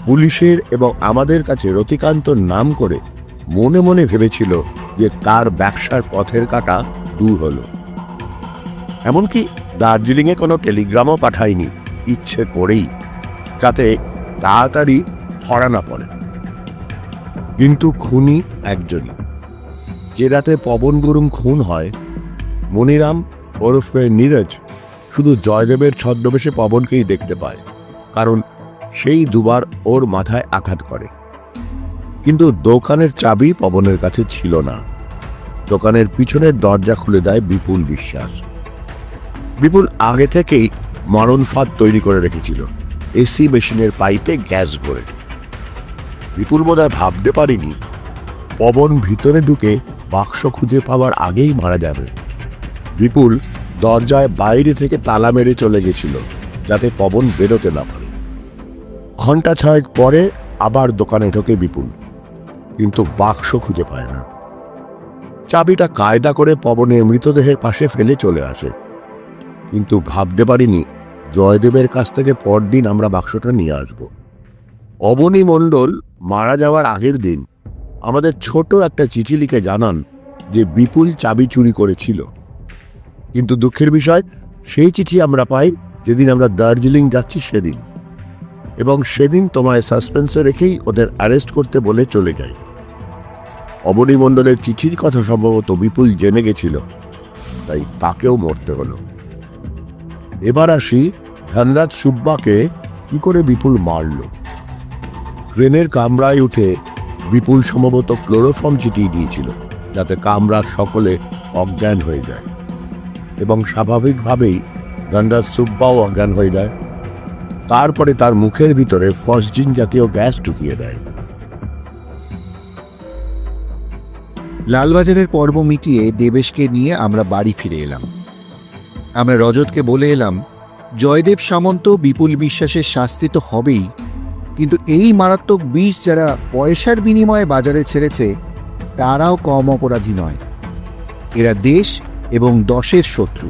পুলিশের এবং আমাদের কাছে রতিকান্তর নাম করে মনে মনে ভেবেছিল যে তার ব্যবসার পথের কাঁটা দূর হলো। এমনকি দার্জিলিংয়ে কোনো টেলিগ্রামও পাঠায়নি ইচ্ছে করেই, যাতে তাড়াতাড়ি ধরা না পড়ে। কিন্তু খুনি একজনই। যে রাতে পবন গুরুং খুন হয়, মনিরাম ওরফে নীরজ শুধু জয়দেবের ছদ্মবেশে পবনকেই দেখতে পায়, কারণ সেই দুবার ওর মাথায় আঘাত করে। কিন্তু দোকানের চাবি পবনের কাছে ছিল না। দোকানের পিছনের দরজা খুলে দেয় বিপুল বিশ্বাস। বিপুল আগে থেকেই মরণ ফাঁদ তৈরি করে রেখেছিল, এসি মেশিনের পাইপে গ্যাস ভরে। বিপুল বোধহয় ভাবতে পারেনি পবন ভিতরে ঢুকে বাক্স খুঁজে পাওয়ার আগেই মারা যাবে। বিপুল দরজায় বাইরে থেকে তালা মেরে চলে গেছিল, যাতে পবন বেরোতে না পারে। ঘন্টা 6 পরে আবার দোকানে ঢোকে বিপুল, কিন্তু বাক্স খুঁজে পায় না। চাবিটা কায়দা করে পবনের মৃতদেহের পাশে ফেলে চলে আসে, কিন্তু ভাবতে পারিনি জয়দেবের কাছ থেকে পরদিন আমরা বাক্সটা নিয়ে আসব। অবনী মণ্ডল মারা যাওয়ার আগের দিন আমাদের ছোট একটা চিঠি লিখে জানান যে বিপুল চাবি চুরি করেছিল। কিন্তু দুঃখের বিষয়, সেই চিঠি আমরা পাই যেদিন আমরা দার্জিলিং যাচ্ছি সেদিন, এবং সেদিন তোমায় সাসপেন্সে রেখেই ওদের অ্যারেস্ট করতে বলে চলে যায়। অবনী মণ্ডলের চিঠির কথা সম্ভবত বিপুল জেনে গেছিল, তাই তাকেও মরতে হলো। এবার আসি ধনরাজ সুব্বাকে কি করে বিপুল মারল। ট্রেনের কামরায় উঠে বিপুল সম্ভবত ক্লোরোফর্ম চিঠিয়ে দিয়েছিল, যাতে কামরার সকলে অজ্ঞান হয়ে যায়, এবং স্বাভাবিকভাবেই ধনরাজ সুব্বাও অজ্ঞান হয়ে যায়। তারপরে তার মুখের ভিতরে ফসজিন জাতীয় গ্যাস ঢুকিয়ে দেয়। লালবাজারের পর্ব মিটিয়ে দেবেশকে নিয়ে আমরা বাড়ি ফিরে এলাম। আমরা রজতকে বলে এলাম, জয়দেব সামন্ত বিপুল বিশ্বাসের শাস্তি তো হবেই, কিন্তু এই মারাত্মক বিষ যারা পয়সার বিনিময়ে বাজারে ছেড়েছে তারাও কম অপরাধী নয়। এরা দেশ এবং দশের শত্রু,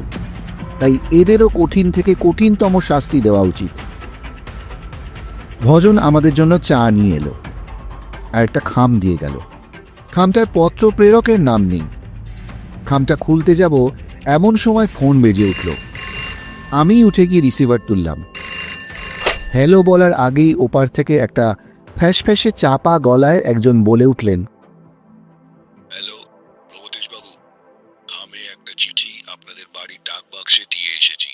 তাই এদেরও কঠিন থেকে কঠিনতম শাস্তি দেওয়া উচিত। ভজন আমাদের জন্য চা নিয়ে এলো আর একটা খাম দিয়ে গেল। খামটায় পত্র প্রেরকের নাম নেই। খামটা খুলতে যাব এমন সময় ফোন বেজে উঠল। আমি উঠে গিয়ে রিসিভার তুললাম। হ্যালো বলার আগেই ওপার থেকে একটা ফ্যাসফ্যাসে চাপা গলায় একজন বলে উঠলেন, হ্যালো প্রমথেশ বাবু, আমি একটা চিঠি আপনাদের বাড়ির ডাক বাক্সে দিয়ে এসেছি।